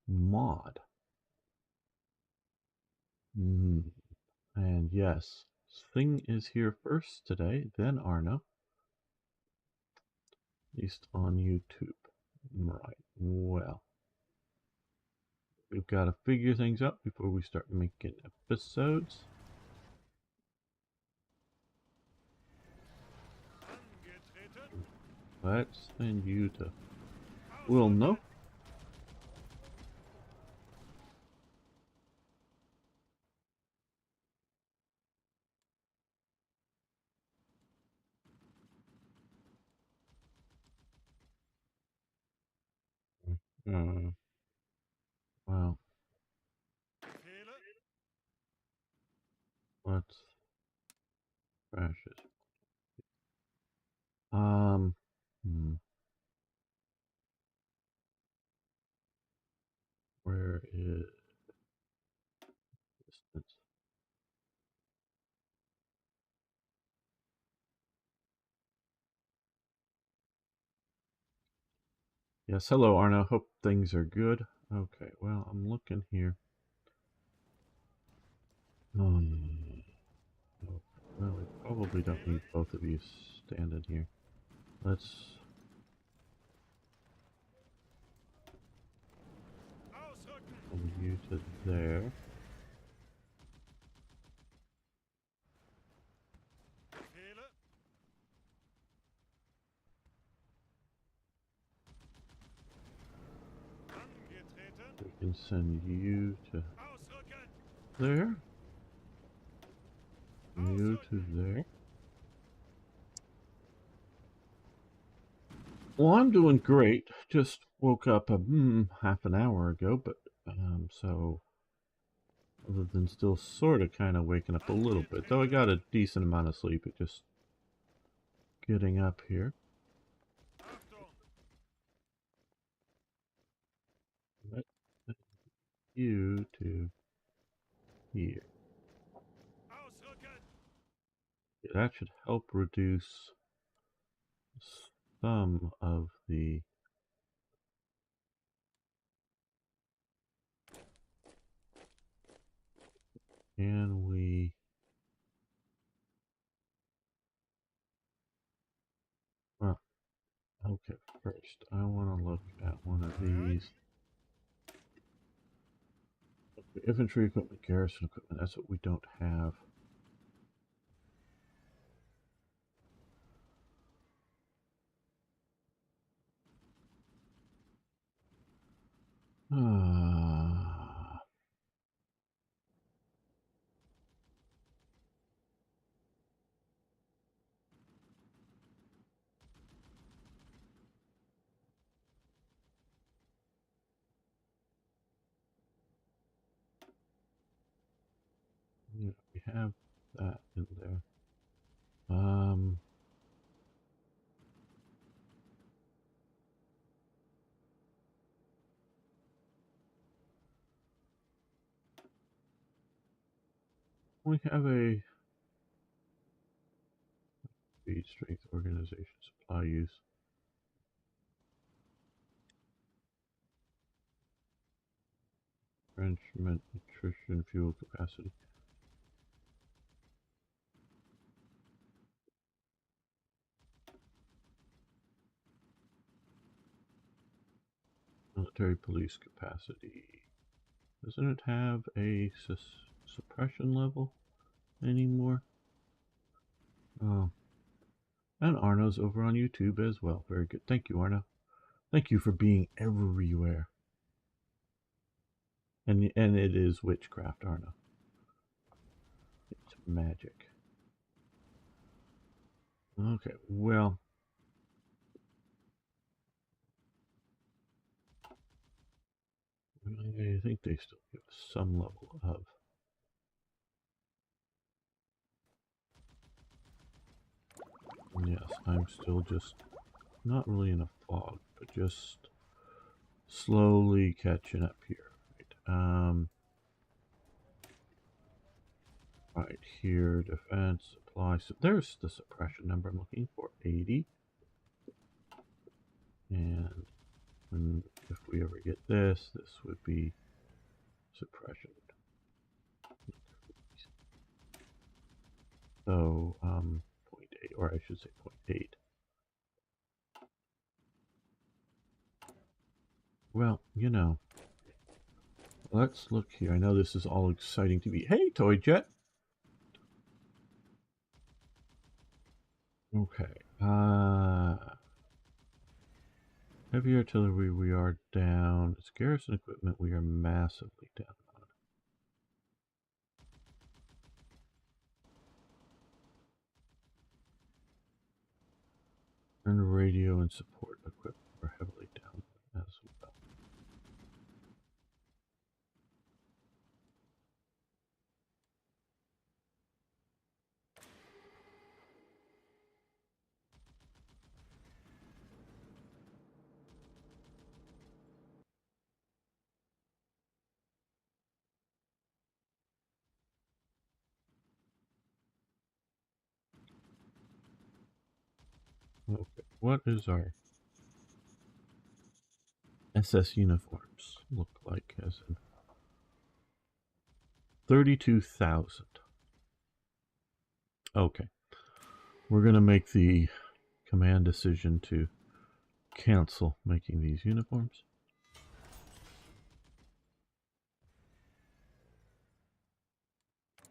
mod. And yes, Thing is here first today, then Arno. At least on YouTube. Right, well. We've got to figure things out before we start making episodes. Let's send you to Wilno. Well, let's crash it. Where is distance? Yes, hello Arno. Hope things are good. Okay, well, I'm looking here. Well, we probably don't need both of you standing here. Let's move you to there. We can send you to there. You to there. Well, I'm doing great. Just woke up half an hour ago, but so other than still sort of kind of waking up a little bit, though I got a decent amount of sleep. It just getting up here. Let you to here. Yeah, that should help reduce some of the can we well okay, first I want to look at one of these. Okay, infantry equipment, garrison equipment, that's what we don't have. Yeah, we have that in there. We have a speed, strength, organization, supply use. Entrenchment, nutrition, fuel capacity. Military police capacity. Doesn't it have a suppression level anymore? Oh. And Arno's over on YouTube as well. Very good. Thank you, Arno. Thank you for being everywhere. And it is witchcraft, Arno. It's magic. Okay, well. I think they still give some level of. Yes, I'm still just not really in a fog, but just slowly catching up here. Right, right here, defense, supply. So there's the suppression number I'm looking for, 80. And And if we ever get this, this would be suppression. So 0.8, or I should say 0.8. Well, you know, let's look here. I know this is all exciting to me. Hey, Toy Jet. Okay. Heavy artillery, we are down. It's garrison equipment, we are massively down on. And radio and support equipment are heavily down as well. Okay, what is our SS uniforms look like as in 32,000. Okay. We're going to make the command decision to cancel making these uniforms.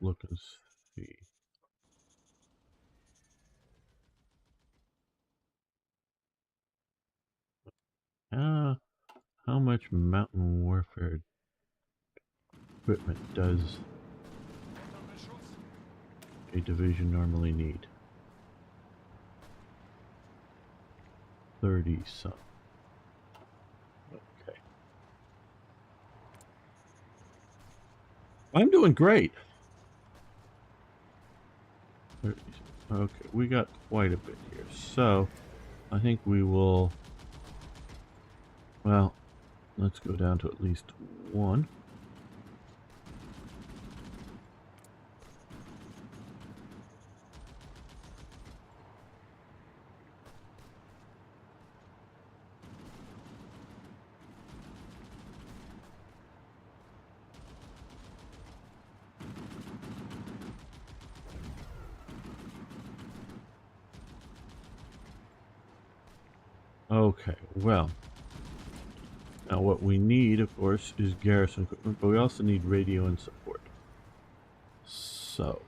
Look and see. How much mountain warfare equipment does a division normally need? 30 some. Okay. I'm doing great. Okay, we got quite a bit here. So, I think we will, well, let's go down to at least one. Okay, well, now what we need, of course, is garrison equipment, but we also need radio and support. So,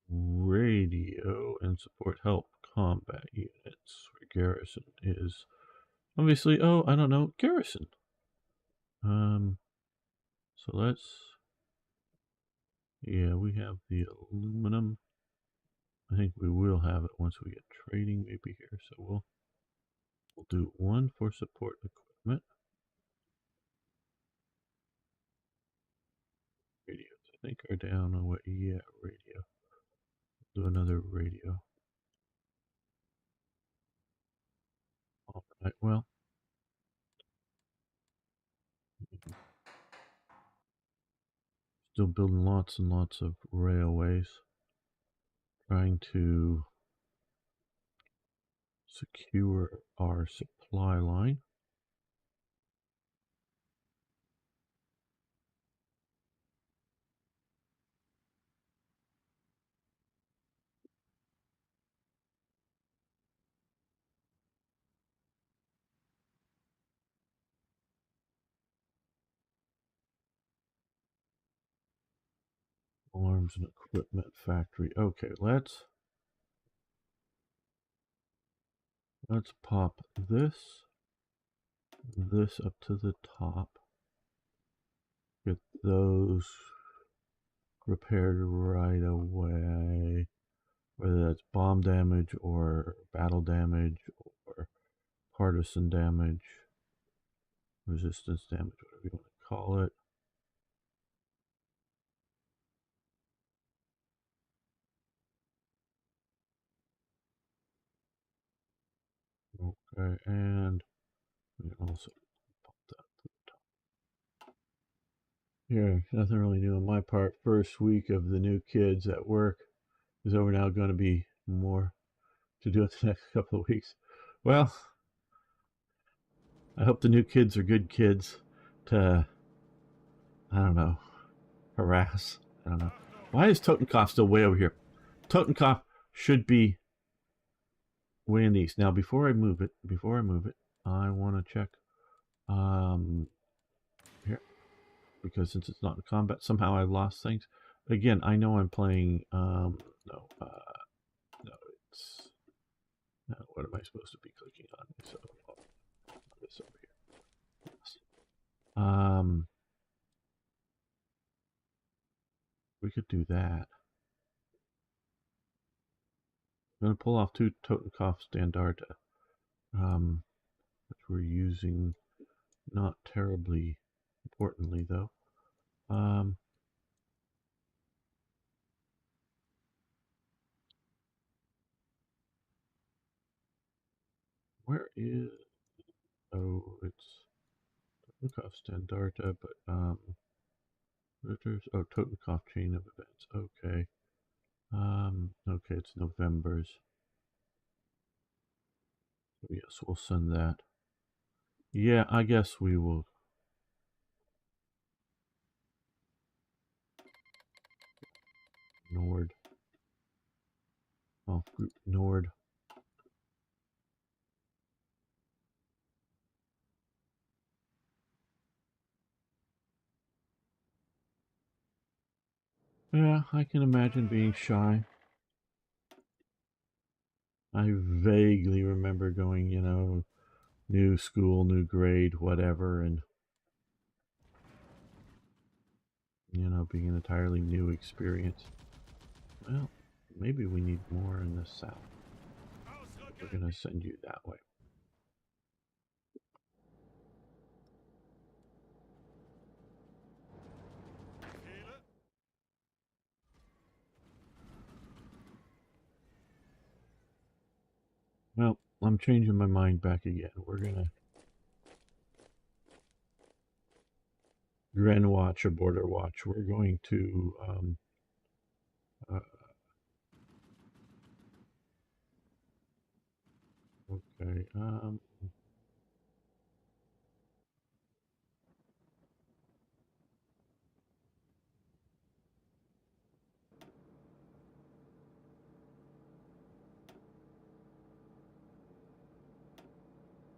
radio and support help combat units, where garrison is obviously, oh, I don't know, garrison. So let's, yeah, we have the aluminum. I think we will have it once we get trading maybe here. So we'll do one for support equipment. Radios, I think, are down on what? Yeah, radio. Do another radio. All right, well, still building lots and lots of railways. Trying to secure our supply line. Arms and equipment factory. Okay, let's pop this up to the top. Get those repaired right away, whether that's bomb damage or battle damage or partisan damage, resistance damage, whatever you want to call it. Okay, and we can also pop that to the top. Here, nothing really new on my part. First week of the new kids at work is over now. Going to be more to do in the next couple of weeks. Well, I hope the new kids are good kids to, I don't know, harass. I don't know. Why is Totenkopf still way over here? Totenkopf should be way in the east. Now, before I move it, I want to check here, because since it's not in combat, somehow I lost things. Again, I know I'm playing. No, it's no. What am I supposed to be clicking on? So this over here. Yes. We could do that. I'm going to pull off 2 Totenkopf Standards, which we're using not terribly importantly, though. Where is... Oh, it's Totenkopf Standards, but, oh, Totenkopf Chain of Events. Okay. Okay, it's November's. So yes, we'll send that. Yeah, I guess we will. Nord. Oh, group Nord. Yeah, I can imagine being shy. I vaguely remember going, you know, new school, new grade, whatever, and, you know, being an entirely new experience. Well, maybe we need more in the south. We're going to send you that way. Well, I'm changing my mind back again. We're going to Gren Watch or Border Watch. We're going to okay.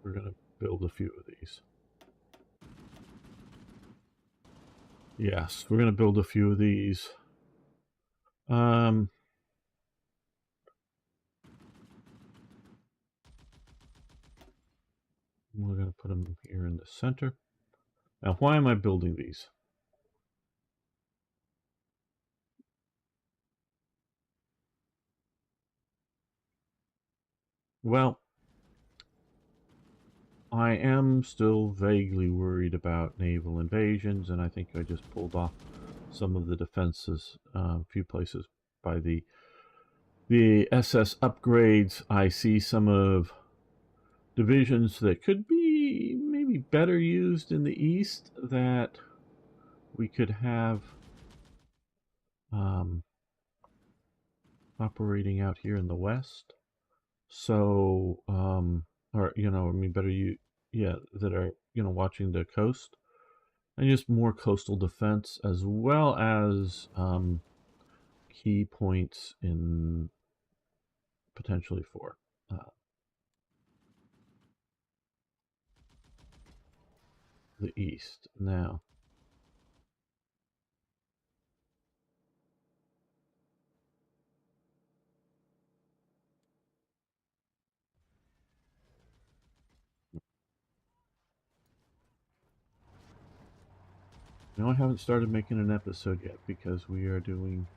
We're going to build a few of these. Yes, we're going to build a few of these. We're going to put them here in the center. Now, why am I building these? Well, I am still vaguely worried about naval invasions, and I think I just pulled off some of the defenses a few places by the SS upgrades. I see some of divisions that could be maybe better used in the east that we could have operating out here in the west. So, or, you know, I mean, better that are, you know, watching the coast, and just more coastal defense, as well as key points in potentially for the east. Now, I haven't started making an episode yet because we are doing...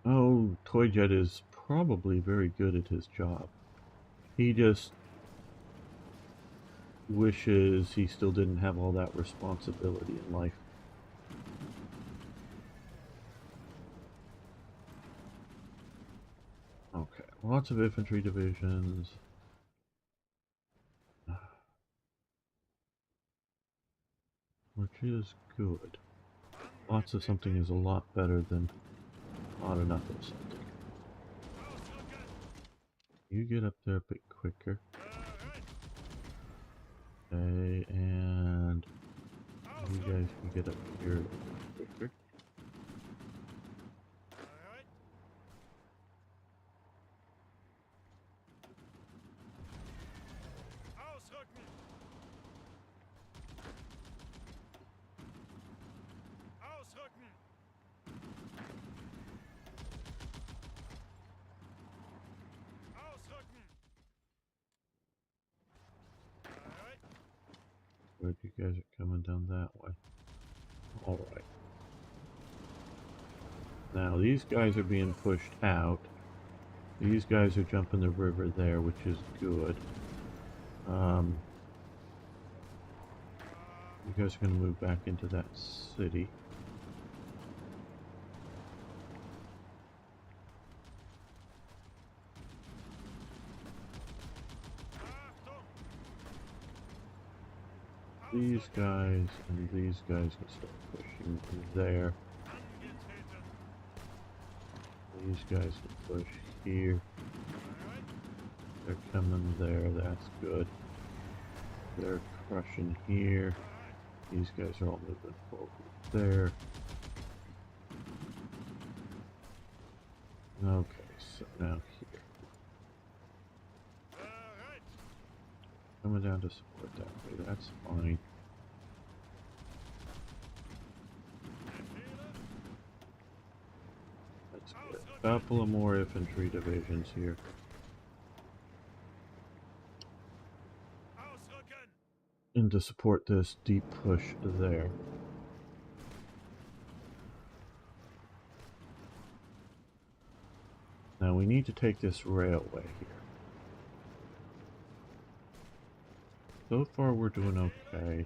Oh, Toyjet is probably very good at his job. He just wishes he still didn't have all that responsibility in life. Okay, lots of infantry divisions. Which is good. Lots of something is a lot better than not enough of something. You get up there a bit quicker. Okay, and you guys can get up here a bit quicker. But you guys are coming down that way. Alright. Now these guys are being pushed out. These guys are jumping the river there, which is good. You guys are going to move back into that city. These guys and these guys can start pushing there. These guys can push here. They're coming there, that's good. They're crushing here. These guys are all moving forward there. Okay, so now here. Coming down to support that way, that's fine. Let's get a couple of more infantry divisions here. And to support this deep push there. Now we need to take this railway here. So far we're doing okay.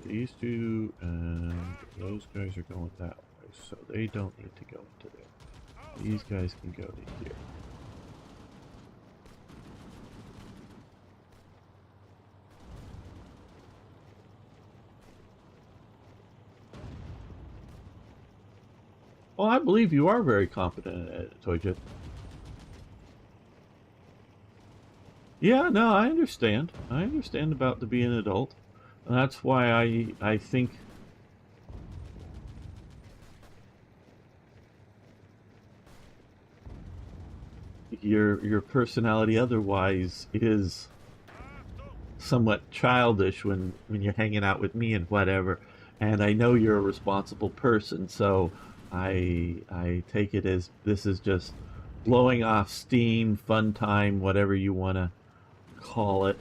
These two and those guys are going that way, so they don't need to go into there. These guys can go to here. Well, I believe you are very competent at it, Toyjet. Yeah, no, I understand. I understand about the being an adult. And that's why I think your personality otherwise is somewhat childish when you're hanging out with me and whatever. And I know you're a responsible person, so I take it as this is just blowing off steam, fun time, whatever you want to call it.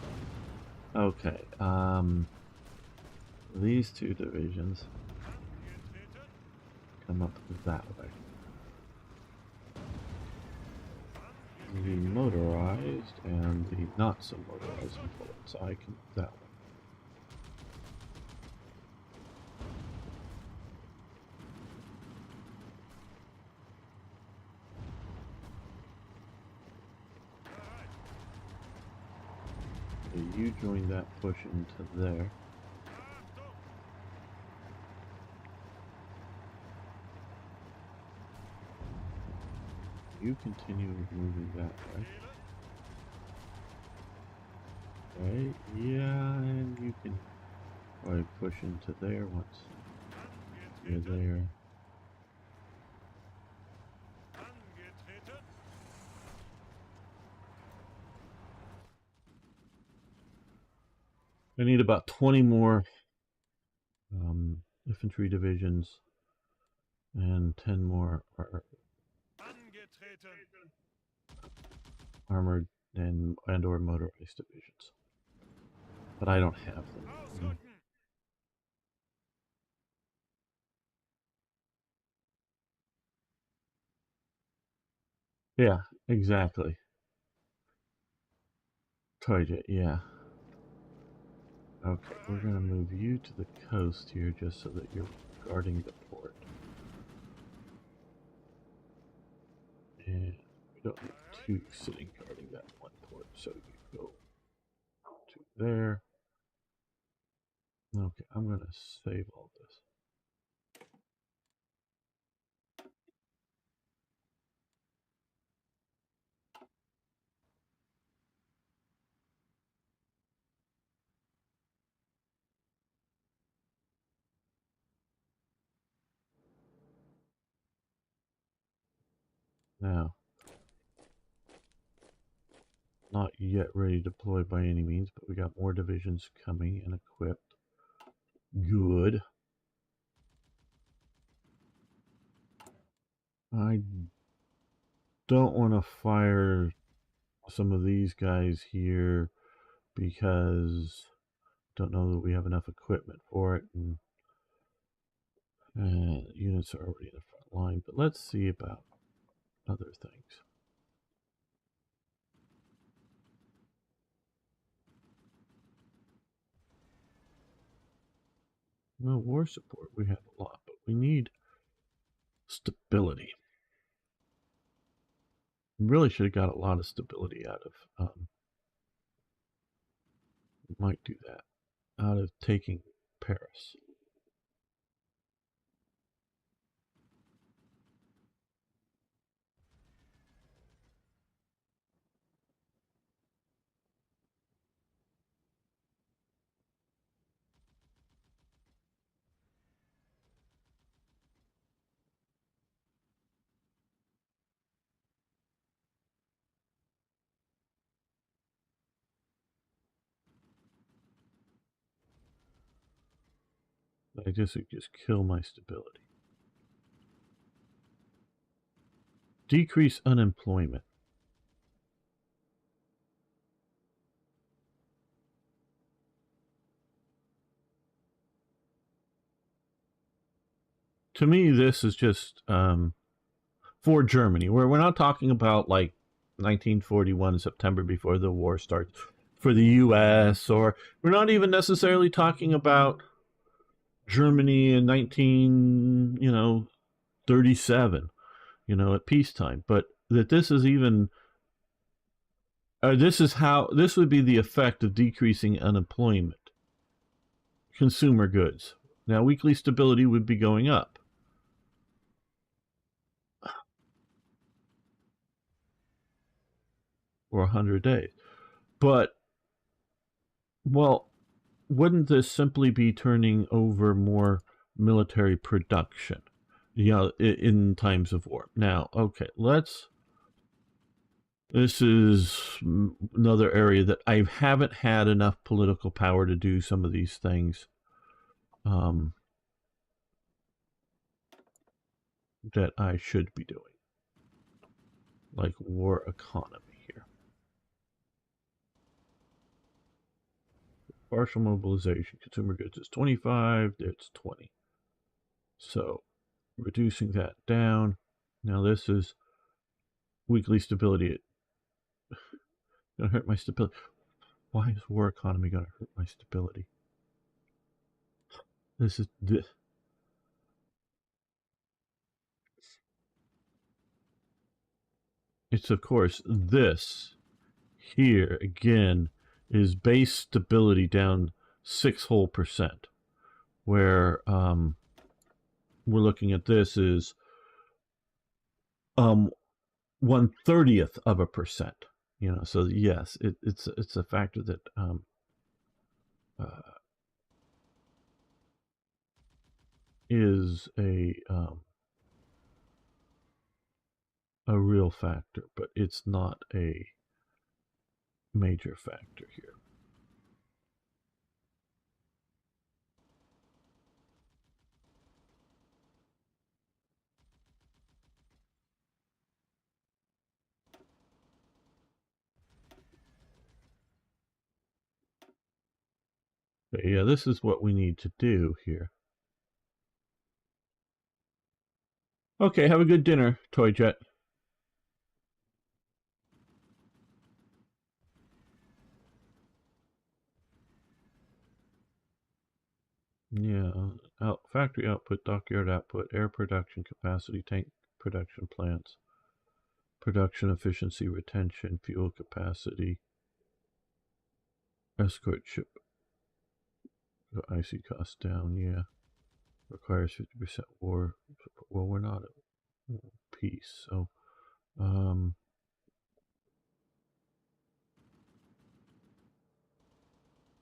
Okay, these two divisions come up that way. The motorized and the not so motorized bullets, I can that way. You join that push into there. You continue moving that way. Okay, yeah, and you can probably push into there once you're there. I need about 20 more infantry divisions and 10 more armored and or motorized divisions. But I don't have them. Yeah, exactly. Toyjet, yeah. Okay, we're gonna move you to the coast here just so that you're guarding the port. And we don't need two sitting guarding that one port, so you go to there. Okay, I'm gonna save all this. Now, not yet ready to deploy by any means, but we got more divisions coming and equipped. Good. I don't want to fire some of these guys here because I don't know that we have enough equipment for it, and units are already in the front line. But let's see about other things. Well, war support we have a lot, but we need stability. We really should have got a lot of stability out of. Might do that out of taking Paris. I guess it just kill my stability. Decrease unemployment. To me, this is just for Germany, where we're not talking about like 1941 September before the war starts for the U.S., or we're not even necessarily talking about Germany in 1937, at peacetime, but that this is even this is how this would be the effect of decreasing unemployment. Consumer goods. Now, weekly stability would be going up. Or 100 days. But, well, wouldn't this simply be turning over more military production, in times of war? Now, okay, this is another area that I haven't had enough political power to do some of these things that I should be doing, like war economy here. Partial mobilization, consumer goods is 25, it's 20. So reducing that down. Now this is weekly stability. It's gonna hurt my stability. Why is war economy gonna hurt my stability? This is this. It's of course this here again is base stability down 6% where we're looking at this is 1/30th of a percent. So yes, it's a factor that is a real factor, but it's not a major factor here. But yeah, this is what we need to do here. Okay, have a good dinner, Toy Jet. Yeah, factory output, dockyard output, air production capacity, tank production plants, production efficiency, retention, fuel capacity, escort ship, IC costs down, yeah. Requires 50% war. Well, we're not at peace, so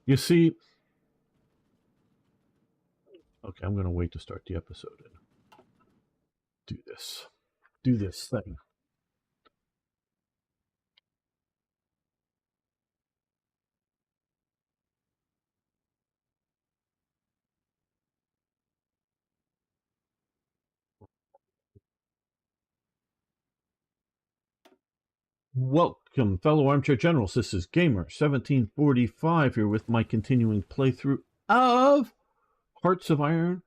you see, okay, I'm going to wait to start the episode and do this thing. Welcome, fellow armchair generals. This is Gamer1745 here with my continuing playthrough of Hearts of Iron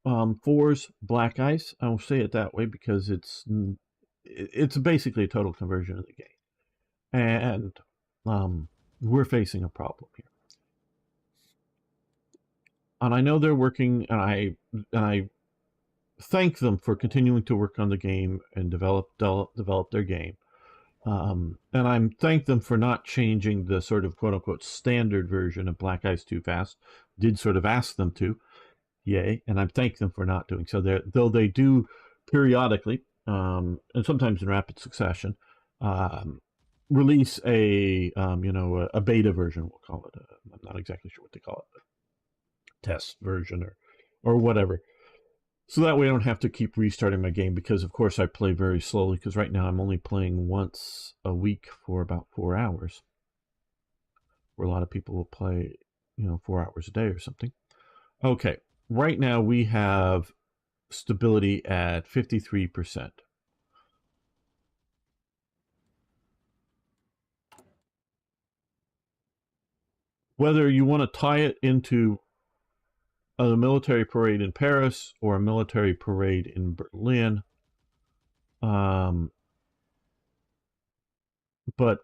4's Black Ice. I will say it that way because it's basically a total conversion of the game. And we're facing a problem here. And I know they're working, and I thank them for continuing to work on the game and develop their game. And I thank them for not changing the sort of quote unquote standard version of Black Ice too fast. Did sort of ask them to, yay, and I thank them for not doing so. Though they do periodically, and sometimes in rapid succession, release a beta version. We'll call it. I'm not exactly sure what they call it, test version or whatever. So that way I don't have to keep restarting my game because, of course, I play very slowly because right now I'm only playing once a week for about 4 hours, where a lot of people will play, 4 hours a day or something. Okay, right now we have stability at 53%. Whether you want to tie it into a military parade in Paris or a military parade in Berlin, but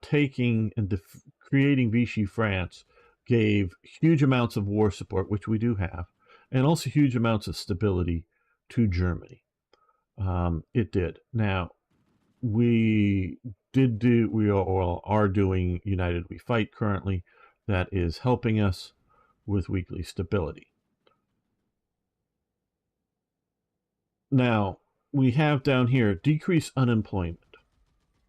taking and creating Vichy France gave huge amounts of war support, which we do have, and also huge amounts of stability to Germany. It did. Now, we are doing United We Fight currently. That is helping us with weekly stability. Now, we have down here decrease unemployment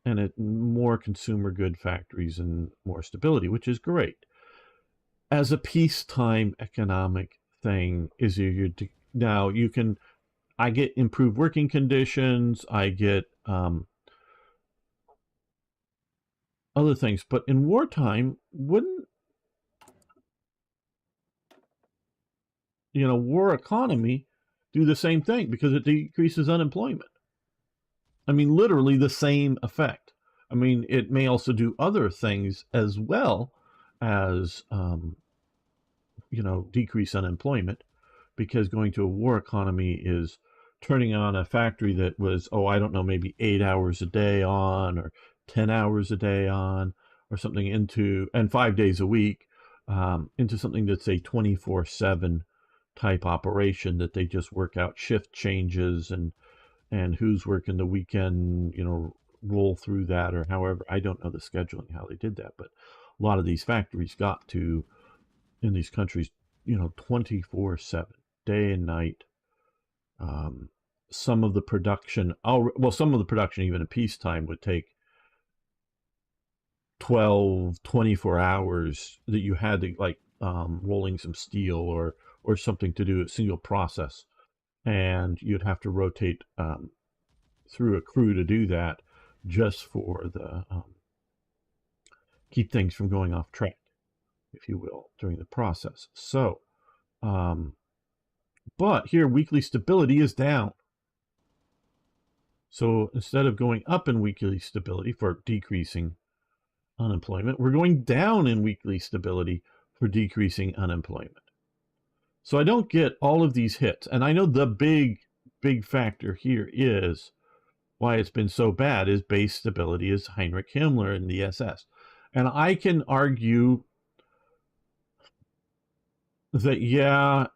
and more consumer good factories and more stability, which is great. As a peacetime economic thing, now you can, I get improved working conditions, I get other things, but in wartime, wouldn't war economy do the same thing because it decreases unemployment? I mean, literally the same effect. I mean, it may also do other things as well as, decrease unemployment, because going to a war economy is turning on a factory that was, I don't know, maybe 8 hours a day on or 10 hours a day on or something and 5 days a week, into something that's a 24/7 type operation that they just work out shift changes and who's working the weekend, roll through that, or however. I don't know the scheduling, how they did that, but a lot of these factories got to, in these countries, 24/7, day and night. Some of the production, even in peacetime, would take 12, 24 hours that you had to, like, rolling some steel or something to do a single process. And you'd have to rotate through a crew to do that, just for the keep things from going off track, if you will, during the process. So, but here weekly stability is down. So instead of going up in weekly stability for decreasing unemployment, we're going down in weekly stability for decreasing unemployment. So I don't get all of these hits. And I know the big factor here is why it's been so bad is base stability is Heinrich Himmler and the SS. And I can argue that, yeah,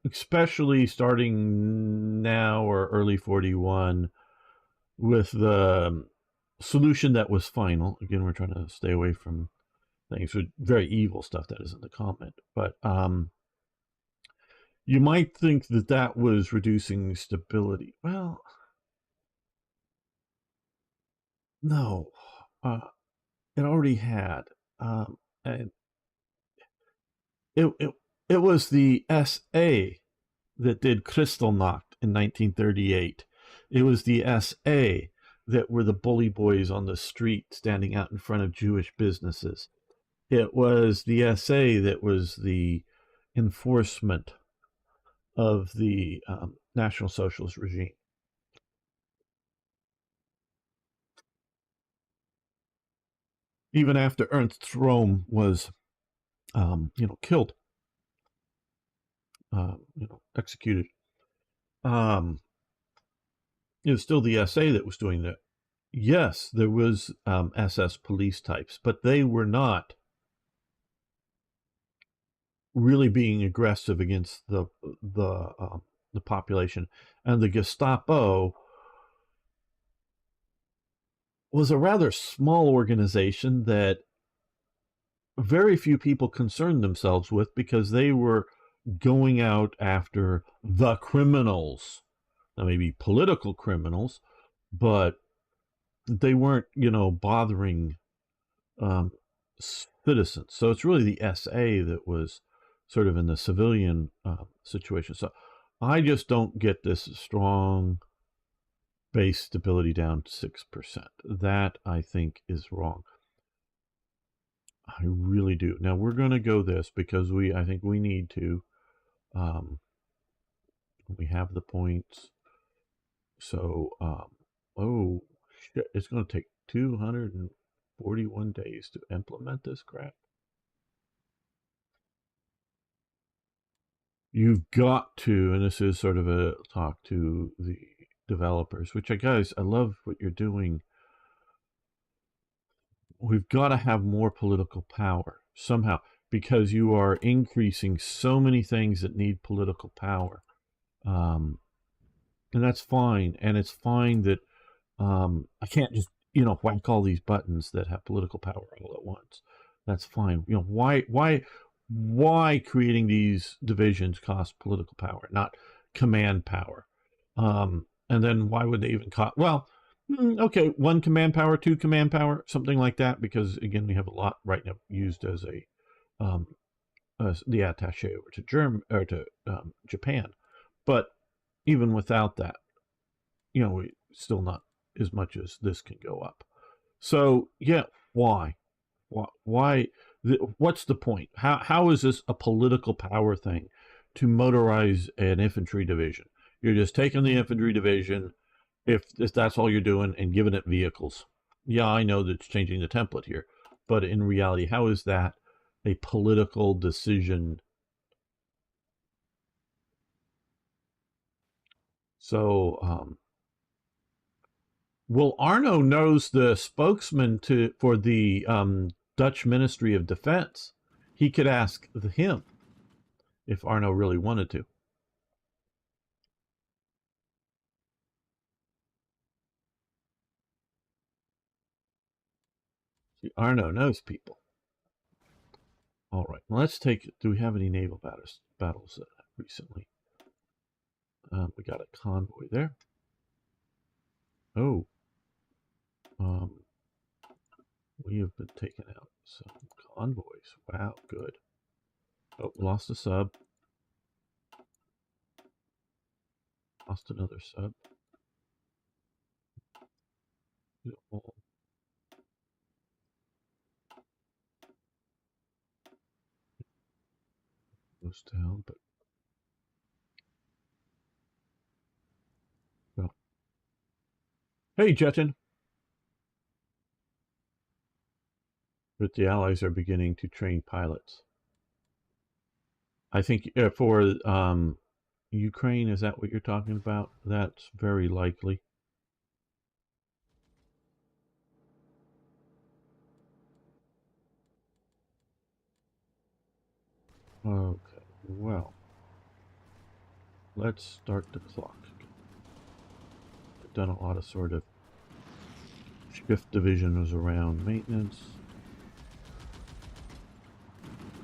especially starting now or early 41, with the solution that was final. Again, we're trying to stay away from things with very evil stuff that isn't the comment. But you might think that was reducing stability. Well, no, it already had. And it was the SA that did Kristallnacht in 1938. It was the SA that were the bully boys on the street standing out in front of Jewish businesses. It was the SA that was the enforcement of the National Socialist regime. even after Ernst Röhm was, killed, executed. It was still the SA that was doing that. Yes, there was SS police types, but they were not really being aggressive against the population. And the Gestapo was a rather small organization that very few people concerned themselves with because they were going out after the criminals. Now, maybe political criminals, but they weren't, bothering citizens. So it's really the SA that was sort of in the civilian situation. So I just don't get this strong base stability down to 6%. That I think is wrong. I really do. Now we're going to go this because I think we need to. We have the points. So, oh shit, it's going to take 241 days to implement this crap. You've got to, and this is sort of a talk to the developers, which I love what you're doing. We've got to have more political power somehow because you are increasing so many things that need political power. And that's fine. And it's fine that I can't just, whack all these buttons that have political power all at once. That's fine. Why creating these divisions cost political power, not command power? And then why would they even cost? Well, okay, 1 command power, 2 command power, something like that, because again, we have a lot right now used as the attaché over to Japan. But even without that, we still not as much as this can go up. So yeah, why? Why? What's the point? How is this a political power thing to motorize an infantry division? You're just taking the infantry division, if that's all you're doing, and giving it vehicles. Yeah, I know that it's changing the template here, but in reality, how is that a political decision? So, well, Arno knows the spokesman for the Dutch Ministry of Defense. He could ask him if Arno really wanted to. See, Arno knows people. All right, let's take. Do we have any naval battles recently? We got a convoy there. Oh, um, we have been taking out some convoys. Wow, good. Oh, lost a sub. Lost another sub. Goes down, but well. Hey, Jetin. But the Allies are beginning to train pilots. I think for Ukraine, is that what you're talking about? That's very likely. Okay, well, let's start the clock. I've done a lot of sort of shift divisions around maintenance.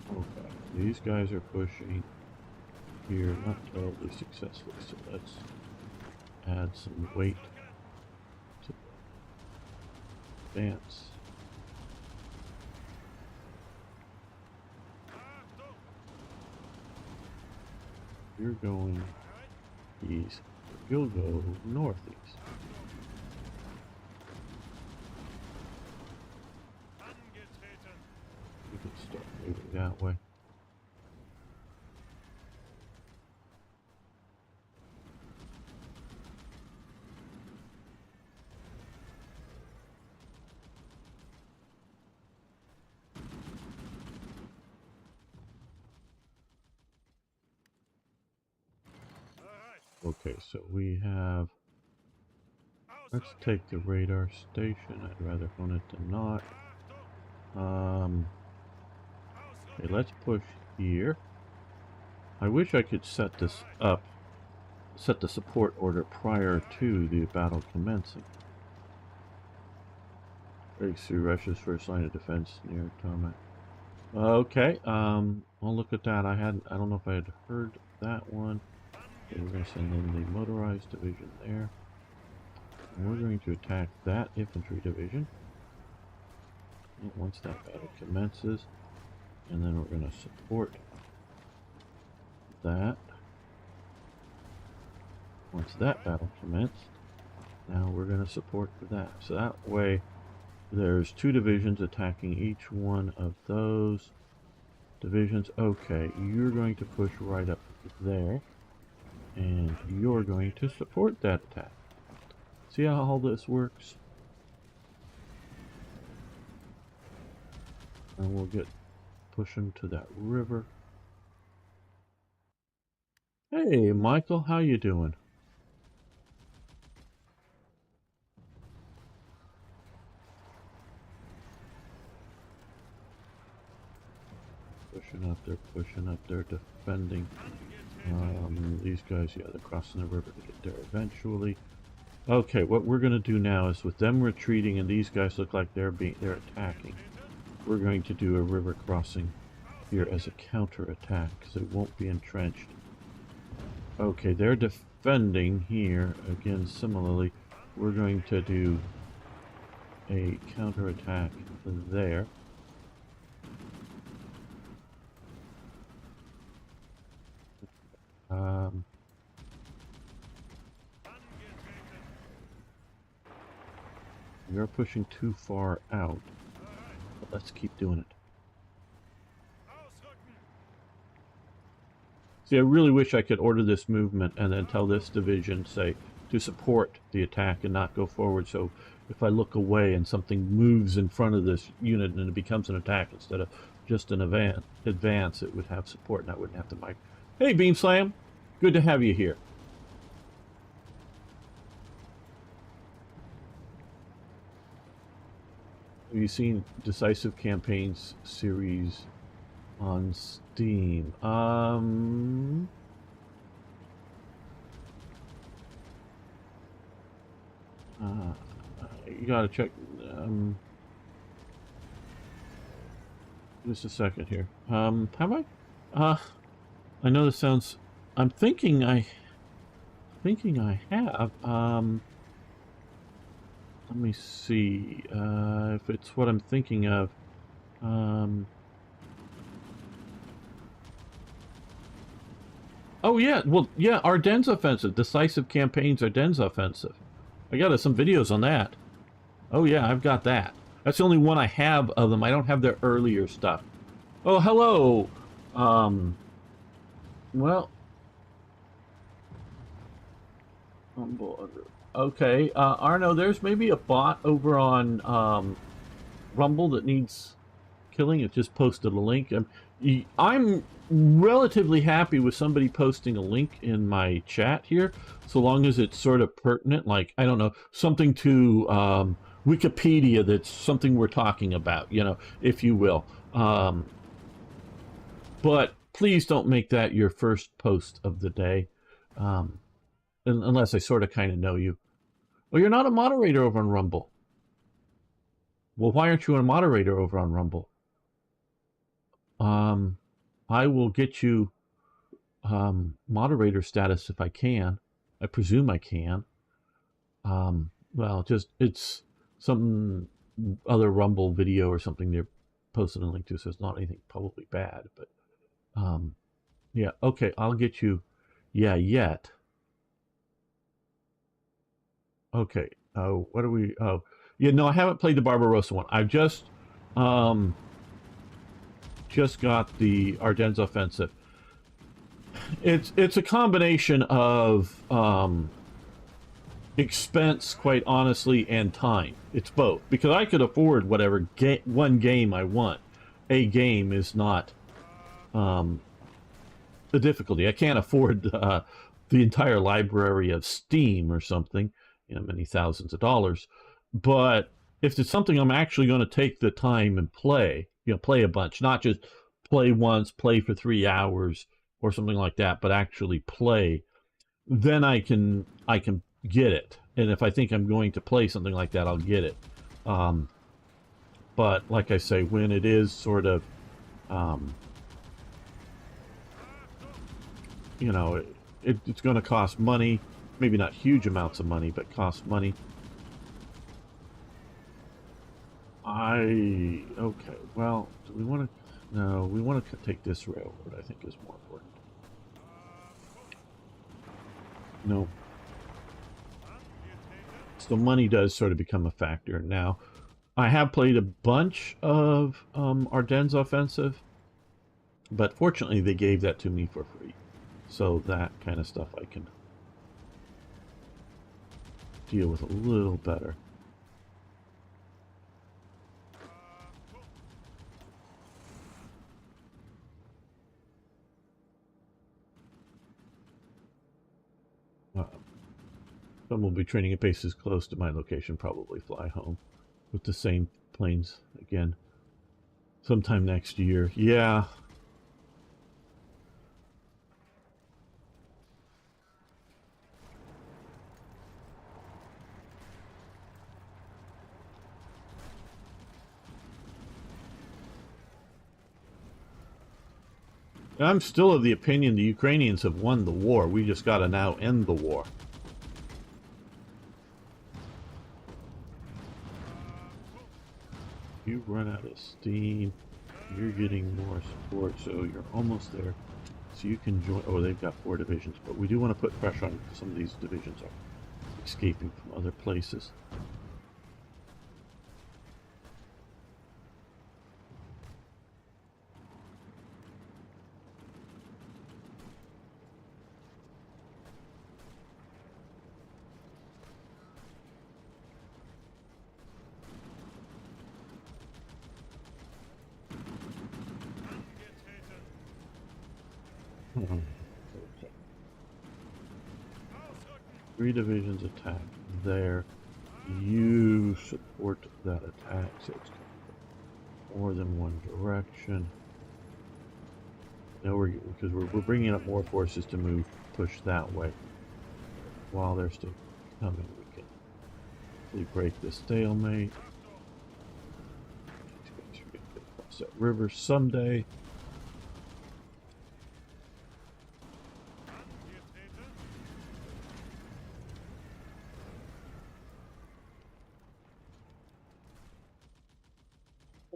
Okay, these guys are pushing here, not terribly successfully, so let's add some weight to advance. You're going east, you'll go northeast. You can start moving that way. Okay, so we have... Let's take the radar station. I'd rather own it than not. Okay, let's push here. I wish I could set this up, set the support order prior to the battle commencing. Breaks through Russia's first line of defense near Toma. Okay, I'll look at that. I don't know if I had heard that one. Okay, we're going to send in the motorized division there. And we're going to attack that infantry division. And once that battle commences, and then we're going to support that. Once that battle commenced, now we're going to support that. So that way, there's 2 divisions attacking each one of those divisions. Okay, you're going to push right up there, and you're going to support that attack. See how all this works? And we'll get pushing to that river. Hey, Michael, how you doing? Pushing up there, defending. These guys, yeah, they're crossing the river to get there eventually. Okay, what we're going to do now is with them retreating and these guys look like they're attacking, we're going to do a river crossing here as a counter-attack because they won't be entrenched. Okay, they're defending here. Again, similarly, we're going to do a counter-attack there. We're pushing too far out, but let's keep doing it. See, I really wish I could order this movement and then tell this division, say, to support the attack and not go forward. So if I look away and something moves in front of this unit and it becomes an attack instead of just an advance, it would have support and I wouldn't have to mic. Hey, Beam Slam! Good to have you here. Have you seen Decisive Campaigns series on Steam? You gotta check. Just a second here. Have I? I know this sounds. I'm thinking I have. Let me see if it's what I'm thinking of. Oh yeah, well yeah, Ardennes Offensive, Decisive Campaigns Ardennes Offensive. I got some videos on that. Oh yeah, I've got that. That's the only one I have of them. I don't have their earlier stuff. Oh, hello. Well. Okay, Arno, there's maybe a bot over on Rumble that needs killing. It just posted a link. I'm relatively happy with somebody posting a link in my chat here, so long as it's sort of pertinent, like, I don't know, something to Wikipedia that's something we're talking about, you know, if you will. But please don't make that your first post of the day, unless I sort of kind of know you. Well, you're not a moderator over on Rumble. Well, why aren't you a moderator over on Rumble? I will get you moderator status if I can. I presume I can. Well, just it's some other Rumble video or something they're posting a link to, so it's not anything probably bad. But yeah, okay, I'll get you. Yeah, yet. Okay. Oh, what are we? Oh, yeah. No, I haven't played the Barbarossa one. I've just got the Ardennes Offensive. It's a combination of expense, quite honestly, and time. It's both, because I could afford whatever one game I want. A game is not the difficulty. I can't afford the entire library of Steam or something, you know, many thousands of dollars. But if it's something I'm actually going to take the time and play, you know, play a bunch, not just play once, play for 3 hours or something like that, but actually play, then I can get it. And if I think I'm going to play something like that, I'll get it. But like I say, when it is sort of, you know, it's going to cost money, maybe not huge amounts of money, but cost money. Okay, well, do we want to, no, we want to take this railroad, I think is more important. No. So money does sort of become a factor now. I have played a bunch of Ardennes Offensive, but fortunately they gave that to me for free. So that kind of stuff I can deal with a little better. Some will be training at bases close to my location, probably fly home with the same planes again sometime next year. Yeah. I'm still of the opinion the Ukrainians have won the war. We just got to now end the war. You run out of steam. You're getting more support, so you're almost there. So you can join. Oh, they've got 4 divisions, but we do want to put pressure on some of these divisions are escaping from other places. Okay. 3 divisions attack there. You support that attack, so it's more than one direction. Now because we're bringing up more forces to push that way. While they're still coming, we can break the stalemate. These guys are going to get across that river someday.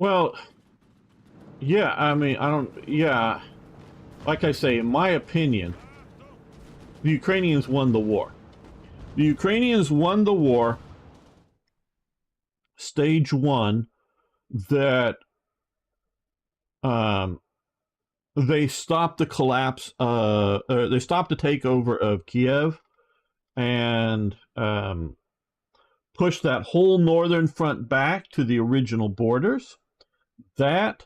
Well, yeah, I mean, yeah, like I say, in my opinion, the Ukrainians won the war. The Ukrainians won the war, stage 1, that they stopped the collapse, they stopped the takeover of Kiev and pushed that whole northern front back to the original borders. That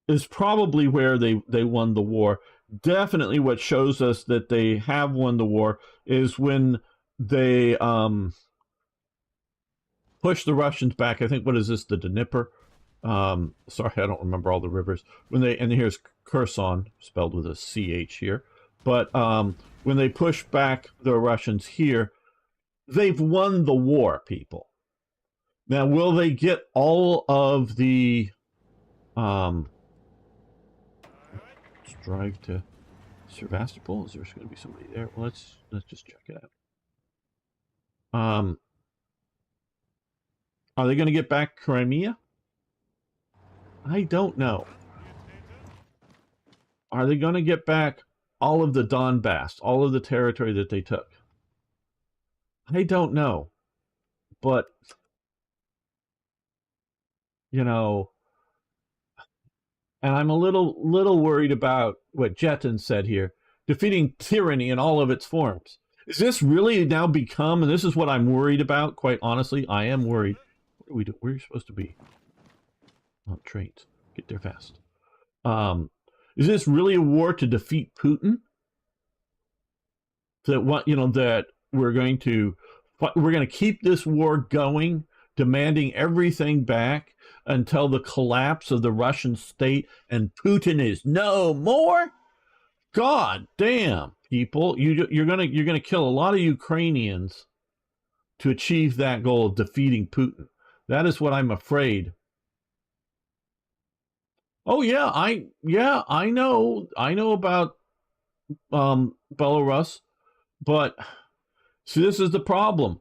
is probably where they won the war. Definitely what shows us that they have won the war is when they push the Russians back. I think, what is this, the Dnieper? Sorry, I don't remember all the rivers. And here's Kherson, spelled with a CH here. But when they push back the Russians here, they've won the war, people. Now, will they get all of the drive to Sevastopol? Is there going to be somebody there? Well, let's just check it out. Are they going to get back Crimea? I don't know. Are they going to get back all of the Donbass, all of the territory that they took? I don't know. But, you know, and I'm a little worried about what Jeton said here, defeating tyranny in all of its forms. Is this really now become, and this is what I'm worried about, quite honestly, I am worried. What do we do? Where are you supposed to be? Oh, trains. Get there fast. Is this really a war to defeat Putin? that we're going to keep this war going, demanding everything back until the collapse of the Russian state and Putin is no more. God damn, people, you're gonna kill a lot of Ukrainians to achieve that goal of defeating Putin. That is what I'm afraid. Oh yeah, I know about Belarus, but see, this is the problem.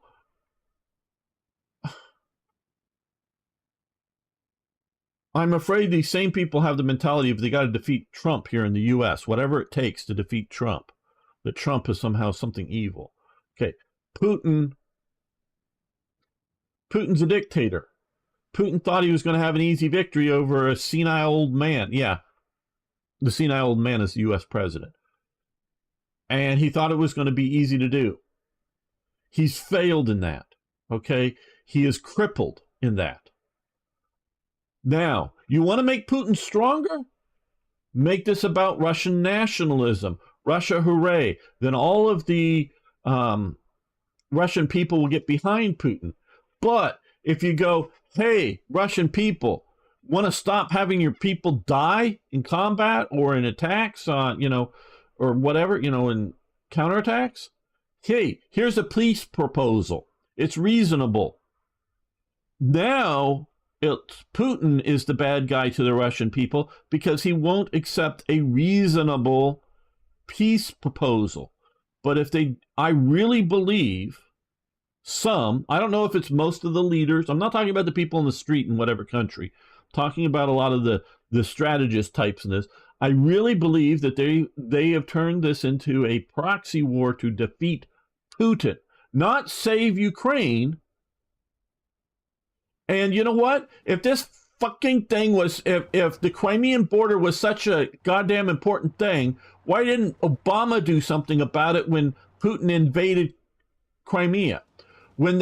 I'm afraid these same people have the mentality of they got to defeat Trump here in the U.S., whatever it takes to defeat Trump, that Trump is somehow something evil. Okay, Putin's a dictator. Putin thought he was going to have an easy victory over a senile old man. Yeah, the senile old man is the U.S. president. And he thought it was going to be easy to do. He's failed in that, okay? He is crippled in that. Now, you want to make Putin stronger? Make this about Russian nationalism. Russia, hooray. Then all of the Russian people will get behind Putin. But if you go, hey, Russian people, want to stop having your people die in combat or in attacks on, or whatever, in counterattacks? Hey, here's a peace proposal. It's reasonable. Now, Putin is the bad guy to the Russian people because he won't accept a reasonable peace proposal. But I really believe I don't know if it's most of the leaders. I'm not talking about the people in the street in whatever country. I'm talking about a lot of the strategist types in this. I really believe that they have turned this into a proxy war to defeat Putin, not save Ukraine. And you know what? If this fucking thing was, if the Crimean border was such a goddamn important thing, why didn't Obama do something about it when Putin invaded Crimea? When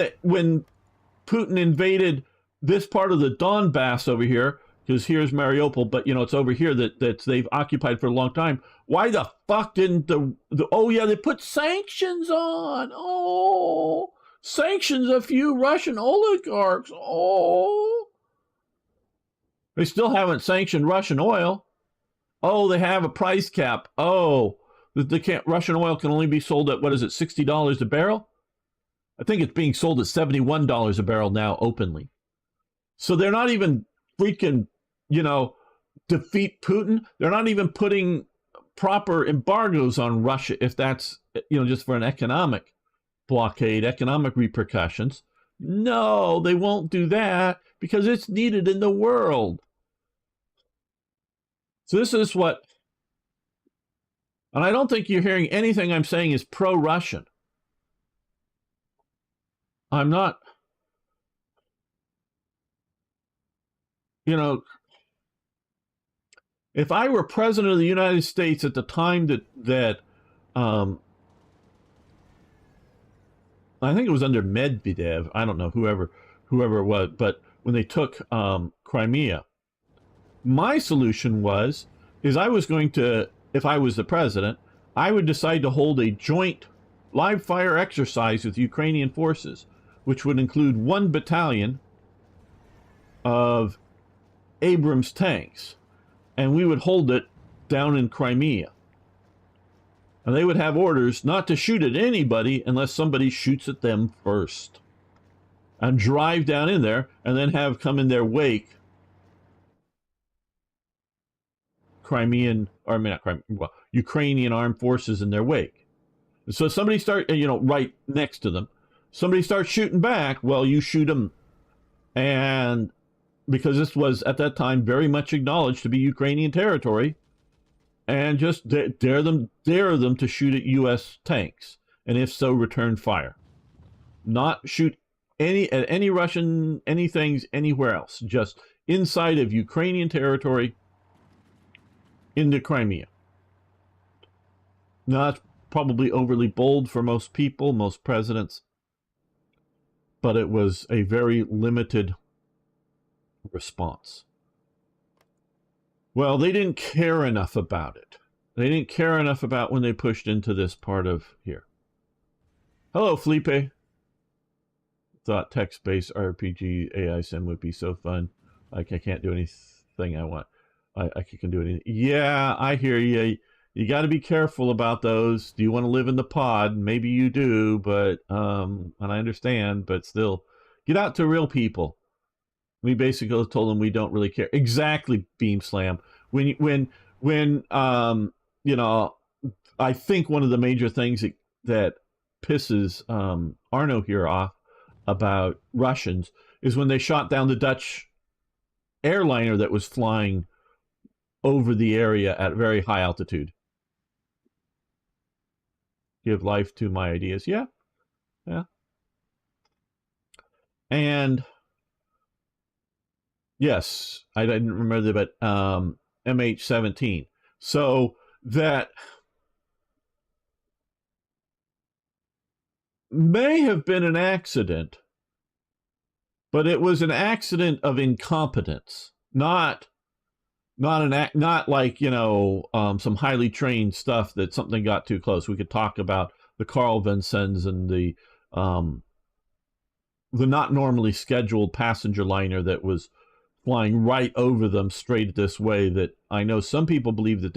Putin invaded this part of the Donbass over here, because here's Mariupol, but it's over here that they've occupied for a long time. Why the fuck didn't they put sanctions on? Oh, sanctions a few Russian oligarchs. Oh, they still haven't sanctioned Russian oil. Oh, they have a price cap. Oh, Russian oil can only be sold at, $60 a barrel? I think it's being sold at $71 a barrel now openly. So they're not even freaking, defeat Putin. They're not even putting proper embargoes on Russia if that's, just for an economic blockade, economic repercussions. No, they won't do that because it's needed in the world. So this is and I don't think you're hearing anything I'm saying is pro-Russian. I'm not, if I were president of the United States at the time that I think it was under Medvedev, I don't know, whoever it was, but when they took Crimea, my solution is I was going to, if I was the president, I would decide to hold a joint live fire exercise with Ukrainian forces, which would include 1 battalion of Abrams tanks. And we would hold it down in Crimea. And they would have orders not to shoot at anybody unless somebody shoots at them first. And drive down in there and then have come in their wake Ukrainian armed forces in their wake. And so somebody right next to them. Somebody starts shooting back, well, you shoot them. And because this was, at that time, very much acknowledged to be Ukrainian territory, and just dare them to shoot at U.S. tanks, and if so, return fire. Not shoot at any Russian anythings anywhere else, just inside of Ukrainian territory into Crimea. Now, that's probably overly bold for most people, most presidents, but it was a very limited response. Well, they didn't care enough about it. They didn't care enough about when they pushed into this part of here. Hello, Felipe. Thought text-based RPG AI sim would be so fun. Like I can't do anything I want. I can do anything. Yeah, I hear you. You got to be careful about those. Do you want to live in the pod? Maybe you do, but and I understand, but still, get out to real people. We basically told them we don't really care. Exactly, Beam Slam. When you know, I think one of the major things that pisses Arno here off about Russians is when they shot down the Dutch airliner that was flying over the area at very high altitude. Give life to my ideas. Yeah, yeah. And yes, I didn't remember that, but MH17. So that may have been an accident, but it was an accident of incompetence, not like some highly trained stuff that something got too close. We could talk about the Carl Vincennes and the not normally scheduled passenger liner that was flying right over them straight this way. That I know some people believe that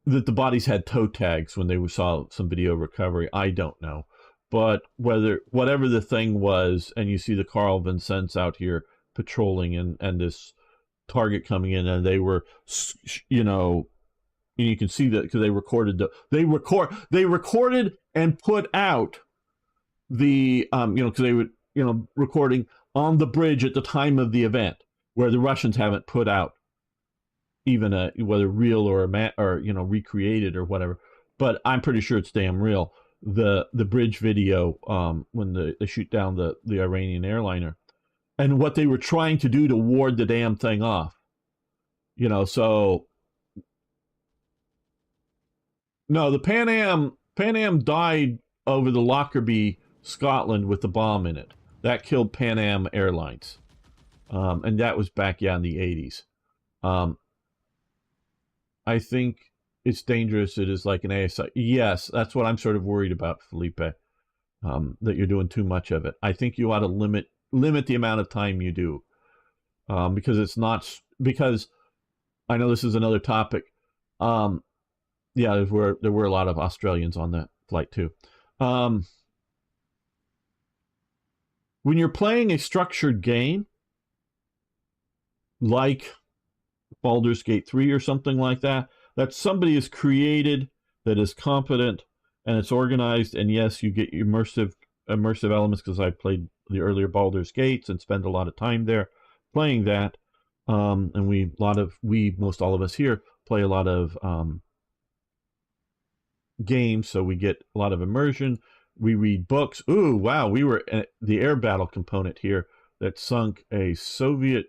that the bodies had toe tags when they saw some video recovery. I don't know, but whatever the thing was, and you see the Carl Vincennes out here patrolling and this target coming in, and they were, and you can see that because they recorded and put out the because they were recording on the bridge at the time of the event, where the Russians haven't put out even whether real or recreated or whatever, but I'm pretty sure it's damn real. The bridge video when they shoot down the Iranian airliner, and what they were trying to do to ward the damn thing off. So no, the Pan Am died over the Lockerbie, Scotland, with the bomb in it. That killed Pan Am Airlines, and that was back in the 80s. I think it's dangerous. It is like an ASI. Yes, that's what I'm sort of worried about, Felipe. That you're doing too much of it. I think you ought to limit the amount of time you do, because it's not because I know this is another topic. Yeah, there were a lot of Australians on that flight too. When you're playing a structured game like Baldur's Gate 3 or something like that somebody has created, that is competent, and it's organized, and yes, you get immersive elements, because I played the earlier Baldur's Gates and spent a lot of time there playing that, and most all of us here play a lot of games, so we get a lot of immersion. We read books. Ooh, wow, we were at the air battle component here that sunk a Soviet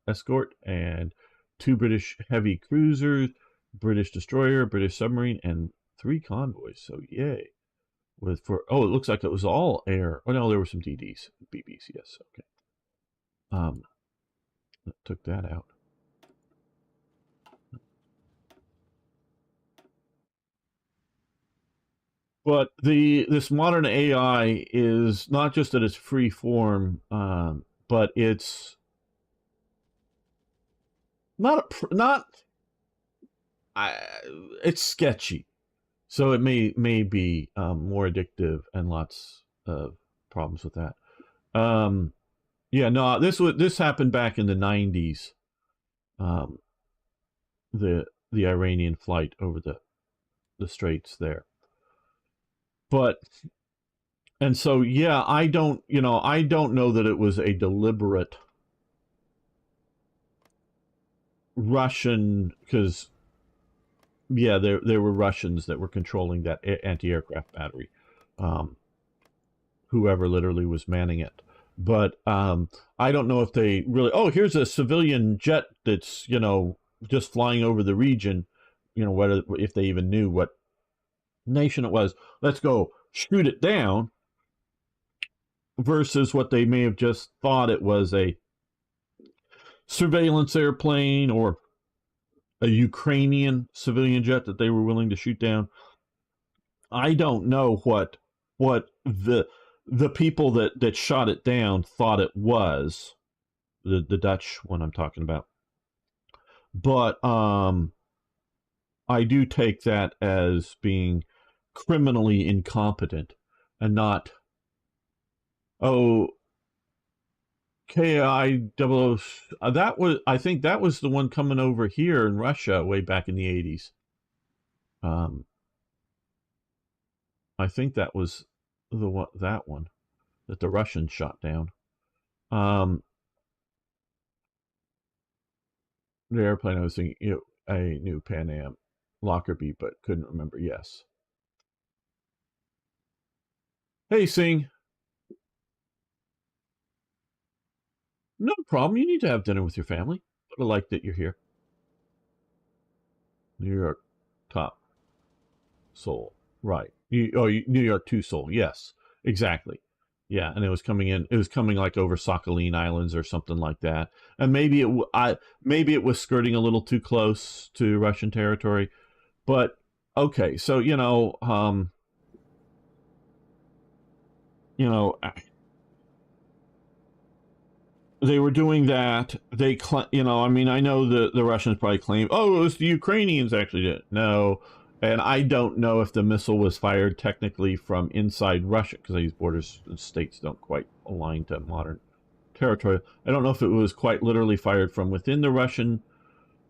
escort and 2 British heavy cruisers, British destroyer, British submarine, and 3 convoys. So yay. It looks like it was all air. Oh no, there were some DDs, BBs. Yes, okay. Took that out. But this modern AI is not just that it's free form, but it's it's sketchy, so it may be more addictive, and lots of problems with that. Yeah, no, this happened back in the 90s. The Iranian flight over the straits there, and so yeah, I don't know that it was a deliberate Russian, because yeah, there were Russians that were controlling that anti-aircraft battery, whoever literally was manning it. But I don't know if they really. Oh, here's a civilian jet that's just flying over the region. Whether if they even knew what nation it was. Let's go shoot it down. Versus what they may have just thought it was, a surveillance airplane or a Ukrainian civilian jet that they were willing to shoot down. I don't know what the people that shot it down thought it was, the Dutch one I'm talking about. But I do take that as being criminally incompetent and not, oh, KI that was, I think that was the one coming over here in Russia way back in the 80s. Um, I think that was that one that the Russians shot down. Um, the airplane I was thinking, a new Pan Am Lockerbie, but couldn't remember. Yes. Hey, Sing. No problem. You need to have dinner with your family. But I like that you're here. New York, top, Seoul. Right. New York to Seoul. Yes, exactly. Yeah, and it was coming in. It was coming like over Sakhalin Islands or something like that. And maybe it was skirting a little too close to Russian territory. But okay, so you know, they were doing that. I mean, I know the Russians probably claim, oh, it was the Ukrainians actually did it. No, and I don't know if the missile was fired technically from inside Russia, because these borders and states don't quite align to modern territory. I don't know if it was quite literally fired from within the Russian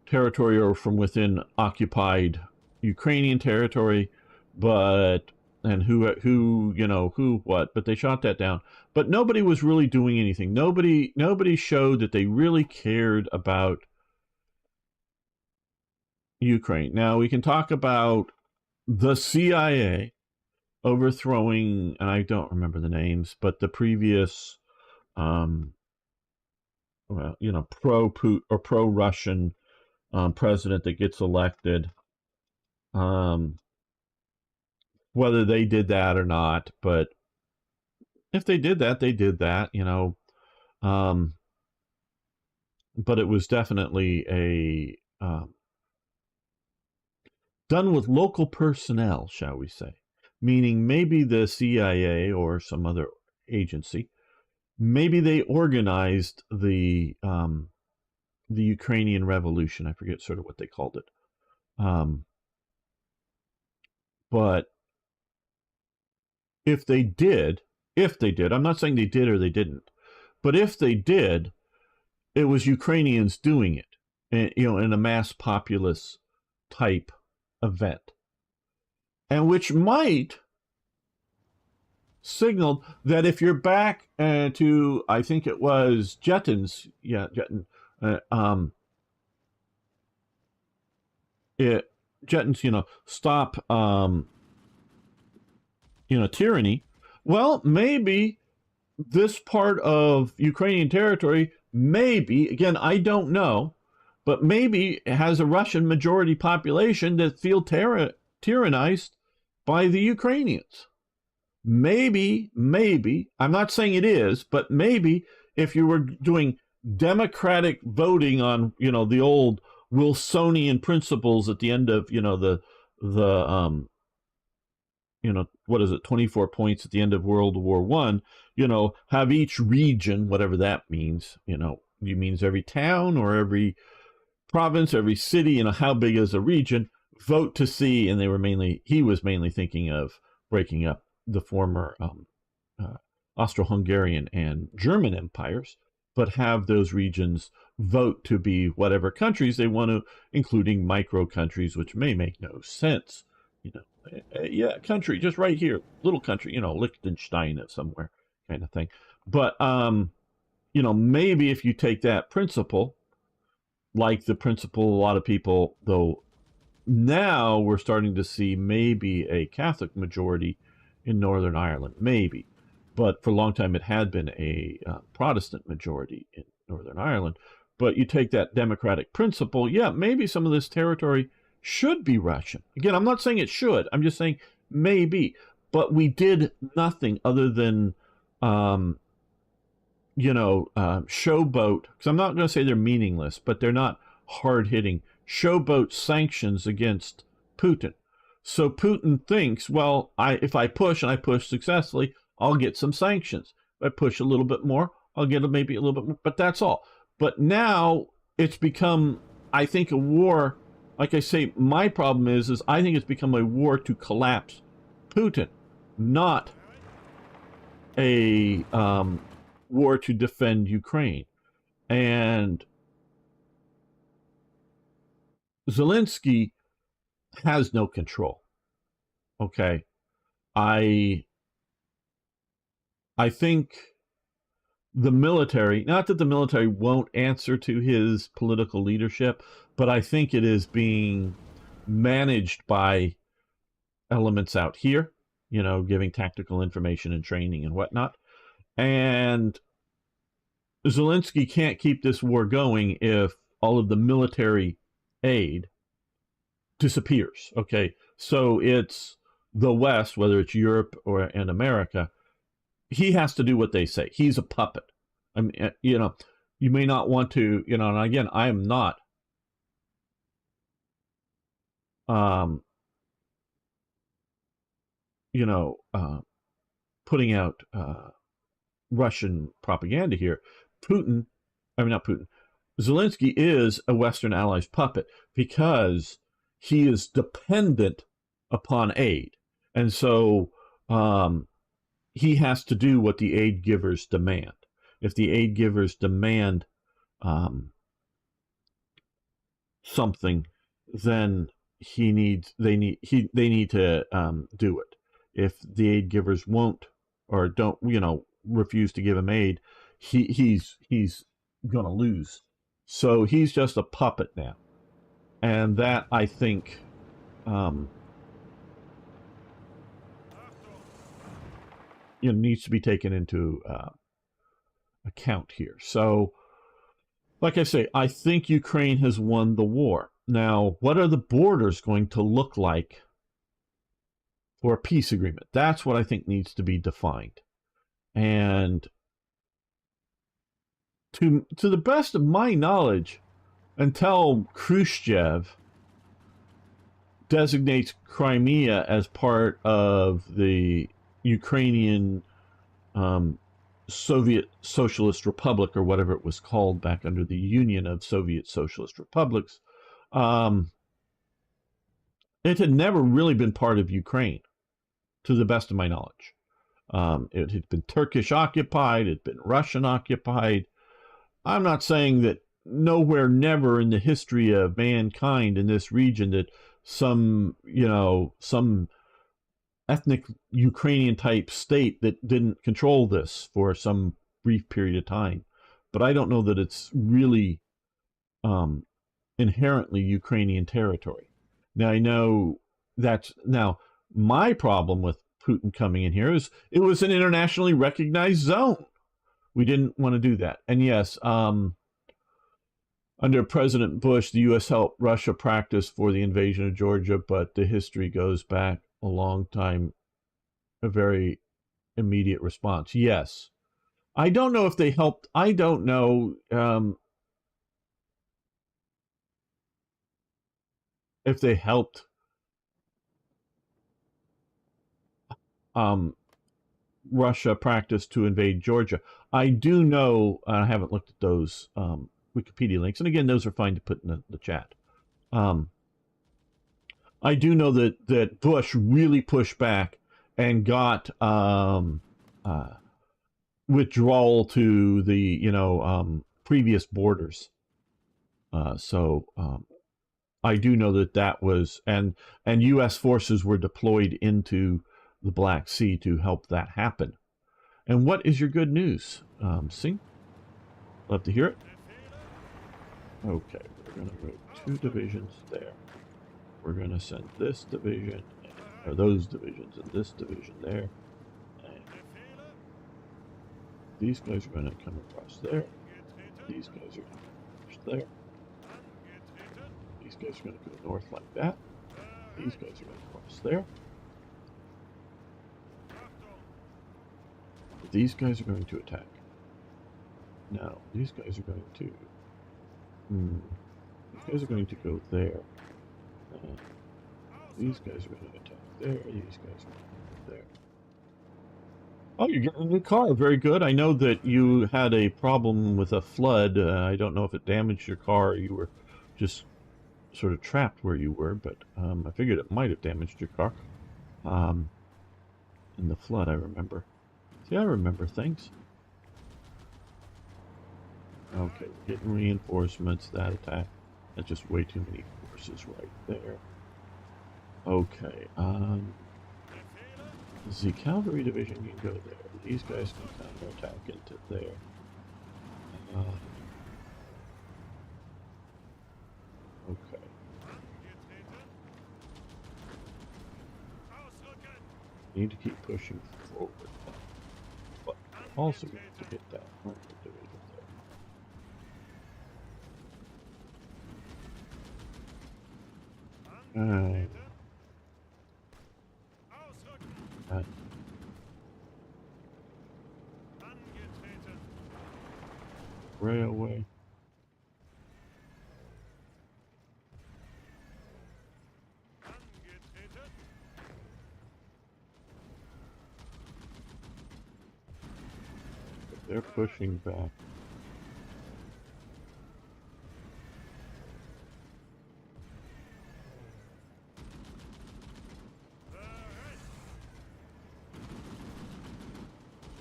territory or from within occupied Ukrainian territory, but and who what, but they shot that down. But nobody was really doing anything. Nobody showed that they really cared about Ukraine. Now we can talk about the CIA overthrowing, and I don't remember the names, but the previous pro Russian president that gets elected, whether they did that or not. But if they did that, they did that, but it was definitely a done with local personnel, shall we say, meaning maybe the CIA or some other agency, maybe they organized the Ukrainian Revolution. I forget sort of what they called it, but if they did, I'm not saying they did or they didn't, but if they did, it was Ukrainians doing it, in a mass populace type event, and which might signal that if you're back to, I think it was Jetton's, Jetton's, stop, tyranny. Well, maybe this part of Ukrainian territory, maybe, again, I don't know, but maybe it has a Russian majority population that feel tyrannized by the Ukrainians. Maybe, I'm not saying it is, but maybe if you were doing democratic voting on, the old Wilsonian principles at the end of, the what is it, 24 points at the end of World War I, have each region, whatever that means, it means every town or every province, every city, how big is a region, vote to see, and he was mainly thinking of breaking up the former Austro-Hungarian and German empires, but have those regions vote to be whatever countries they want to, including micro countries, which may make no sense. Country just right here, little country, Liechtenstein somewhere kind of thing. But maybe if you take that principle, like the principle a lot of people, though now we're starting to see maybe a Catholic majority in Northern Ireland, maybe, but for a long time it had been a Protestant majority in Northern Ireland. But you take that democratic principle, maybe some of this territory should be Russian. Again, I'm not saying it should. I'm just saying maybe. But we did nothing other than, showboat. Because I'm not going to say they're meaningless, but they're not hard-hitting. Showboat sanctions against Putin. So Putin thinks, well, if I push and I push successfully, I'll get some sanctions. If I push a little bit more, I'll get maybe a little bit more, but that's all. But now it's become, I think, a war. Like I say, my problem is I think it's become a war to collapse Putin, not a war to defend Ukraine. And Zelensky has no control. Okay. I think the military, not that the military won't answer to his political leadership, but I think it is being managed by elements out here, you know, giving tactical information and training and whatnot. And Zelensky can't keep this war going if all of the military aid disappears. Okay. So it's the West, whether it's Europe or in America, he has to do what they say. He's a puppet. I mean, you know, you may not want to, you know, and again, I am not you know, putting out Russian propaganda here. Not Putin, Zelensky is a Western ally's puppet because he is dependent upon aid. And so he has to do what the aid givers demand. If the aid givers demand something, then they need to do it. If the aid givers won't or don't, you know, refuse to give him aid, he's going to lose. So he's just a puppet now, and that I think needs to be taken into account here. So, like I say, I think Ukraine has won the war. Now, what are the borders going to look like for a peace agreement? That's what I think needs to be defined. And to the best of my knowledge, until Khrushchev designates Crimea as part of the Ukrainian Soviet Socialist Republic, or whatever it was called back under the Union of Soviet Socialist Republics, it had never really been part of Ukraine, to the best of my knowledge. It had been Turkish occupied, it had been Russian occupied. I'm not saying that nowhere, never in the history of mankind in this region that some ethnic Ukrainian type state that didn't control this for some brief period of time. But I don't know that it's really inherently Ukrainian territory. Now, I know my problem with Putin coming in here is it was an internationally recognized zone. We didn't want to do that. And yes, under President Bush, the U.S. helped Russia practice for the invasion of Georgia, but the history goes back a long time, a very immediate response. Yes. I don't know if they helped. I don't know if they helped Russia practice to invade Georgia. I do know, I haven't looked at those Wikipedia links, and again, those are fine to put in the chat. I do know that Bush really pushed back and got withdrawal to the previous borders. So I do know that was, and U.S. forces were deployed into the Black Sea to help that happen. And what is your good news? See? Love to hear it. Okay, we're going to move 2 divisions there. We're going to send this division, or those divisions, and this division there. And these guys are going to come across there. These guys are going to come across there. These guys are going to go north like that. These guys are going to cross there. These guys are going to attack. Now, these guys are going to... these guys are going to go there. These guys are going to attack there. These guys are going to there. Oh, you're getting a new car. Very good. I know that you had a problem with a flood. I don't know if it damaged your car or you were just sort of trapped where you were, but I figured it might have damaged your car. In the flood, I remember. See, I remember things. Okay, we're getting reinforcements. That attack. That's just way too many forces right there. Okay, the cavalry division can go there. These guys can counterattack into there. Okay. Need to keep pushing forward, but also need to get that armor division there. Railway. They're pushing back.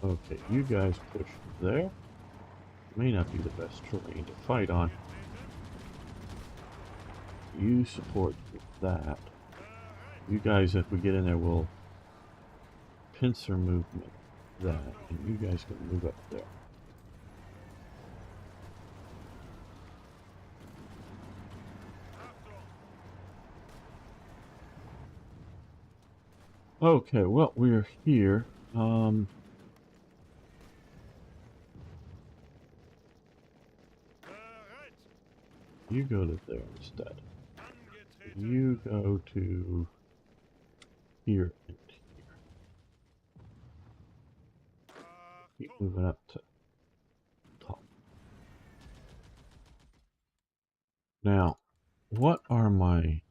Okay, you guys push there. May not be the best terrain to fight on. You support that. You guys, if we get in there, will pincer movement that, and you guys can move up there. Okay, well, we're here. You go to there instead. You go to here and here. Keep moving up to top. Now, what are my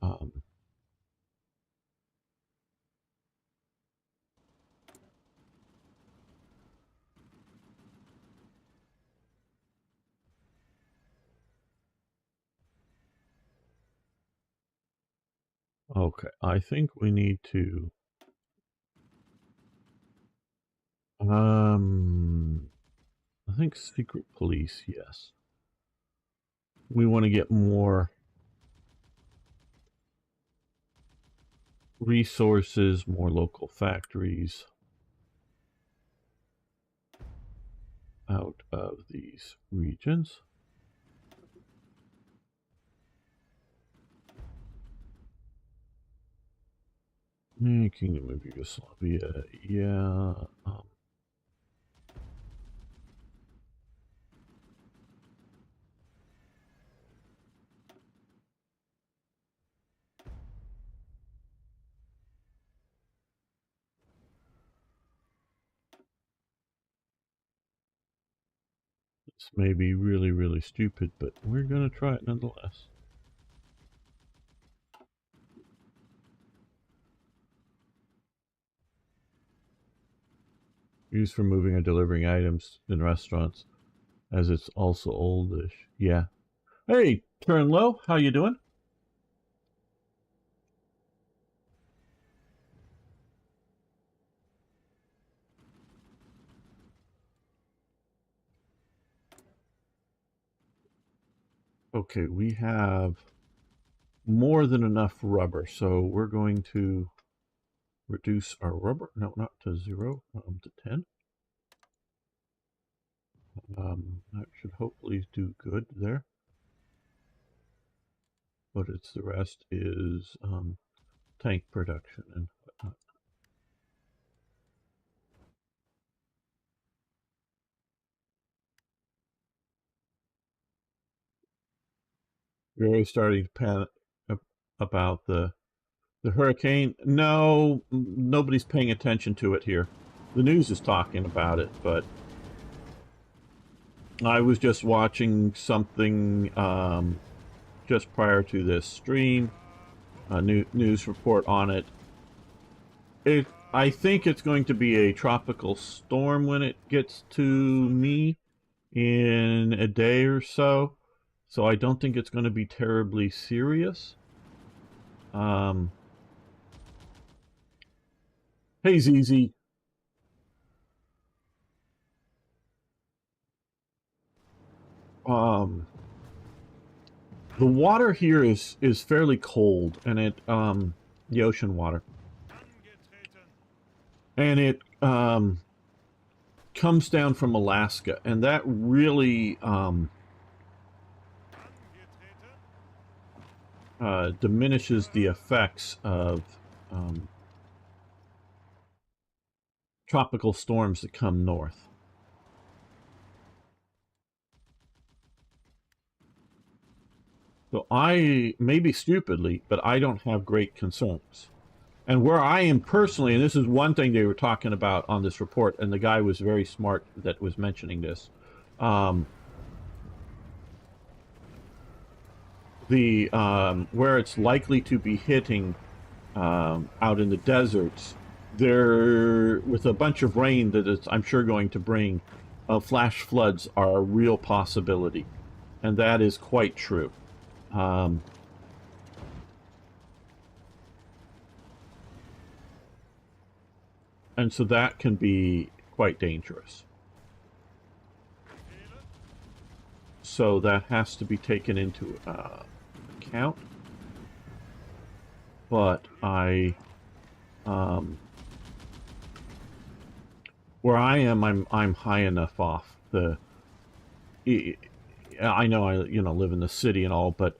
okay, I think we need to I think secret police, yes. We want to get more resources, more local factories out of these regions. Kingdom of Yugoslavia, yeah. This may be really, really stupid, but we're going to try it nonetheless. Used for moving or delivering items in restaurants, as it's also oldish. Yeah. Hey, Turn Low, how you doing? Okay, we have more than enough rubber, so we're going to reduce our rubber. No, not to 0, to 10. That should hopefully do good there. But it's the rest is tank production and whatnot. You're always starting to panic about the hurricane. No, nobody's paying attention to it here. The news is talking about it, but I was just watching something just prior to this stream, news report on it. I think it's going to be a tropical storm when it gets to me in a day or so. So I don't think it's going to be terribly serious. Hey, ZZ. The water here is fairly cold, and the ocean water, and it comes down from Alaska, and that really diminishes the effects of tropical storms that come north. So I, maybe stupidly, but I don't have great concerns. And where I am personally, and this is one thing they were talking about on this report, and the guy was very smart that was mentioning this. Where it's likely to be hitting out in the deserts, there, with a bunch of rain that it's, I'm sure, going to bring, flash floods are a real possibility, and that is quite true. And so that can be quite dangerous. So that has to be taken into account. But where I am, I'm high enough off the. I know I live in the city and all, but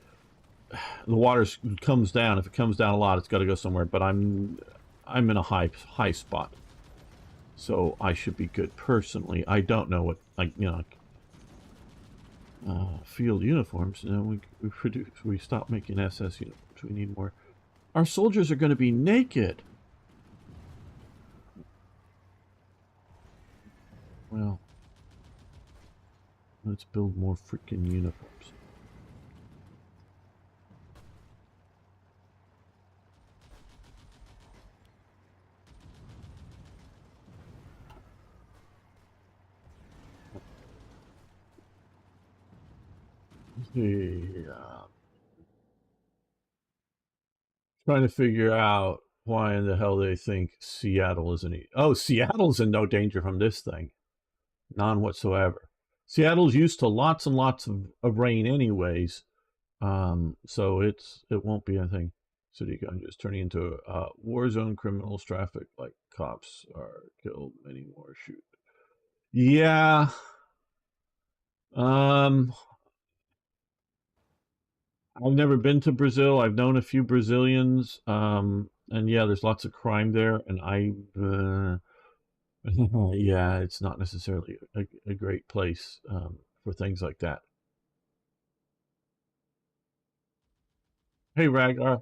the water comes down. If it comes down a lot, it's got to go somewhere. But I'm in a high spot, so I should be good personally. I don't know what field uniforms. We stopped making SS uniforms. We need more. Our soldiers are going to be naked. Well, let's build more freaking uniforms. Trying to figure out why in the hell they think Seattle isn't. Oh, Seattle's in no danger from this thing. None whatsoever. Seattle's used to lots and lots of rain anyways. So it won't be anything. City gun just turning into a war zone. Criminals, traffic like cops are killed. Many more shoot. Yeah. I've never been to Brazil. I've known a few Brazilians. And yeah, there's lots of crime there. And yeah, it's not necessarily a great place for things like that. Hey, Ragnar.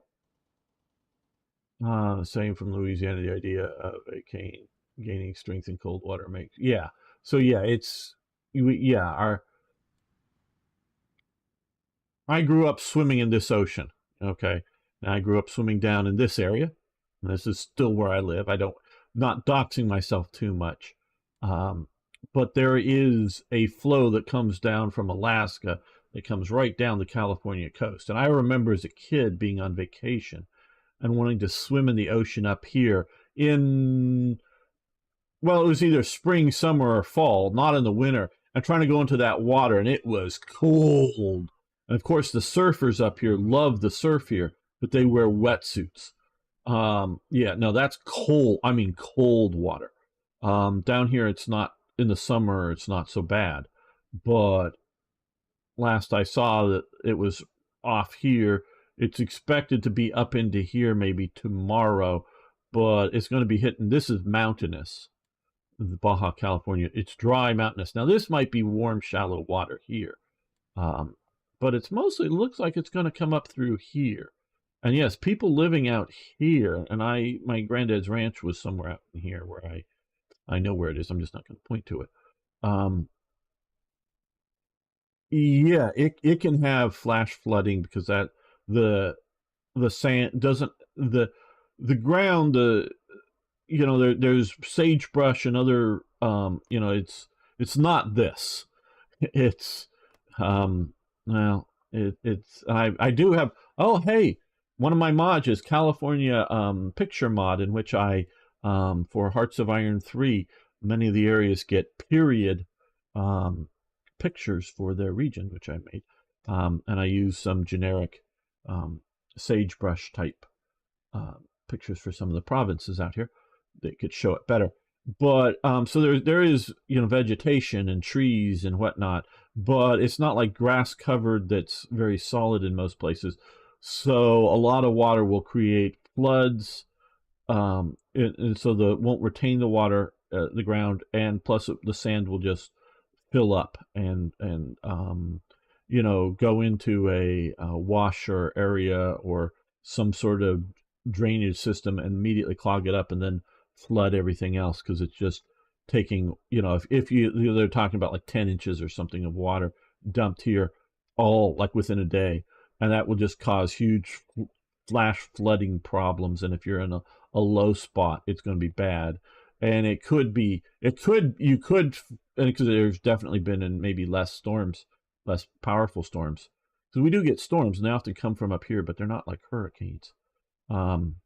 Same from Louisiana. The idea of a cane gaining strength in cold water makes, yeah. So yeah, yeah. I grew up swimming in this ocean. Okay, and I grew up swimming down in this area. And this is still where I live. I don't, not doxing myself too much, um, but there is a flow that comes down from Alaska that comes right down the California coast. And I remember as a kid being on vacation and wanting to swim in the ocean up here in, well, it was either spring, summer, or fall, not in the winter, and trying to go into that water, and it was cold. And of course, the surfers up here love the surf here, but they wear wetsuits. Yeah, no, that's cold. I mean, cold water. Down here, it's not, in the summer, it's not so bad. But last I saw that it was off here. It's expected to be up into here maybe tomorrow, but it's going to be hitting. This is mountainous, the Baja California. It's dry, mountainous. Now this might be warm, shallow water here, but it's mostly looks like it's going to come up through here. And yes, people living out here. And my granddad's ranch was somewhere out in here where I know where it is. I'm just not going to point to it. Yeah, it can have flash flooding because the the sand doesn't the ground there's sagebrush and other it's not this. It's well it's I do have, oh hey, one of my mods is California picture mod, in which I for Hearts of Iron 3, many of the areas get period um pictures for their region, which I made. And I use some generic sagebrush type uh, pictures for some of the provinces out here that could show it better. But so there is vegetation and trees and whatnot, but it's not like grass covered that's very solid in most places. So a lot of water will create floods, and so the won't retain the water, the ground, and plus the sand will just fill up and go into a washer area or some sort of drainage system and immediately clog it up and then flood everything else, because it's just taking, if they're talking about like 10 inches or something of water dumped here all like within a day, and that will just cause huge flash flooding problems. And if you're in a low spot, it's going to be bad. And you could, because there's definitely been in maybe less powerful storms. So we do get storms, and they often come from up here, but they're not like hurricanes. Um,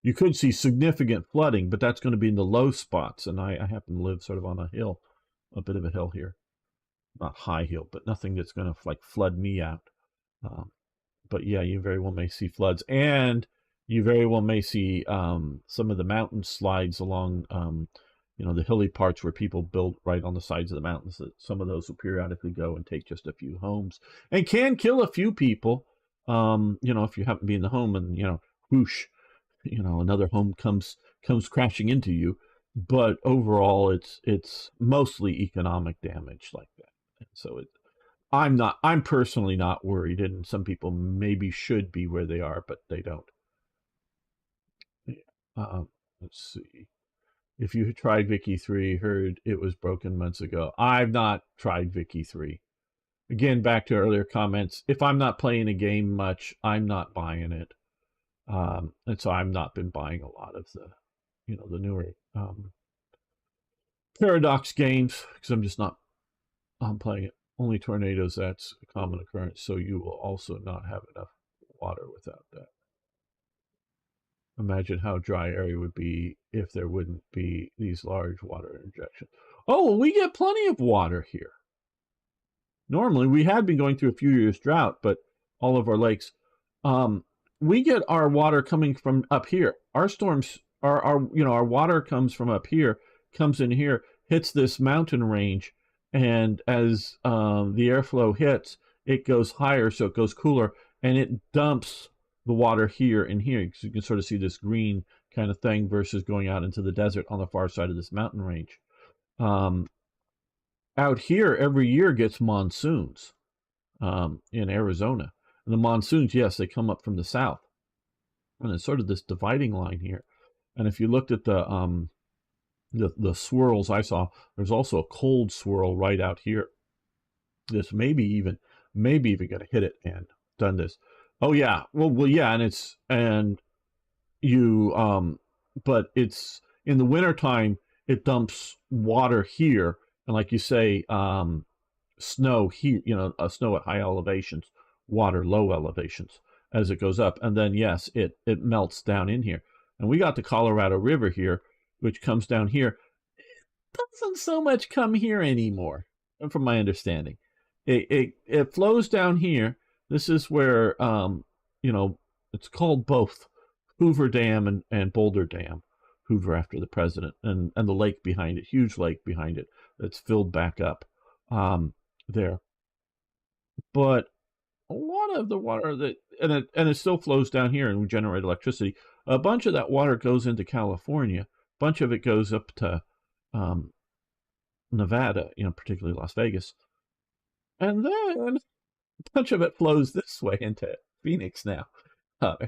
you could see significant flooding, but that's going to be in the low spots. And I happen to live sort of on a hill, a bit of a hill here, not high hill, but nothing that's going to like flood me out. Um, but yeah, you very well may see floods, and you very well may see some of the mountain slides along, the hilly parts where people build right on the sides of the mountains. That some of those will periodically go and take just a few homes and can kill a few people. If you happen to be in the home and whoosh, another home comes crashing into you. But overall, it's mostly economic damage like that. And so I'm personally not worried, and some people maybe should be where they are, but they don't. Let's see. If you tried Vicky 3, heard it was broken months ago. I've not tried Vicky 3. Again, back to earlier comments. If I'm not playing a game much, I'm not buying it. And so I've not been buying a lot of the newer Paradox games, because I'm just not playing it. Only tornadoes, that's a common occurrence, so you will also not have enough water without that. Imagine how dry area would be if there wouldn't be these large water injections. Oh, well, we get plenty of water here. Normally, we had been going through a few years drought, but all of our lakes, we get our water coming from up here. Our storms, our water comes from up here, comes in here, hits this mountain range, and as the airflow hits, it goes higher, so it goes cooler, and it dumps the water here and here. So you can sort of see this green kind of thing versus going out into the desert on the far side of this mountain range. Out here, every year gets monsoons in Arizona. And the monsoons, yes, they come up from the south. And it's sort of this dividing line here. And if you looked at the swirls I saw, there's also a cold swirl right out here. This maybe even going to hit it and done this. Oh yeah, well yeah, and you but it's in the wintertime, it dumps water here, and like you say, snow here, snow at high elevations, water low elevations as it goes up, and then yes, it melts down in here. And we got the Colorado River here, which comes down here. It doesn't so much come here anymore, from my understanding. It flows down here. This is where it's called both Hoover Dam and Boulder Dam. Hoover after the president, and the lake behind it, huge lake behind it that's filled back up there. But a lot of the water and it still flows down here, and we generate electricity. A bunch of that water goes into California. A bunch of it goes up to Nevada, particularly Las Vegas. And then a bunch of it flows this way into Phoenix now,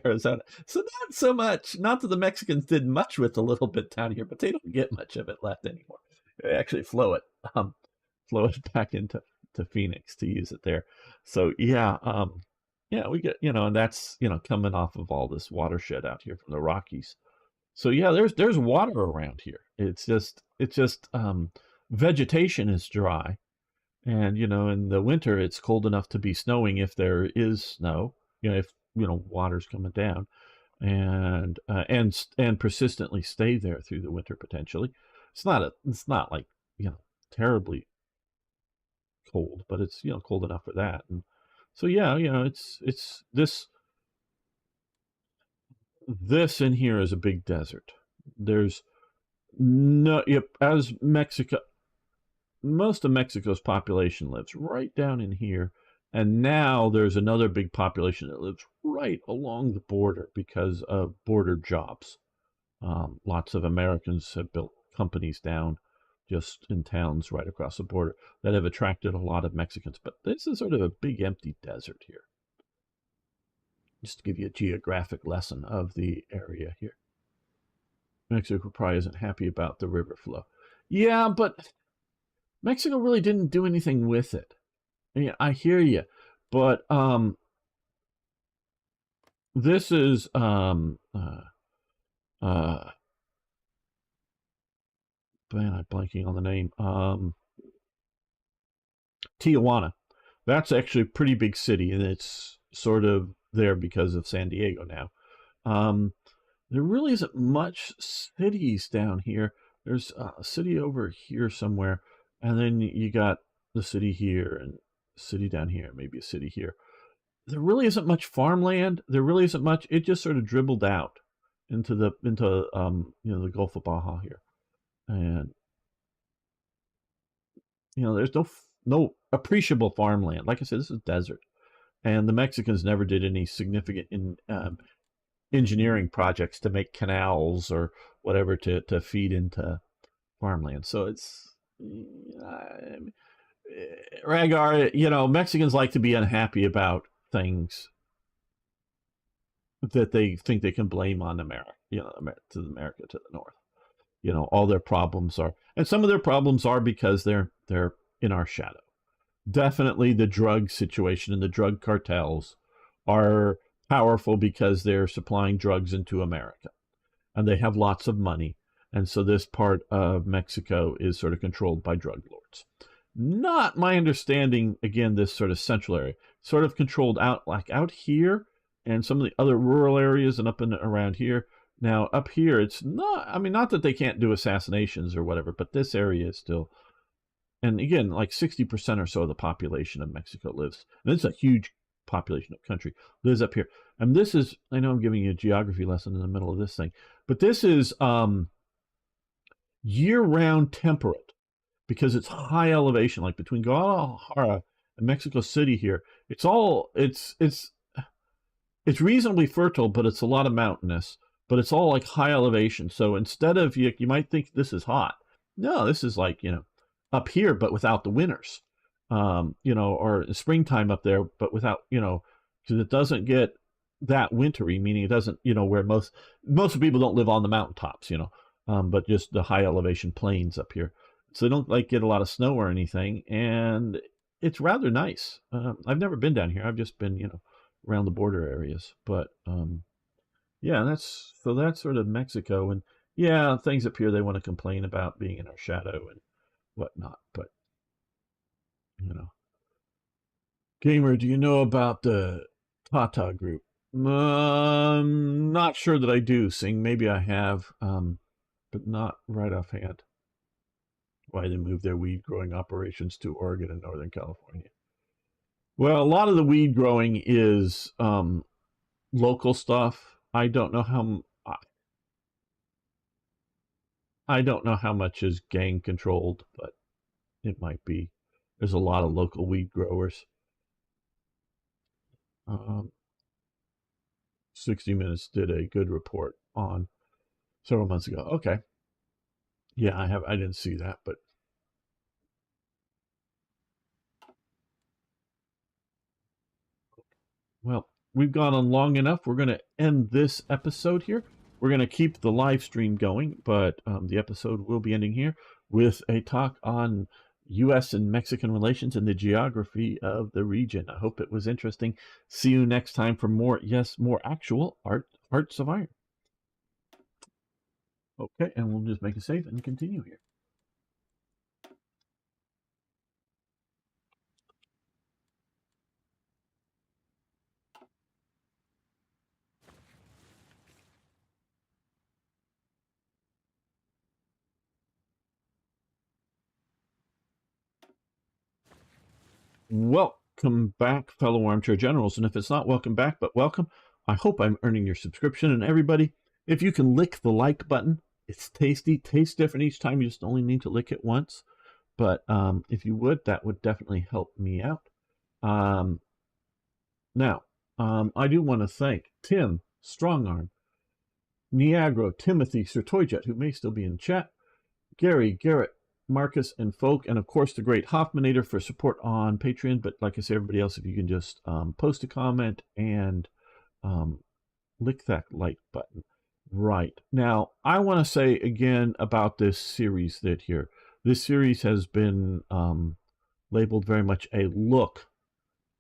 Arizona. So not so much, not that the Mexicans did much with a little bit down here, but they don't get much of it left anymore. They actually flow it back into Phoenix to use it there. So yeah, Yeah, we get, and that's, coming off of all this watershed out here from the Rockies. So yeah, there's water around here. It's just vegetation is dry, and in the winter it's cold enough to be snowing if there is snow. If water's coming down, and persistently stay there through the winter potentially. It's not like terribly cold, but it's cold enough for that. And so yeah, it's this in here is a big desert. There's no, yep, as Mexico, most of Mexico's population lives right down in here. And now there's another big population that lives right along the border because of border jobs. Lots of Americans have built companies down just in towns right across the border that have attracted a lot of Mexicans. But this is sort of a big empty desert here. Just to give you a geographic lesson of the area here. Mexico probably isn't happy about the river flow. Yeah, but Mexico really didn't do anything with it. Yeah, I hear you, but this is man, I'm blanking on the name. Tijuana. That's actually a pretty big city, and it's sort of there because of San Diego now. There really isn't much cities down here. There's a city over here somewhere, and then you got the city here and city down here, maybe a city here. There really isn't much farmland. There really isn't much. It just sort of dribbled out into the Gulf of Baja here, and there's no appreciable farmland. Like I said, this is desert, and the Mexicans never did any significant engineering projects to make canals or whatever to feed into farmland. So it's Ragar. Mexicans like to be unhappy about things that they think they can blame on America. To America to the north. All their problems are, and some of their problems are because they're in our shadow. Definitely the drug situation and the drug cartels are powerful because they're supplying drugs into America, and they have lots of money. And so this part of Mexico is sort of controlled by drug lords. Not my understanding, again, this sort of central area, sort of controlled out here and some of the other rural areas and up and around here. Now, up here, it's not, I mean, not that they can't do assassinations or whatever, but this area is still, and again, like 60% or so of the population of Mexico lives, and it's a huge population of country, lives up here. And this is, I know I'm giving you a geography lesson in the middle of this thing, but this is year-round temperate because it's high elevation, like between Guadalajara and Mexico City here. It's reasonably fertile, but it's a lot of mountainous, but it's all like high elevation. So instead of, you might think this is hot. No, this is like, up here, but without the winters, or springtime up there, but without, because it doesn't get that wintry, meaning it doesn't, where most people don't live on the mountaintops, but just the high elevation plains up here. So they don't like get a lot of snow or anything. And it's rather nice. I've never been down here. I've just been, around the border areas, but, yeah, that's sort of Mexico. And yeah, things up here they want to complain about being in our shadow and whatnot, but Gamer, do you know about the Tata group? Not sure that I do. Sing, maybe I have, but not right offhand. Why they moved their weed growing operations to Oregon and Northern California? Well, a lot of the weed growing is local stuff. I don't know how much is gang controlled, but it might be. There's a lot of local weed growers. 60 Minutes did a good report on several months ago. Okay. Yeah, I didn't see that, but well, we've gone on long enough. We're going to end this episode here. We're going to keep the live stream going, but the episode will be ending here with a talk on U.S. and Mexican relations and the geography of the region. I hope it was interesting. See you next time for more, yes, more actual Hearts of Iron. Okay, and we'll just make a save and continue here. Welcome back, fellow armchair generals. And if it's not welcome back, but welcome, I hope I'm earning your subscription. And everybody, if you can lick the like button, it's tasty, tastes different each time. You just only need to lick it once. But if you would, that would definitely help me out. Now, I do want to thank Tim, Strongarm, Niagara, Timothy, Sir Toyjet, who may still be in chat, Gary, Garrett, Marcus, and Folk, and of course the great Hoffmanator for support on Patreon. But like I say, everybody else, if you can just post a comment and lick that like button. Right. Now, I want to say again about this series that here. This series has been labeled very much a look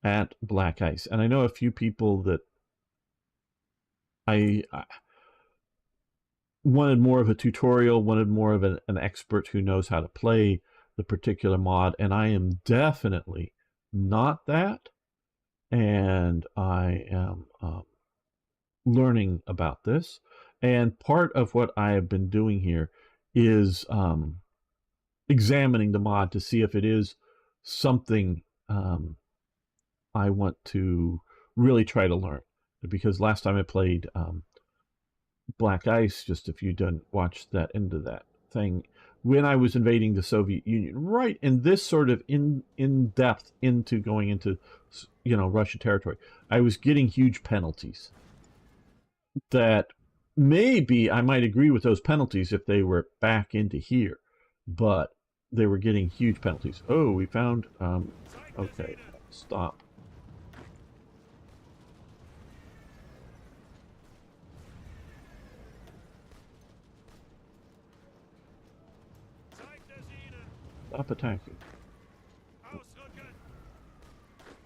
at Black Ice. And I know a few people that I wanted more of a tutorial, wanted more of an expert who knows how to play the particular mod, and I am definitely not that. And I am learning about this. And part of what I have been doing here is examining the mod to see if it is something I want to really try to learn. Because last time I played Black Ice, just if you didn't watch that end of that thing, when I was invading the Soviet Union, right in this sort of in depth into going into, you know, Russian territory, I was getting huge penalties. That maybe I might agree with those penalties if they were back into here, but they were getting huge penalties. Oh, we found, okay, stop. Stop attacking.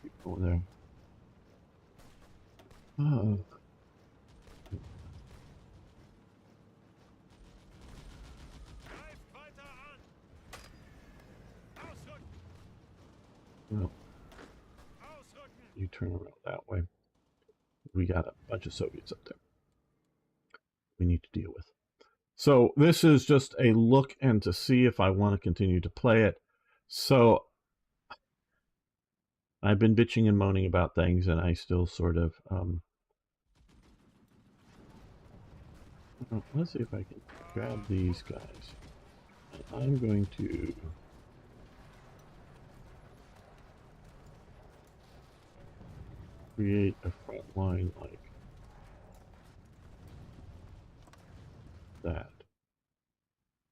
Keep going there. Oh. No. You turn around that way. We got a bunch of Soviets up there we need to deal with. So this is just a look and to see if I want to continue to play it. So I've been bitching and moaning about things, and I still sort of let's see if I can grab these guys. I'm going to create a front line like that.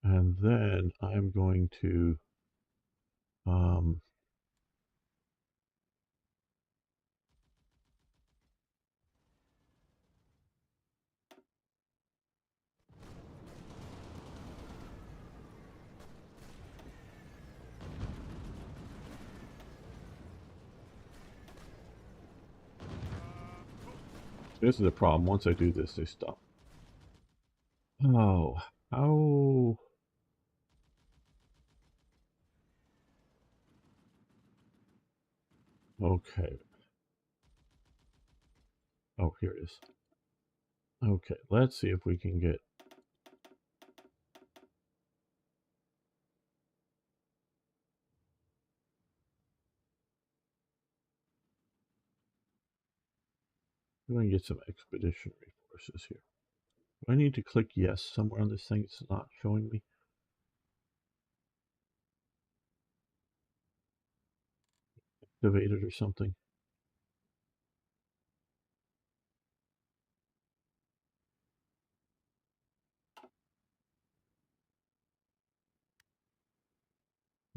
And then I'm going to this is the problem. Once I do this, they stop. Oh, how? Okay. Oh, here it is. Okay, let's see if we can get... We're going to get some expeditionary forces here. Do I need to click yes somewhere on this thing? It's not showing me. Activate it or something.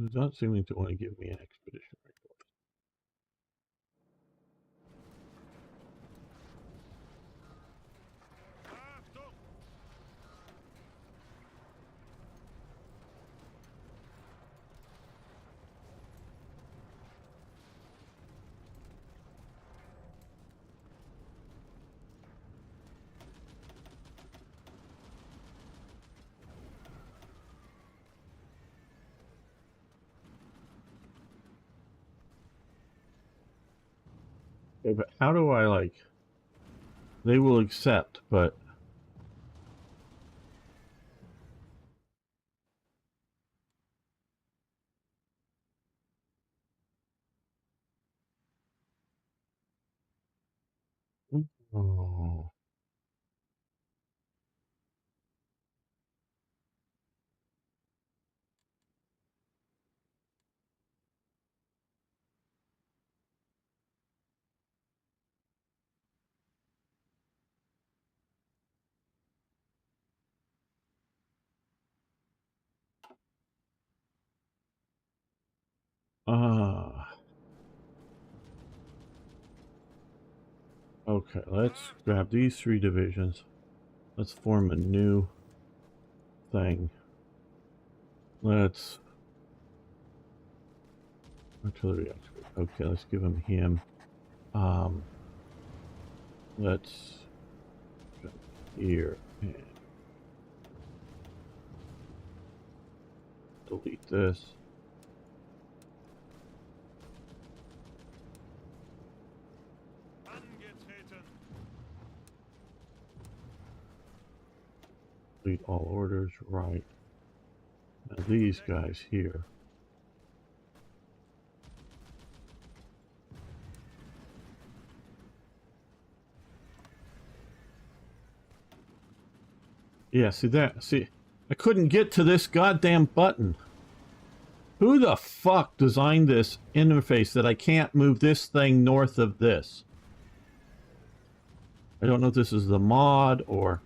It's not seeming to want to give me an expeditionary force. Okay, but how do I, like... They will accept, but... Oh. Okay, let's grab these 3 divisions. Let's form a new thing. Let's... Artillery expert. Okay, let's give him. Let's go here and delete this. Delete all orders, right. Now these guys here. Yeah, see, I couldn't get to this goddamn button. Who the fuck designed this interface that I can't move this thing north of this? I don't know if this is the mod or...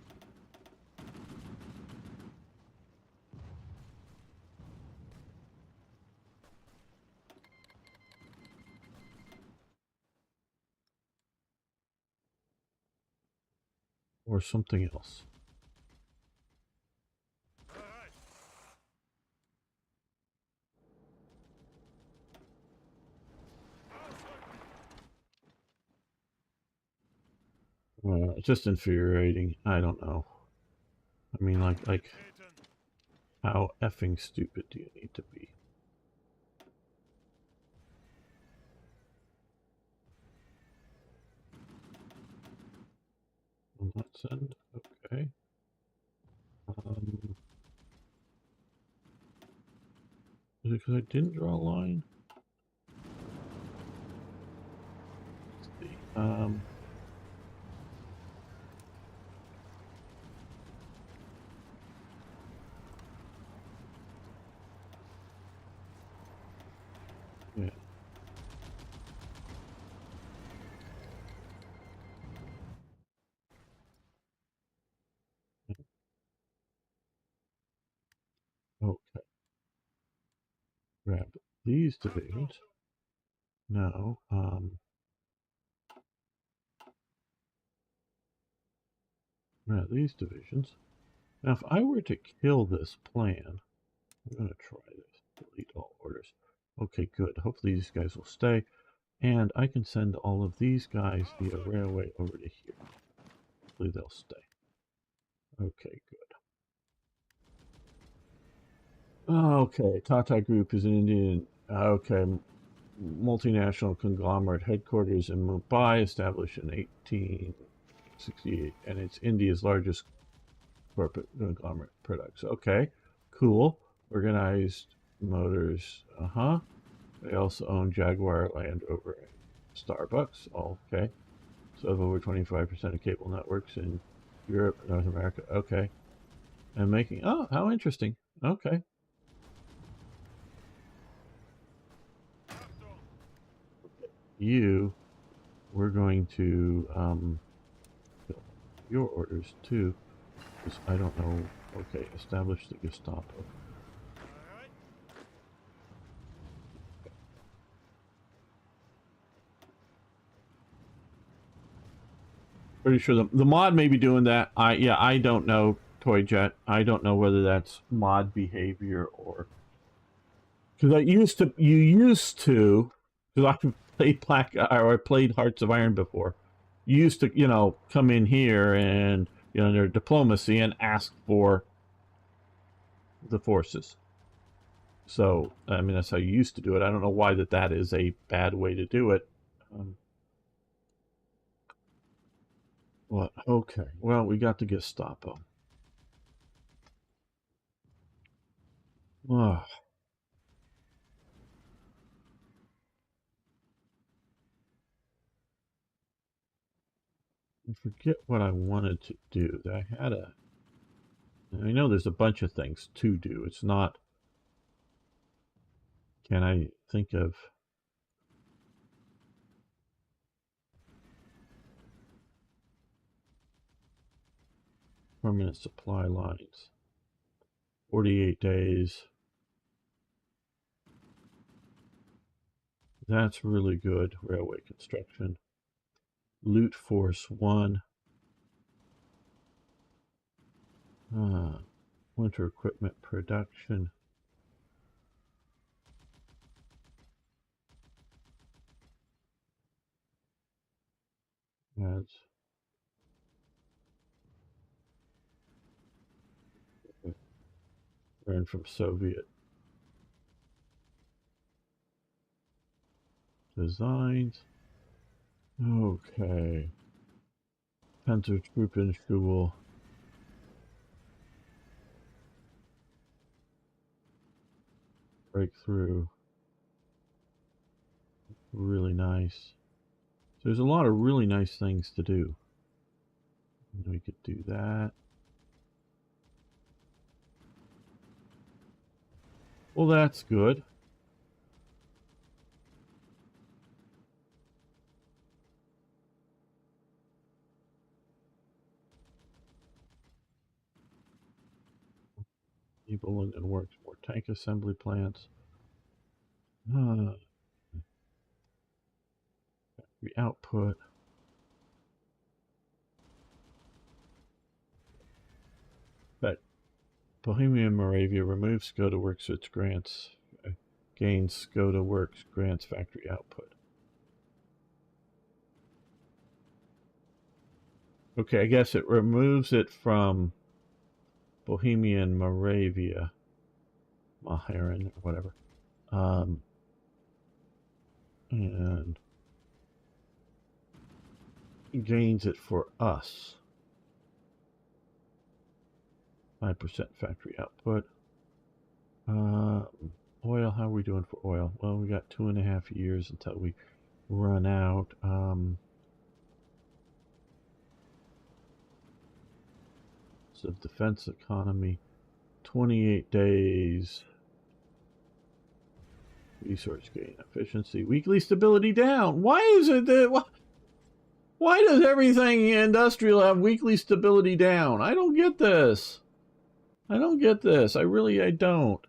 or something else. It's just infuriating. I don't know. I mean, like, how effing stupid do you need to be? Will not send. Okay. Is it because I didn't draw a line? Let's see. Yeah. Okay. Grab these divisions. No. Grab these divisions. Now, if I were to kill this plan, I'm going to try this. Delete all orders. Okay, good. Hopefully these guys will stay. And I can send all of these guys via railway over to here. Hopefully they'll stay. Okay, good. Okay, Tata Group is an Indian, okay, multinational conglomerate headquarters in Mumbai, established in 1868, and it's India's largest corporate conglomerate products. Okay, cool. Organized Motors, They also own Jaguar, Land Rover, and Starbucks. Okay. So have over 25% of cable networks in Europe, North America. Okay. And making, oh, how interesting. Okay. You, we're going to fill your orders too, because I don't know. Okay, establish the Gestapo. Pretty sure the mod may be doing that. I don't know, Toy Jet. I don't know whether that's mod behavior or because you used to because I played I played Hearts of Iron before. You used to come in here and their diplomacy and ask for the forces. So I mean that's how you used to do it. I don't know why that is a bad way to do it. What? Okay. Well, we got the Gestapo. Oh, I forget what I wanted to do. I know there's a bunch of things to do. It's not. Can I think of permanent supply lines? 48 days. That's really good. Railway construction. Loot force 1. Winter equipment production. Adds. Learn from Soviet designs. Okay. Panzertruppenschule. Breakthrough. Really nice. So there's a lot of really nice things to do. We could do that. Well, that's good. People and works more tank assembly plants. The output. But Bohemian Moravia removes Skoda Works its grants, gains Skoda Works grants factory output. Okay, I guess it removes it from Bohemian Moravia, Maharen, or whatever. And gains it for us. 5% factory output. Oil, how are we doing for oil? Well, we got 2.5 years until we run out. So defense economy, 28 days. Resource gain, efficiency, weekly stability down. Why is it that? Why does everything industrial have weekly stability down? I don't get this. I don't get this. I don't.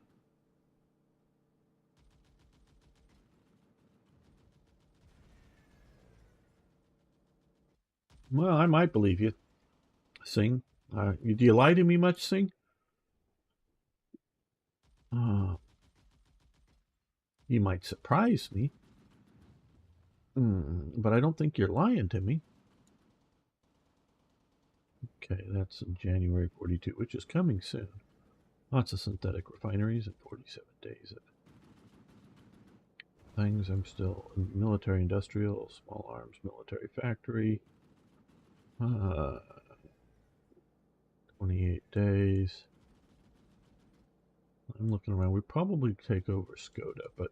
Well, I might believe you, Sing. Do you lie to me much, Sing? You might surprise me. But I don't think you're lying to me. Okay, that's in January 42, which is coming soon. Lots of synthetic refineries in 47 days. Things. I'm still military industrial, small arms military factory. 28 days. I'm looking around. We probably take over Skoda, but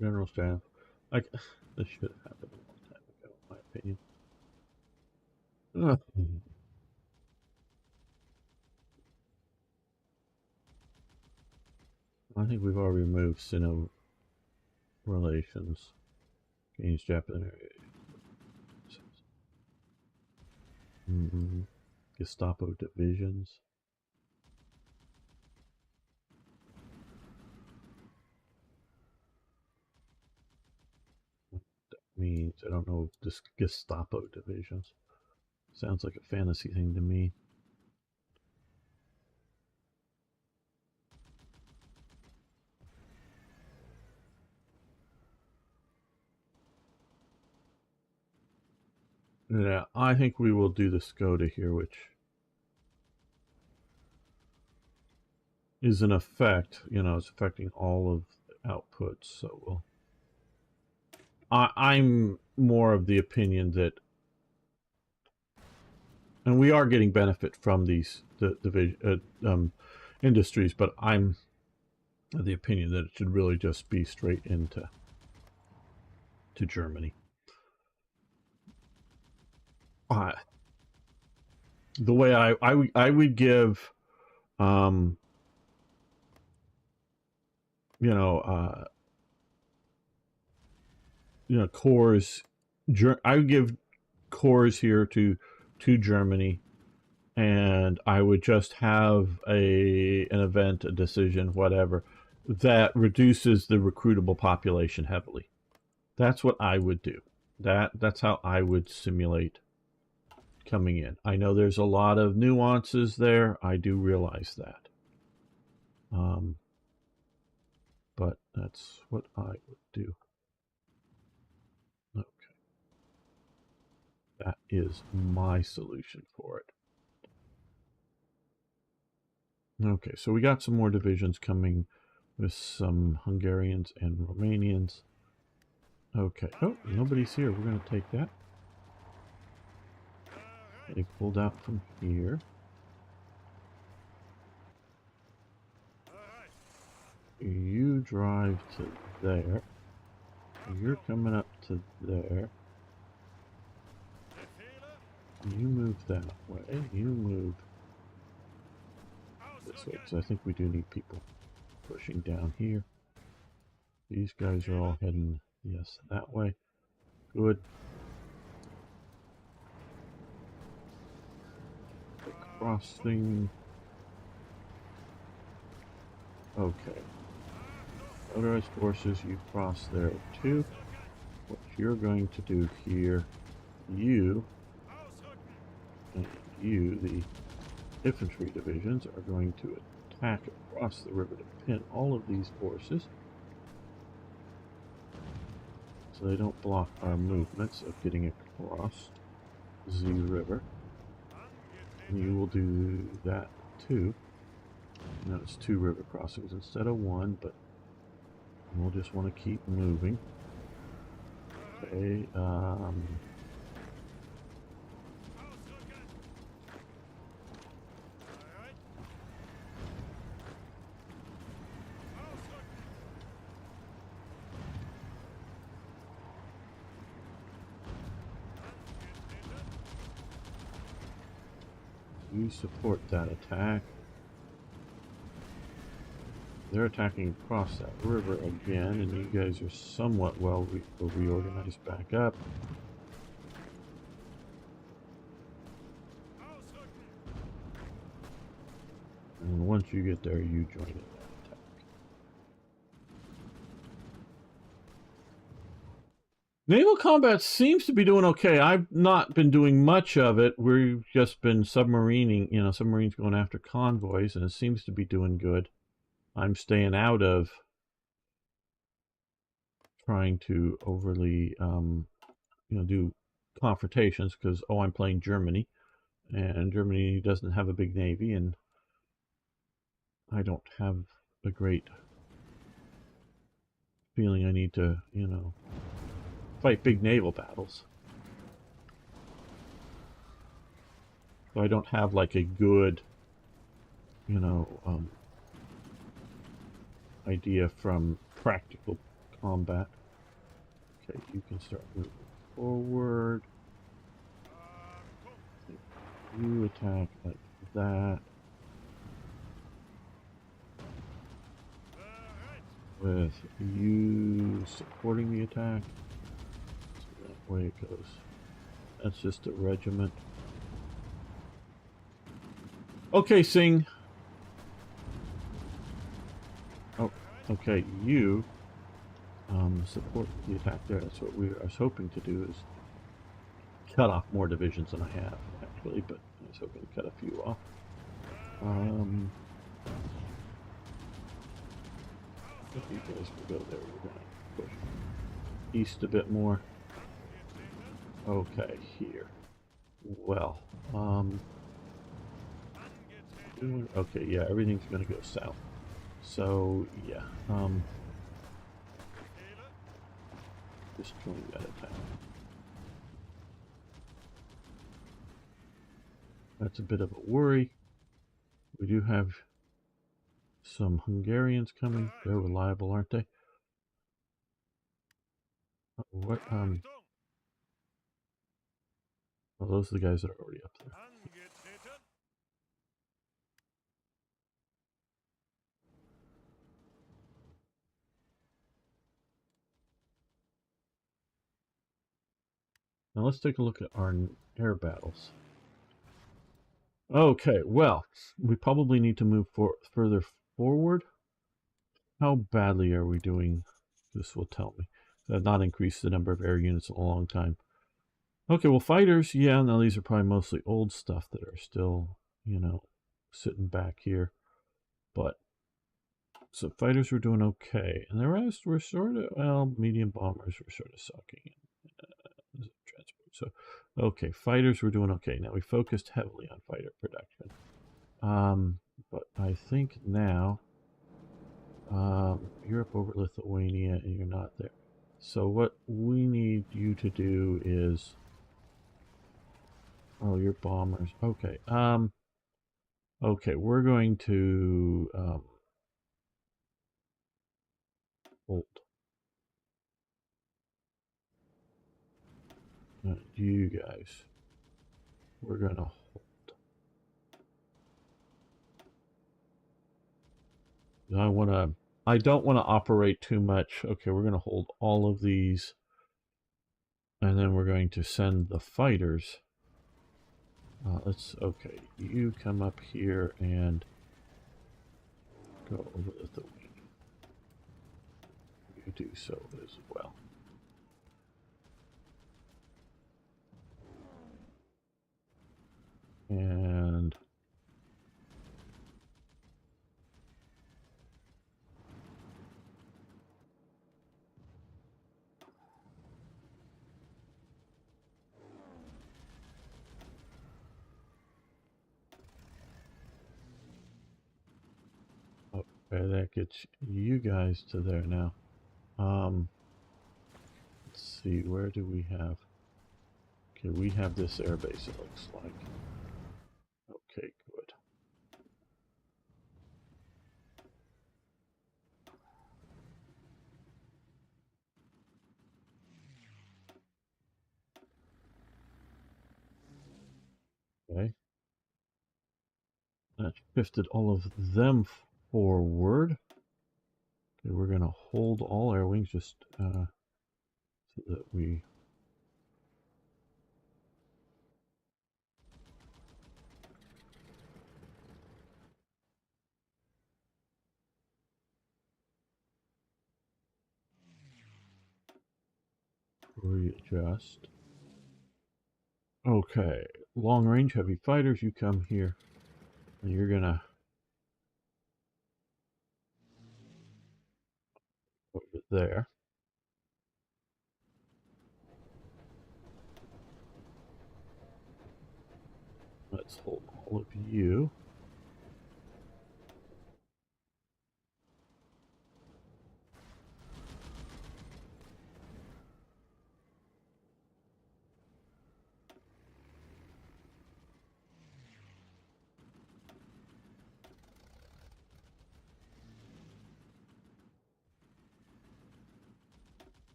General Staff. This should have happened a long time ago, in my opinion. I think we've already removed Sino relations against Japanese. Gestapo divisions. Means I don't know. This Gestapo divisions sounds like a fantasy thing to me. Yeah, I think we will do the Skoda here, which is in effect, you know, it's affecting all of the outputs. So we'll, I'm more of the opinion that, and we are getting benefit from these industries, but I'm of the opinion that it should really just be straight into Germany. The way I would give, you know, cores. I would give cores here to Germany, and I would just have an event, a decision, whatever, that reduces the recruitable population heavily. That's what I would do. That's how I would simulate coming in. I know there's a lot of nuances there. I do realize that. But that's what I would do. Okay. That is my solution for it. Okay, so we got some more divisions coming with some Hungarians and Romanians. Okay. Oh, nobody's here. We're going to take that. They pulled out from here. You drive to there. You're coming up to there. You move that way. You move this way, because I think we do need people pushing down here. These guys are all heading, yes, that way. Good. The crossing. Okay. Motorized forces, you cross there too. What you're going to do here, you and you, the infantry divisions, are going to attack across the river to pin all of these forces, so they don't block our movements of getting across the river. And you will do that too. Now it's 2 river crossings instead of 1, but we'll just want to keep moving. Okay, you support that attack. They're attacking across that river again, and you guys are somewhat well reorganized back up. And once you get there, you join in that attack. Naval combat seems to be doing okay. I've not been doing much of it. We've just been submarining, you know, submarines going after convoys, and it seems to be doing good. I'm staying out of trying to overly, you know, do confrontations because, oh, I'm playing Germany, and Germany doesn't have a big navy, and I don't have a great feeling I need to, you know, fight big naval battles. So I don't have like a good, you know, idea from practical combat. Okay, you can start moving forward. You attack like that. With you supporting the attack. So that way it goes. That's just a regiment. Okay, Singh. Oh, okay, you support the attack there. That's what I was hoping to do, is cut off more divisions than I have, actually, but I was hoping to cut a few off. If you guys will go there, we're going to push east a bit more. Okay, here. Well, Okay, yeah, everything's gonna go south. So yeah, destroying that attack. That's a bit of a worry. We do have some Hungarians coming. They're reliable, aren't they? What? Well, those are the guys that are already up there. Now let's take a look at our air battles. Okay, well, we probably need to move further forward. How badly are we doing? This will tell me. I've not increased the number of air units in a long time. Okay, well, fighters, yeah, now these are probably mostly old stuff that are still, you know, sitting back here. But, so fighters were doing okay. And the rest were sort of, well, medium bombers were sort of sucking. Transport. So, okay, fighters were doing okay. Now we focused heavily on fighter production. But I think now, Europe over Lithuania, and you're not there. So what we need you to do is, oh, you're bombers. Okay. Okay, we're going to hold. You guys, we're gonna hold. I don't want to operate too much. Okay, we're gonna hold all of these, and then we're going to send the fighters. Okay, you come up here and go over the wing. You do so as well. And okay, that gets you guys to there now. Let's see, where do we have? Okay, we have this airbase, it looks like. Okay, good. Okay. That shifted all of them forward. Okay, we're going to hold all air wings just so that we... readjust. Okay, long range heavy fighters, you come here. And you're going to... over there. Let's hold all of you.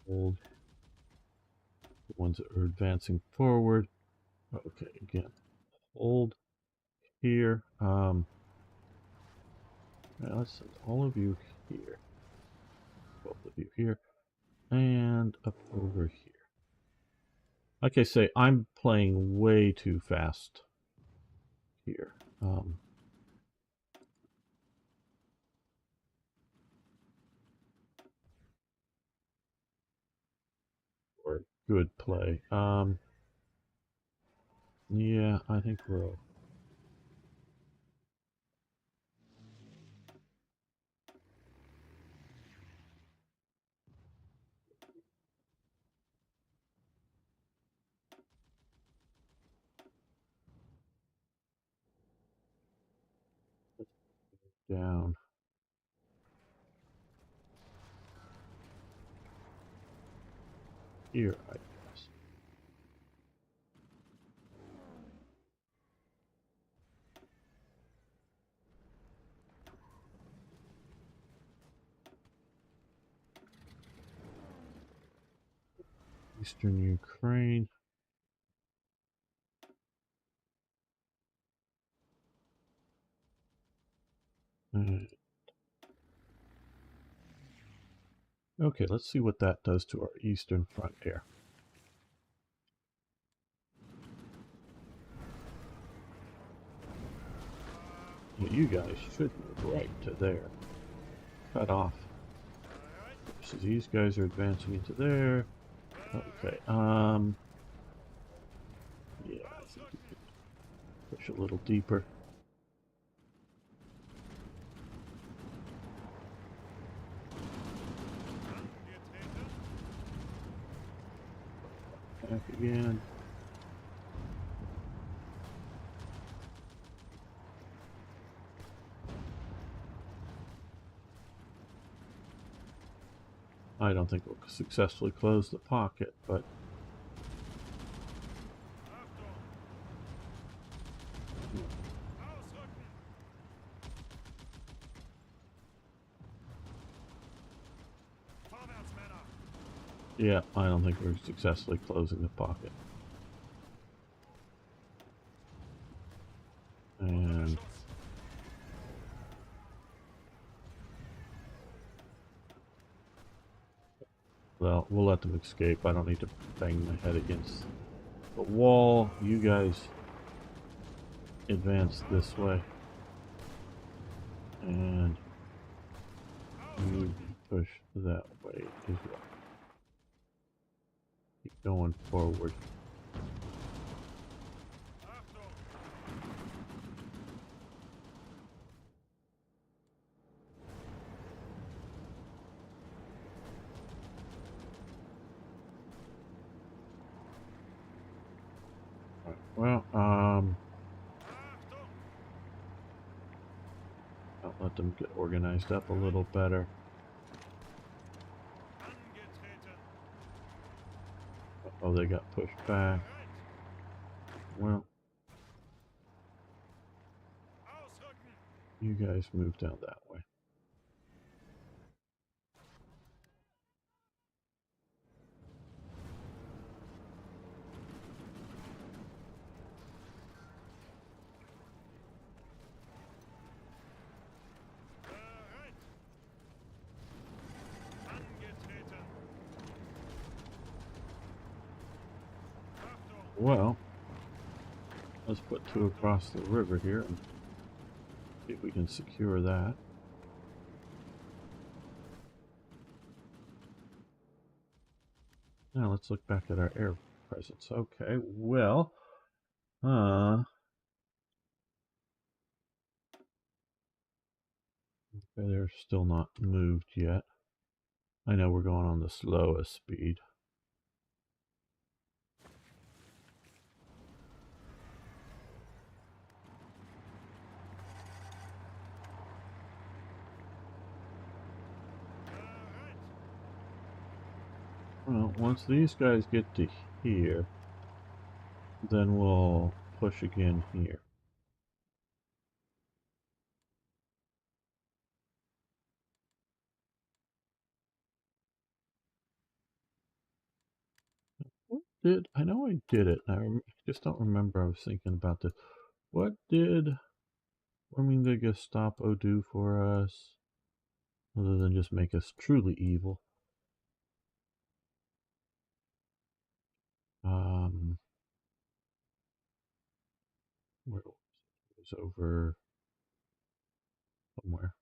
Hold the ones that are advancing forward. Okay, again, hold here. Let's send all of you here. Both of you here. And up over here. Like I say, I'm playing way too fast here. Or good play. Yeah, I think we're... down. Here, I guess. Eastern Ukraine. Okay, let's see what that does to our eastern frontier. Yeah, you guys should move right to there. Cut off. So these guys are advancing into there. Okay, yeah, I think we could push a little deeper. Back again. I don't think we'll successfully close the pocket, but yeah, I don't think we're successfully closing the pocket. And well, we'll let them escape. I don't need to bang my head against the wall. You guys advance this way. And you push that way as well. Keep going forward. Well, I'll let them get organized up a little better. Oh, they got pushed back. Well, you guys move down that way. Well, let's put two across the river here and see if we can secure that. Now let's look back at our air presence. Okay, well, they're still not moved yet. I know we're going on the slowest speed. Well, once these guys get to here, then we'll push again here. I know I did it. I just don't remember. I was thinking about this. What did warming the Gestapo do for us, other than just make us truly evil? Where was it? It was over somewhere.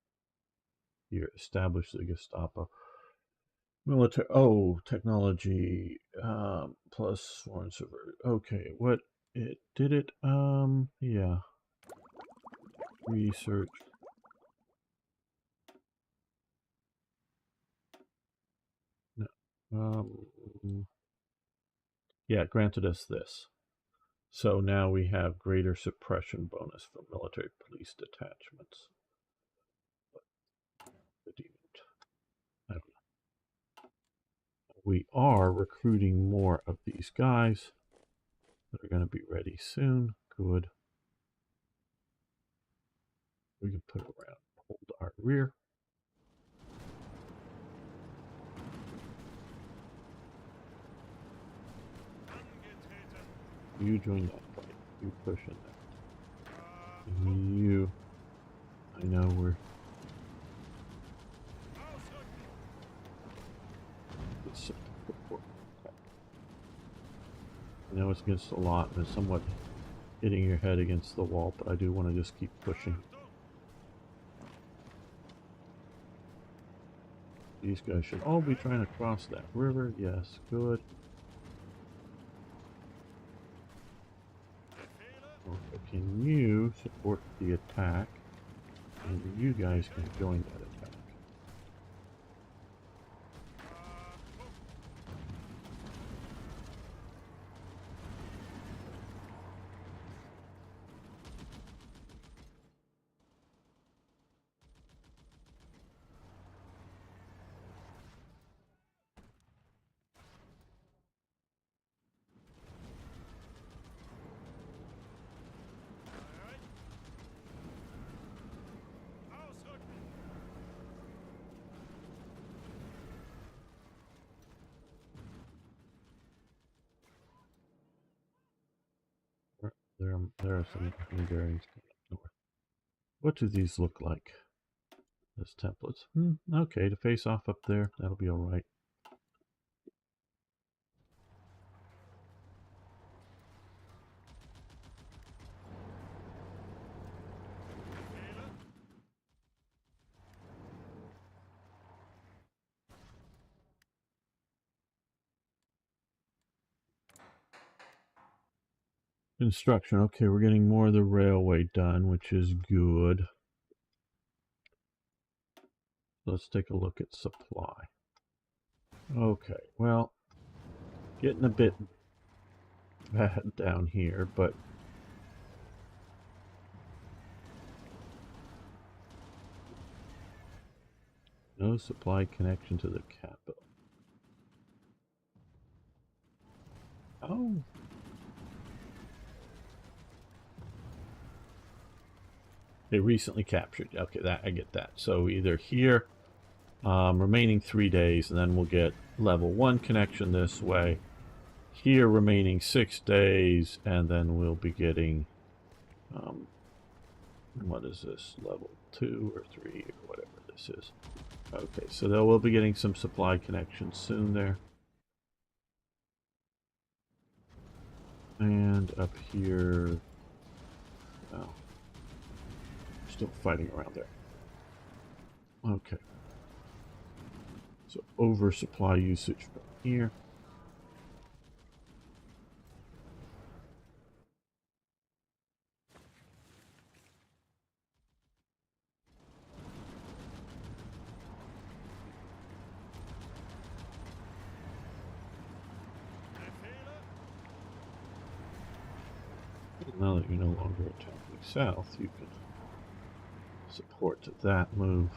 Here, establish the Gestapo. Military. Oh, technology. Plus foreign server. Okay, what it did it? Yeah. Research. No. Yeah, it granted us this. So now we have greater suppression bonus for military police detachments. we are recruiting more of these guys that are going to be ready soon. Good. We can put around, hold our rear. You join that fight. You push in there. You. I know we're. I know it's against the lot and it's somewhat hitting your head against the wall, but I do want to just keep pushing. These guys should all be trying to cross that river. Yes, good. Okay, can you support the attack? And you guys can join that attack. There are some Hungarians coming up north. What do these look like as templates? Okay, to face off up there, that'll be alright. Construction. Okay, we're getting more of the railway done, which is good. Let's take a look at supply. Okay, well, getting a bit bad down here, but no supply connection to the capital. Oh. They recently captured. Okay, that I get that. So either here, remaining 3 days, and then we'll get level 1 connection this way. Here, remaining 6 days, and then we'll be getting, what is this? Level 2 or 3 or whatever this is. Okay, so they will be getting some supply connections soon there. And up here, oh, still fighting around there. Okay. So oversupply usage from here. Now that you're no longer attacking south, you can support that move.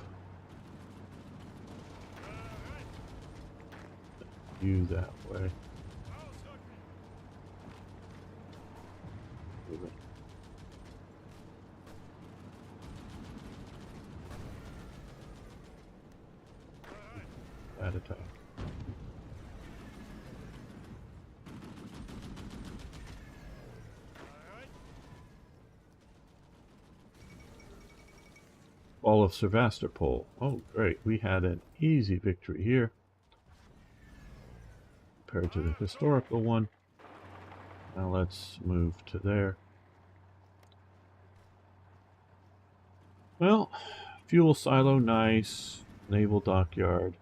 You that way. That attack. Fall of Sevastopol. Oh, great. We had an easy victory here compared to the historical one. Now let's move to there. Well, fuel silo, nice. Naval dockyard.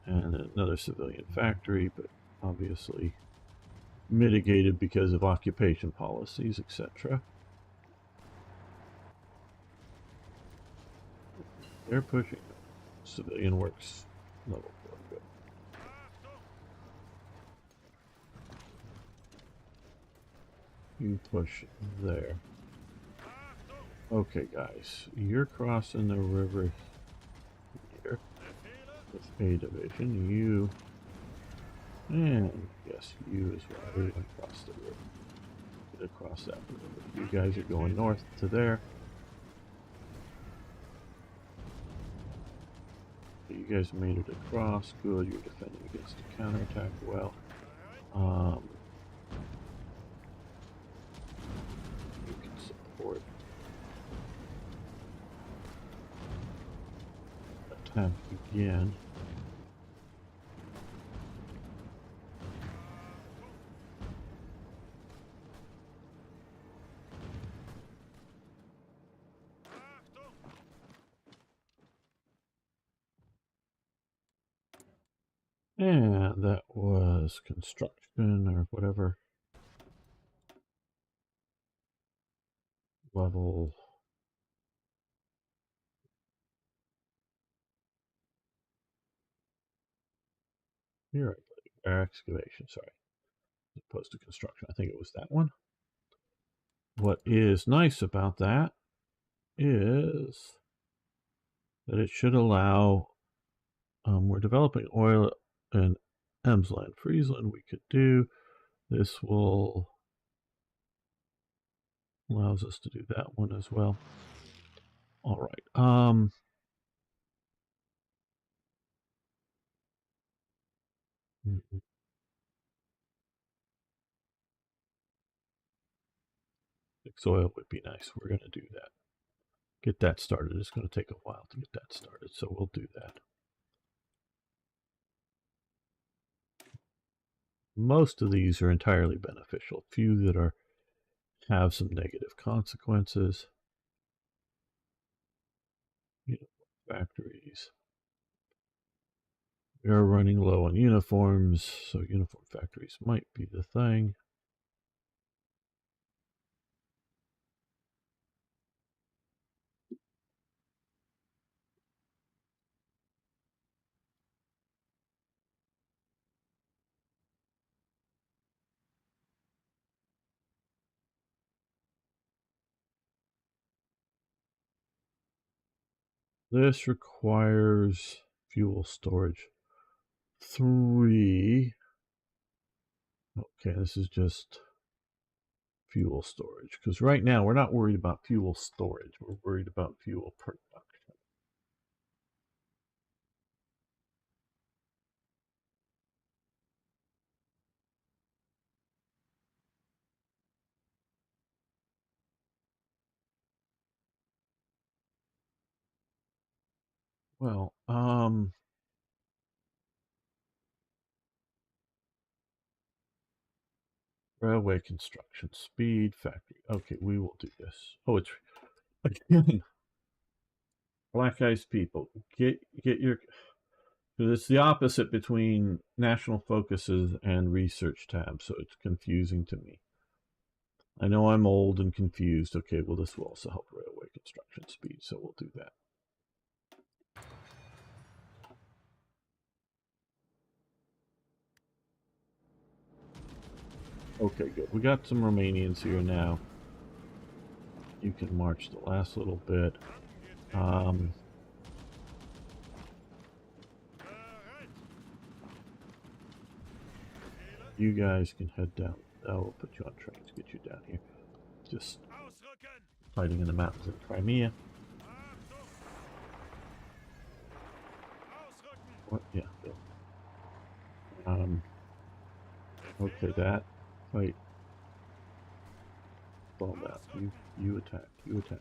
And another civilian factory, but obviously mitigated because of occupation policies, etc. They're pushing civilian works level 4. Good. You push there. Okay, guys, you're crossing the river here with A division. You And yes, you as well. We're going to cross the river. Get across that river. You guys are going north to there. You guys made it across. Good. You're defending against a counterattack. Well, you can support attack again. And that was construction or whatever level. Here, excavation, sorry. As opposed to construction. I think it was that one. What is nice about that is that it should allow, we're developing oil in Emsland, Friesland. We could do this. Will allows us to do that one as well. All right. Fix oil would be nice. We're going to do that. Get that started. It's going to take a while to get that started, so we'll do that. Most of these are entirely beneficial. Few that are have some negative consequences. Factories. We are running low on uniforms, so uniform factories might be the thing. This requires fuel storage 3. Okay, this is just fuel storage, because right now we're not worried about fuel storage. We're worried about fuel production. Well, railway construction, speed, factory. Okay, we will do this. Oh, it's again, Black Ice people. Get your. It's the opposite between national focuses and research tabs, so it's confusing to me. I know I'm old and confused. Okay, well, this will also help railway construction speed, so we'll do that. Okay, good. We got some Romanians here now. You can march the last little bit. You guys can head down. We'll put you on trains, get you down here. Just fighting in the mountains of Crimea. What? Yeah, Bill. Okay, that fight. Bomb out. You attack. You attack.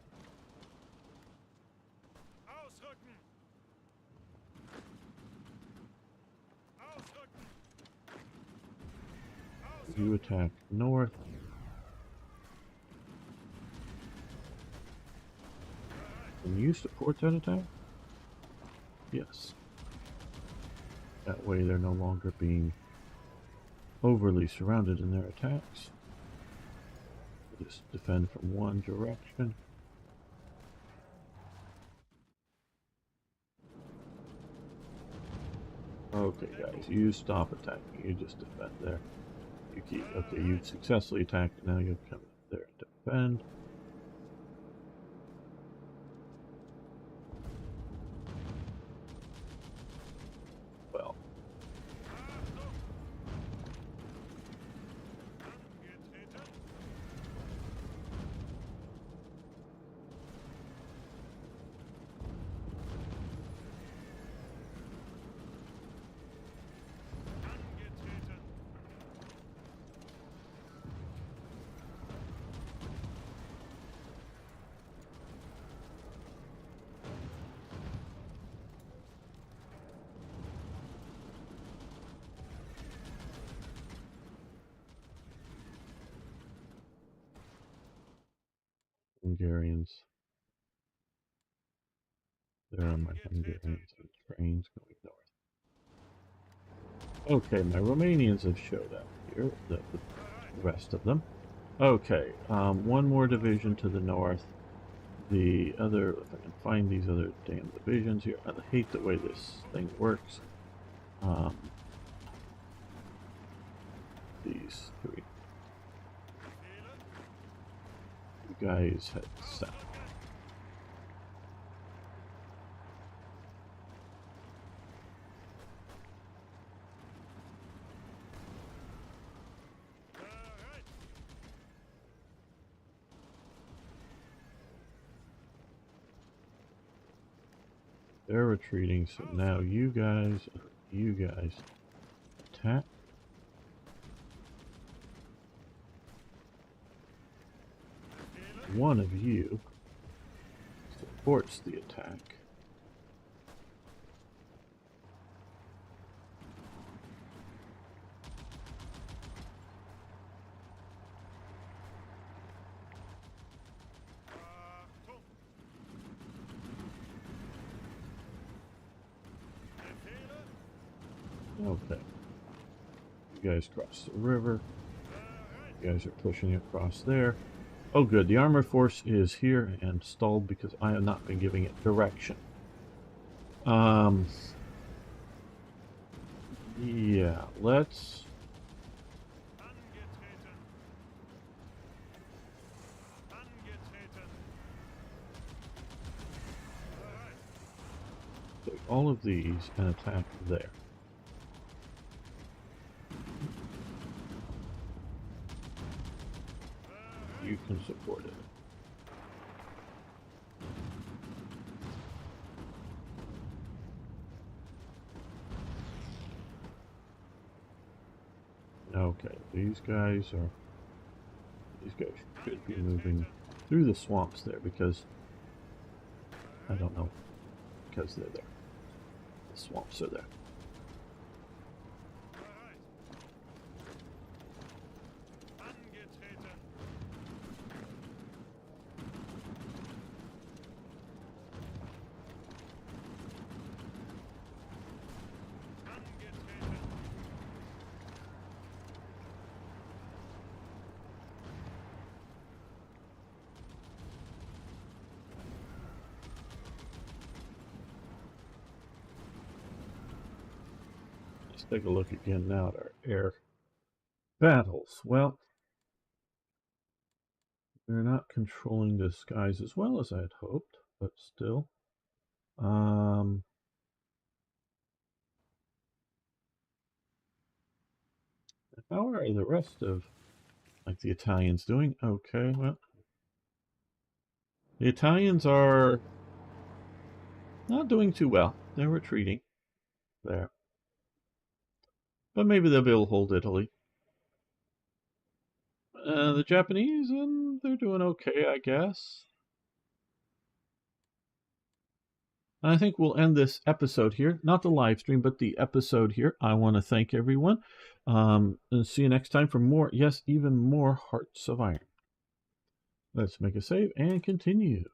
You attack north. Can you support that attack? Yes. That way they're no longer being overly surrounded in their attacks. Just defend from one direction. Okay, guys, you stop attacking. You just defend there. You keep. Okay, you successfully attacked. Now you come there and defend. Well, Hungarians. There are my Hungarians on trains going north. Okay, my Romanians have showed up here, the rest of them. Okay, one more division to the north. The other, if I can find these other damn divisions here. I hate the way this thing works. These three. You guys head south. They're retreating, so now you guys attack. One of you supports the attack. Okay. You guys cross the river. You guys are pushing across there. Oh good, the armored force is here and stalled because I have not been giving it direction. Yeah, let's... take all of these and attack there. You can support it. Okay, these guys should be moving through the swamps there because I don't know, because they're there. The swamps are there. Let's take a look again now at our air battles. Well, they're not controlling the skies as well as I had hoped, but still. How are the rest of, like, the Italians doing? Okay, well, the Italians are not doing too well. They're retreating there. But maybe they'll be able to hold Italy. The Japanese, they're doing okay, I guess. And I think we'll end this episode here. Not the live stream, but the episode here. I want to thank everyone. And see you next time for more, yes, even more Hearts of Iron. Let's make a save and continue.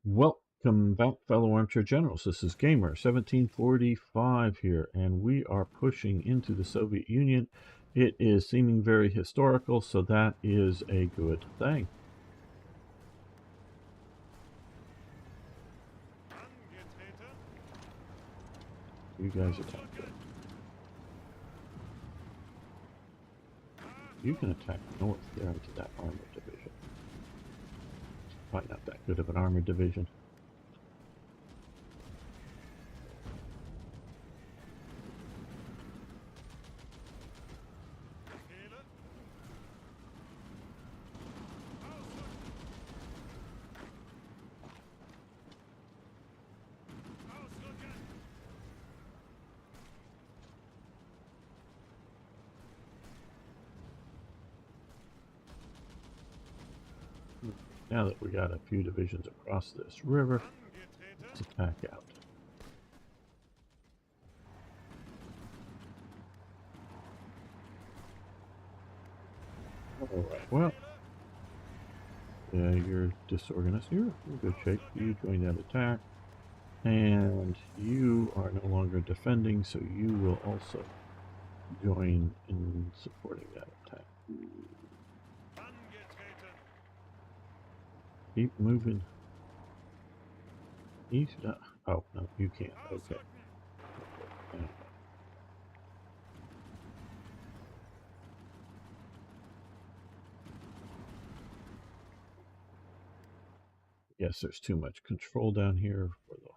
Welcome back, fellow armchair generals. This is Gamer 1745 here, and we are pushing into the Soviet Union. It is seeming very historical, so that is a good thing. You guys attack it. You can attack north there into that armored division. Probably not that good of an armored division. Now that we got a few divisions across this river, let's attack out. Alright, well, yeah, you're disorganized. You're in good shape. You join that attack. And you are no longer defending, so you will also join in supporting that attack. Keep moving east. Oh, no, you can't. Okay. Yes, there's too much control down here for the.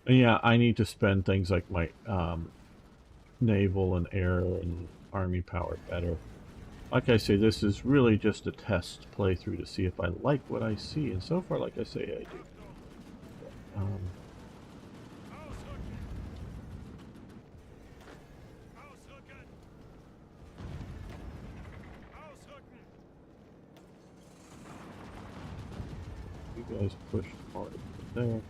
And yeah, I need to spend things like my naval and air and army power better. Like I say, this is really just a test playthrough to see if I like what I see, and so far, like I say, I do. You guys push hard there.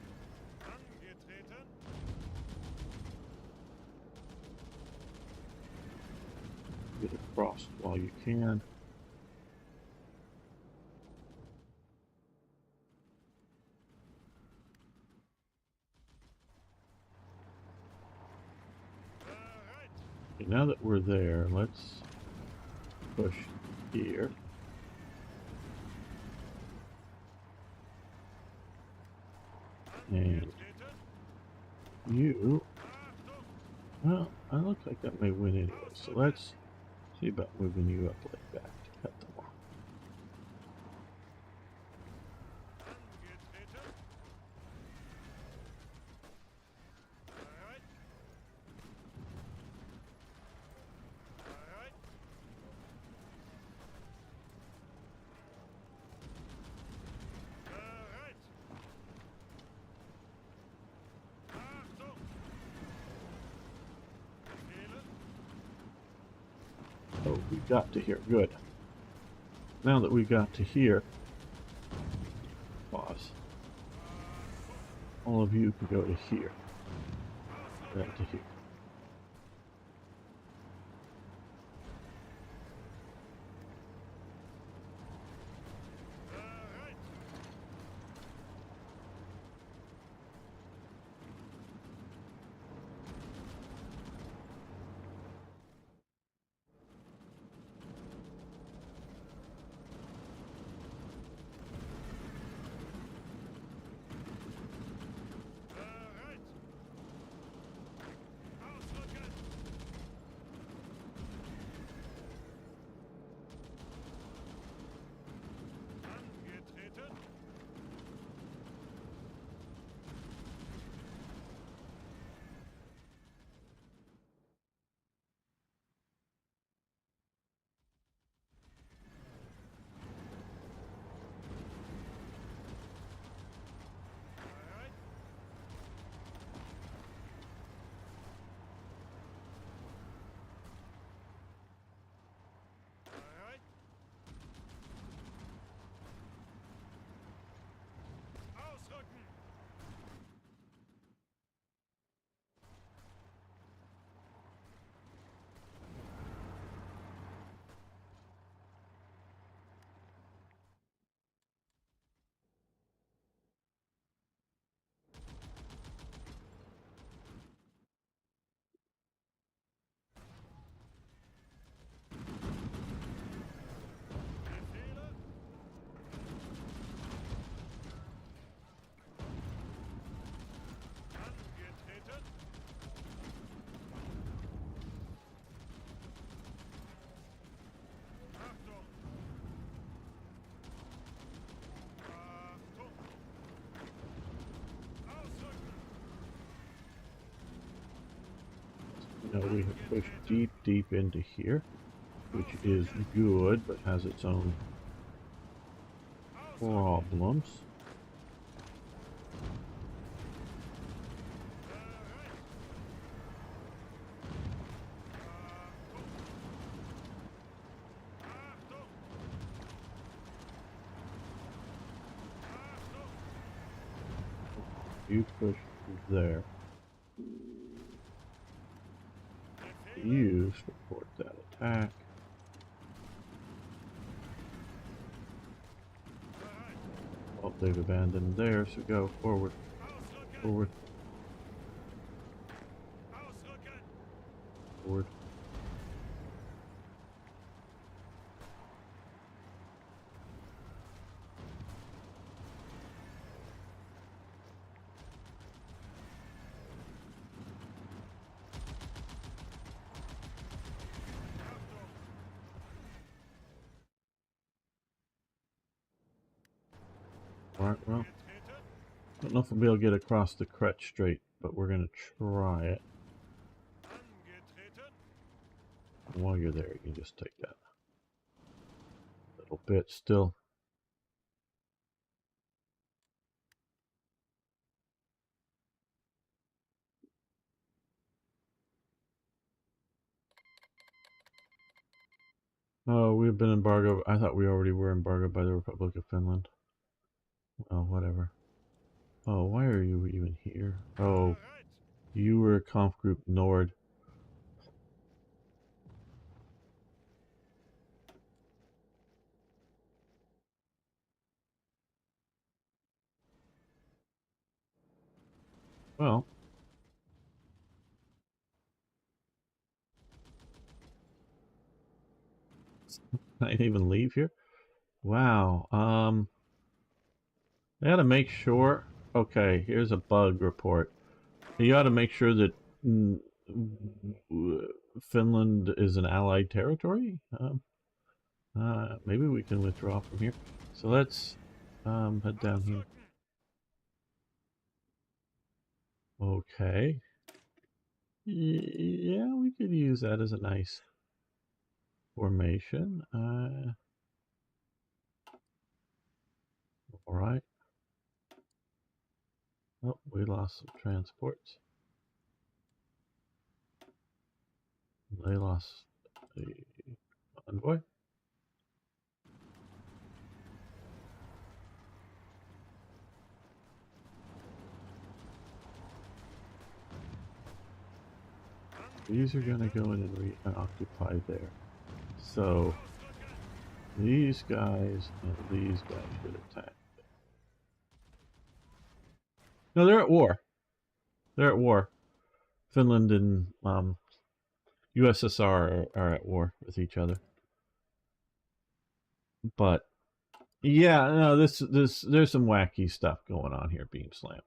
Get across while you can. Okay, now that we're there, let's push here. And you, well, it looks like that may win anyway, so let's see about moving you up like that to cut them off. Oh, we got to here. Good. Now that we got to here, pause. All of you can go to here. Right to here. Now we have pushed deep, deep into here, which is good, but has its own problems. You push there. You support that attack. they've abandoned there, so go forward. Forward. Forward. Alright, well, I don't know if we'll be able to get across the Kretsch Strait, but we're going to try it. And while you're there, you can just take that little bit still. Oh, we've been embargoed. I thought we already were embargoed by the Republic of Finland. Oh, whatever. Oh, why are you even here? Oh, you were Conf Group Nord. Well, can I even leave here? Wow. I gotta make sure. Okay, here's a bug report. You gotta make sure that Finland is an allied territory. Maybe we can withdraw from here. So let's head down here. Okay. Yeah, we could use that as a nice formation. All right. Oh, we lost some transports. They lost the envoy. These are going to go in and occupy there. So these guys and these guys should attack. No, they're at war. They're at war. Finland and USSR are at war with each other. But yeah, no, there's some wacky stuff going on here, Beam Slam.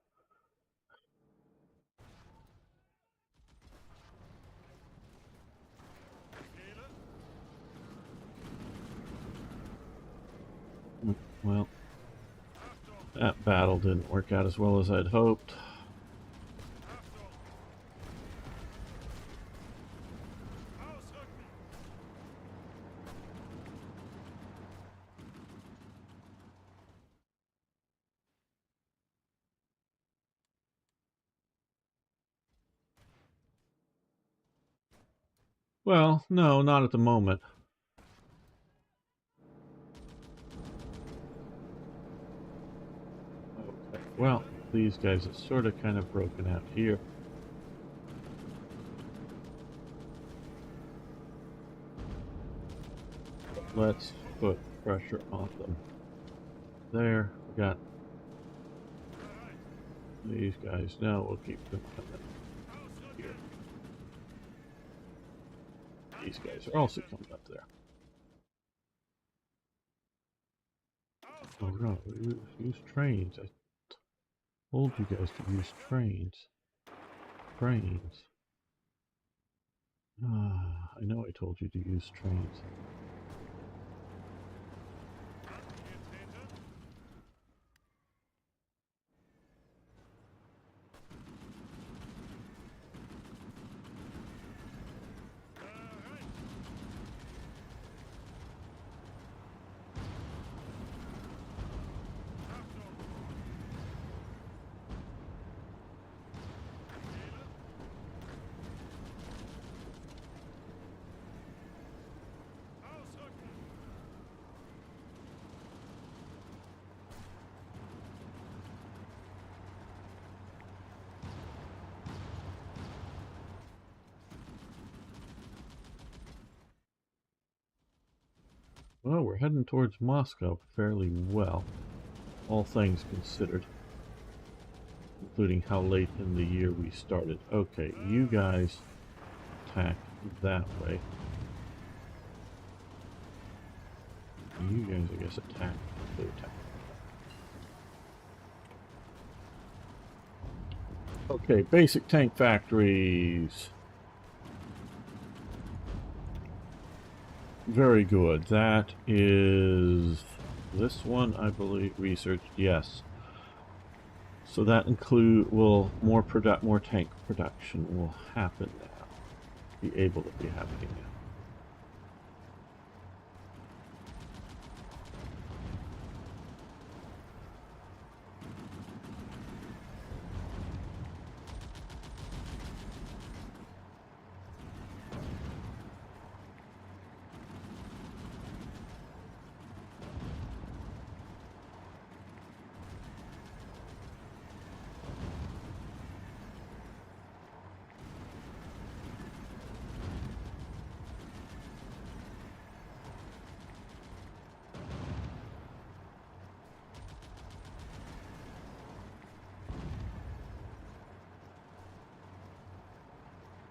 Well, that battle didn't work out as well as I'd hoped. Well, no, not at the moment. Okay, well, these guys are sort of kind of broken out here. Let's put pressure on them. There, we got these guys. Now we'll keep them coming here. These guys are also coming up there. Oh no, use trains. I told you guys to use trains. Trains. I know I told you to use trains. Well, we're heading towards Moscow fairly well. all things considered, including how late in the year we started. Okay, you guys attack that way. You guys, I guess, attack. Okay, basic tank factories. Very good. That is this one, I believe. Research, yes. So that more tank production will happen now. Be able to be happening now.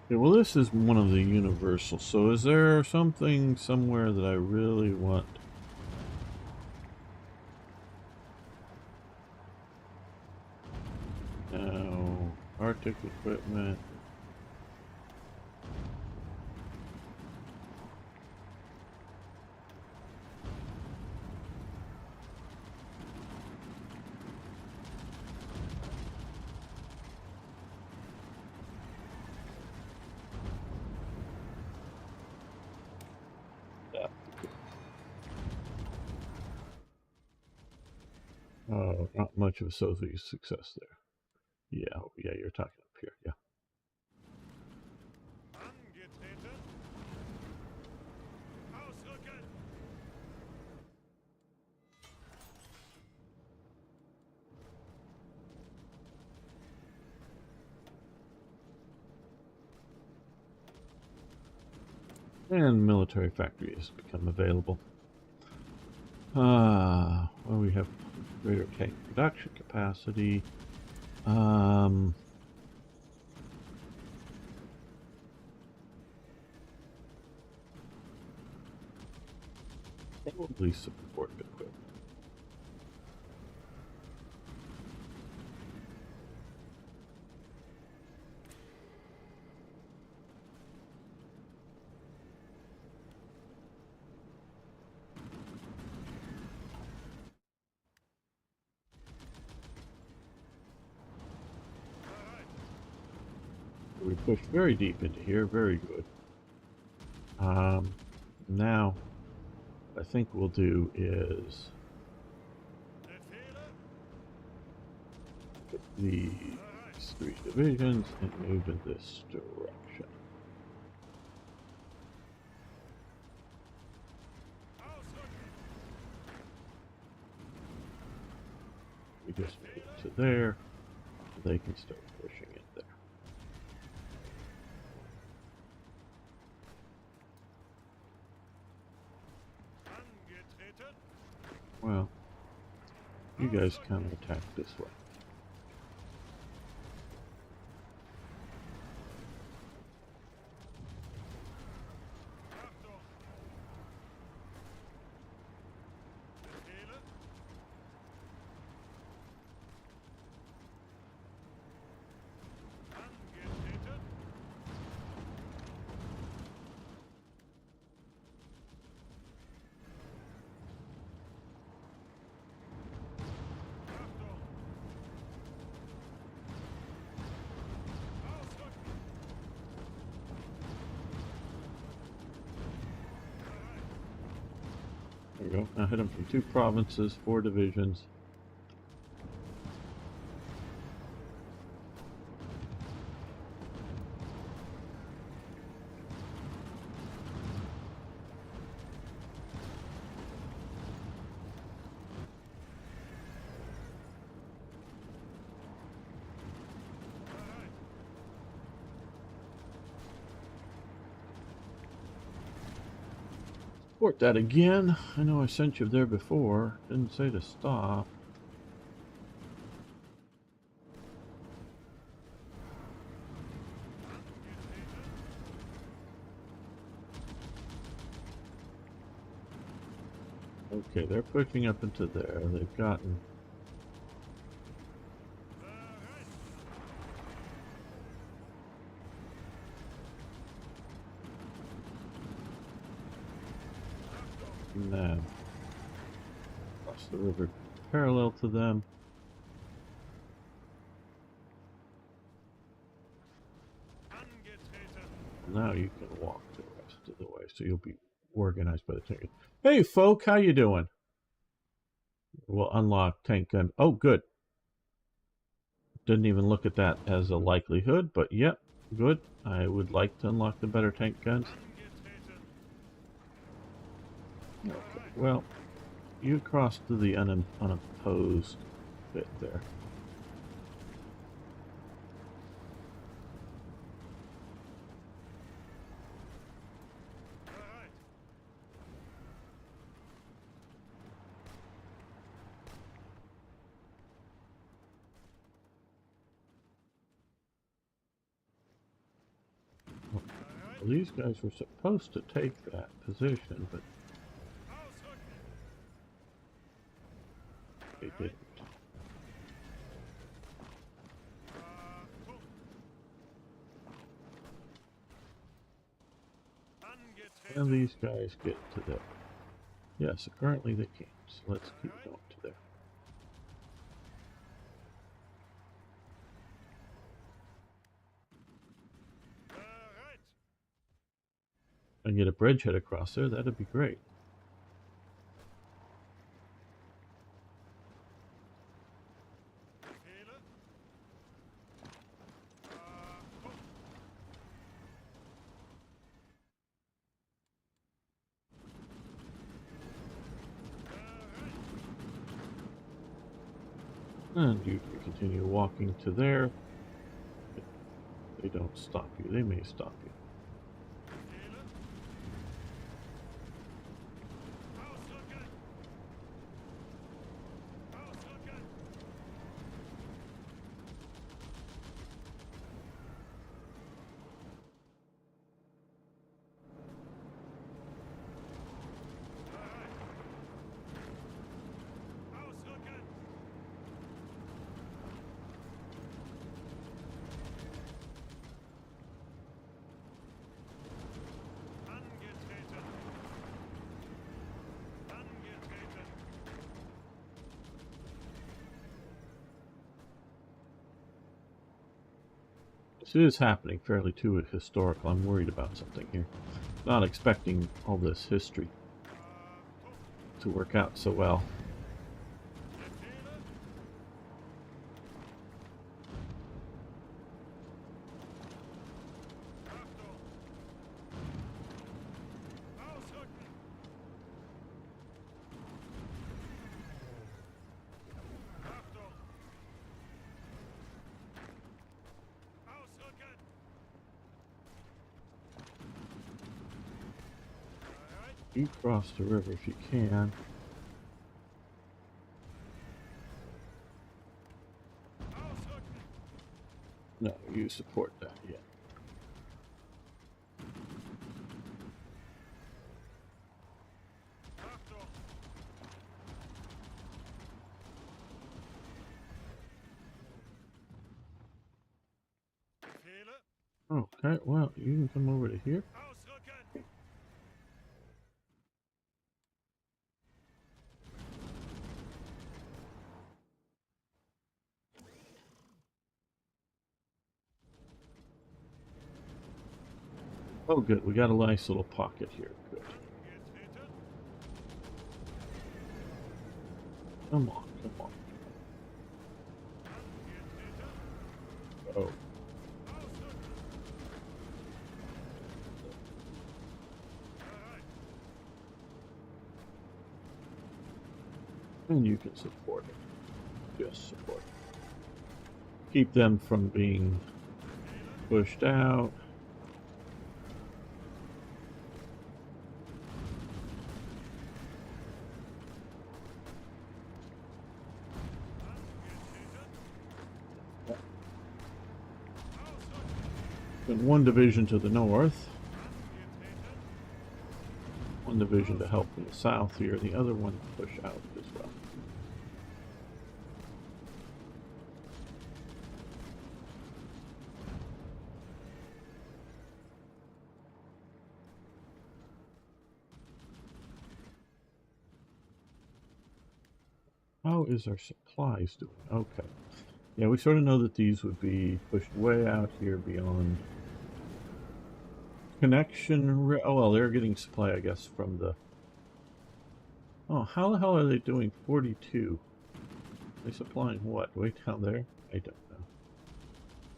Okay, well, this is one of the universals. So is there something somewhere that I really want? No. Arctic equipment. Oh, not much of a success there. Yeah, you're talking up here, yeah. And military factory has become available. Well, we have greater tank production capacity. Probably support equipment. We pushed very deep into here, very good. Now, what I think we'll do is put these 3 divisions and move in this direction. We just move to there, they can start pushing it there. Well, you guys kind of attack this way. There we go. Now hit them from 2 provinces, 4 divisions. Support that again. I know I sent you there before. Didn't say to stop. Okay, they're pushing up into there. They've gotten... Now, across the river parallel to them. Now you can walk the rest of the way, so you'll be organized by the tank. Hey, folk, how you doing? We'll unlock tank gun. Oh, good. Didn't even look at that as a likelihood, but yep, good. I would like to unlock the better tank guns. Okay, well, you crossed to the unopposed bit there. Well, these guys were supposed to take that position, but they didn't. And these guys get to there. Yes, currently they can't. So let's keep going to there. And get a bridgehead across there, that'd be great. And you can continue walking to there. They don't stop you. They may stop you. This is happening fairly too historical. I'm worried about something here. Not expecting all this history to work out so well. You cross the river if you can. No, you support that, yeah. Okay, well, you can come over to here. Oh, good. We got a nice little pocket here. Good. Come on, come on. Oh. And you can support it. Just support it. Keep them from being pushed out. And one division to the north. one division to help in the south here, the other one to push out as well. How is our supplies doing? Okay. Yeah, we sort of know that these would be pushed way out here beyond connection. Oh, well, they're getting supply, I guess, from the... Oh, how the hell are they doing 42? Are they supplying what? Way down there? I don't know.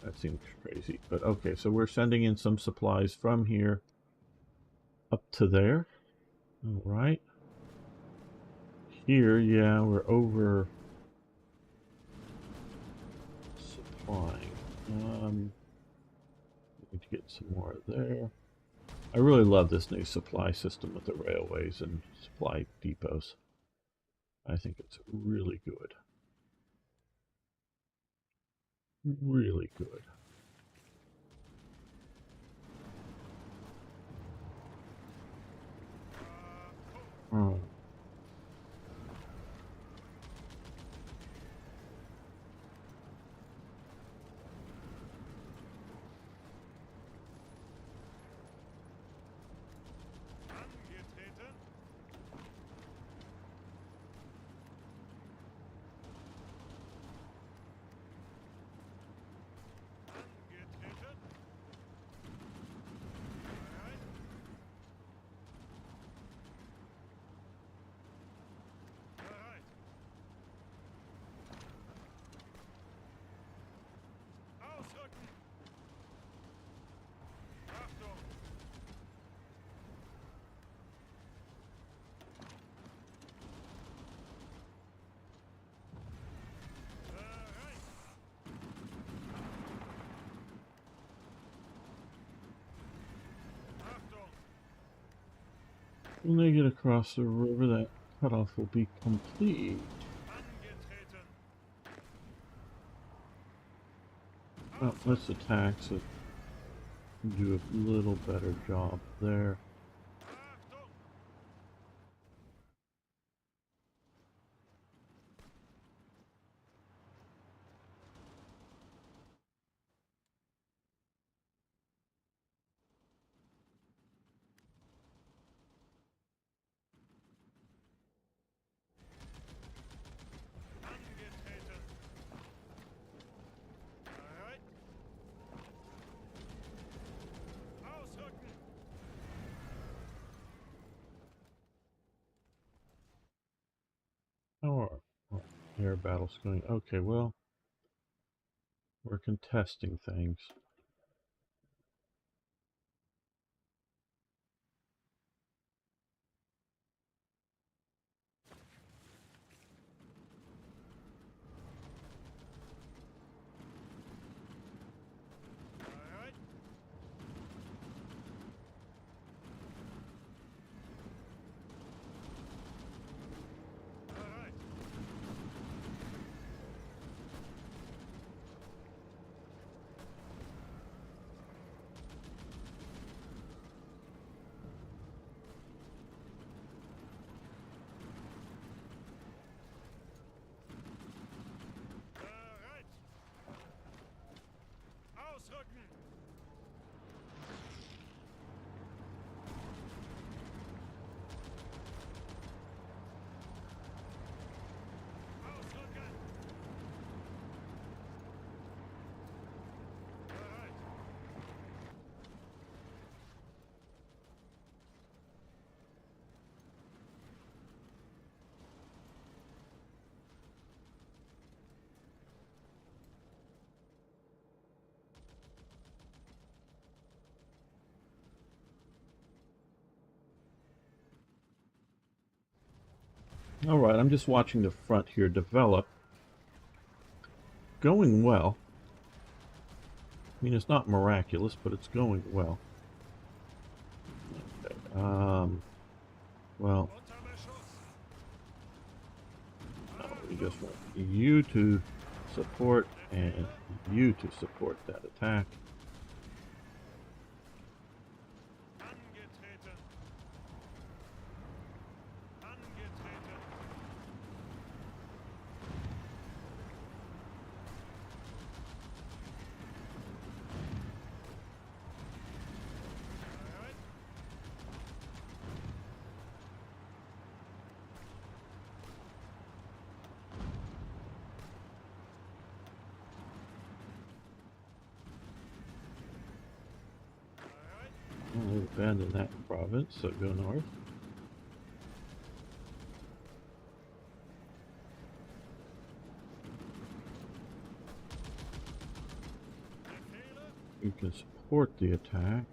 That seems crazy. But okay, so we're sending in some supplies from here up to there. All right. Here, yeah, we're over supplying. We need to get some more there. I really love this new supply system with the railways and supply depots. I think it's really good. Really good. Oh. When they get across the river, that cutoff will be complete. Well, let's attack so do a little better job there. How are air battles going? Okay, well, we're contesting things. All right, I'm just watching the front here develop. Going well. I mean, it's not miraculous, but it's going well. Okay. Well, we just want you to support and you to support that attack. abandon that province, so go north. You can support the attack.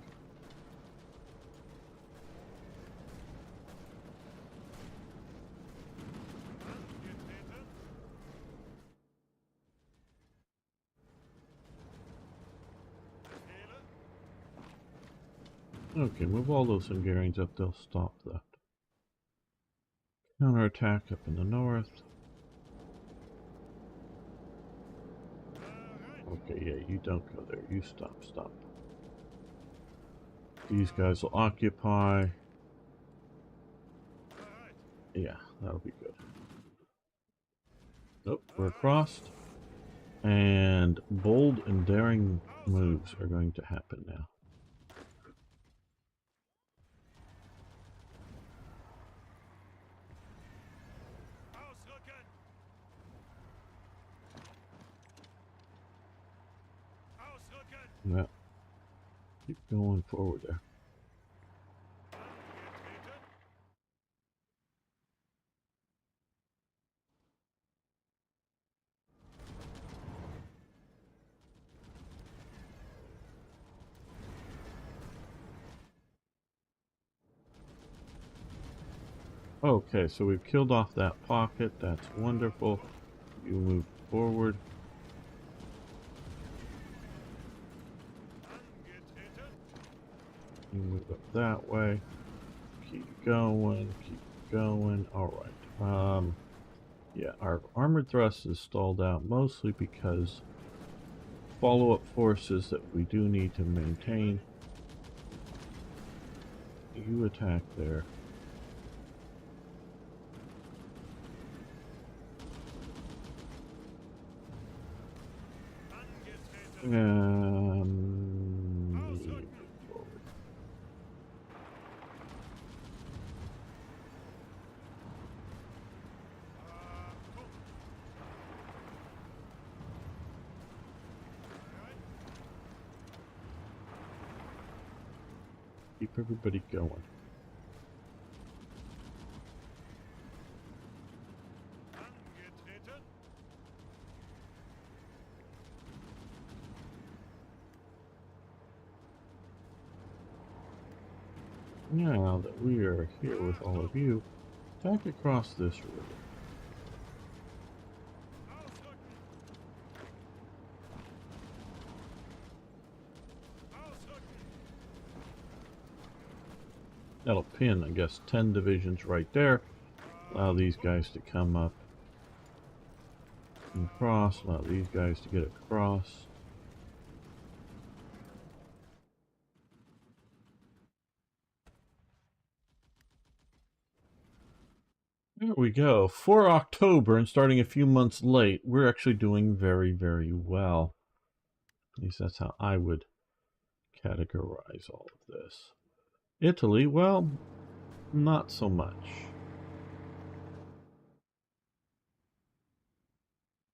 Okay, move all those Hungarians up, they'll stop that. Counterattack up in the north. Okay, yeah, you don't go there. You stop. These guys will occupy. Yeah, that'll be good. Nope, we're crossed. And bold and daring moves are going to happen now. Yeah. Keep going forward there. Okay, so we've killed off that pocket. That's wonderful. You move forward. You move up that way. Keep going. Alright. Yeah, our armored thrust is stalled out mostly because follow-up forces that we do need to maintain. You attack there. Keep everybody going. Now that we are here with all of you, attack across this river. That'll pin, I guess, 10 divisions right there. Allow these guys to come up and cross. Allow these guys to get across. There we go. For October, and starting a few months late, we're actually doing very, very well. At least that's how I would categorize all of this. Italy, well, not so much.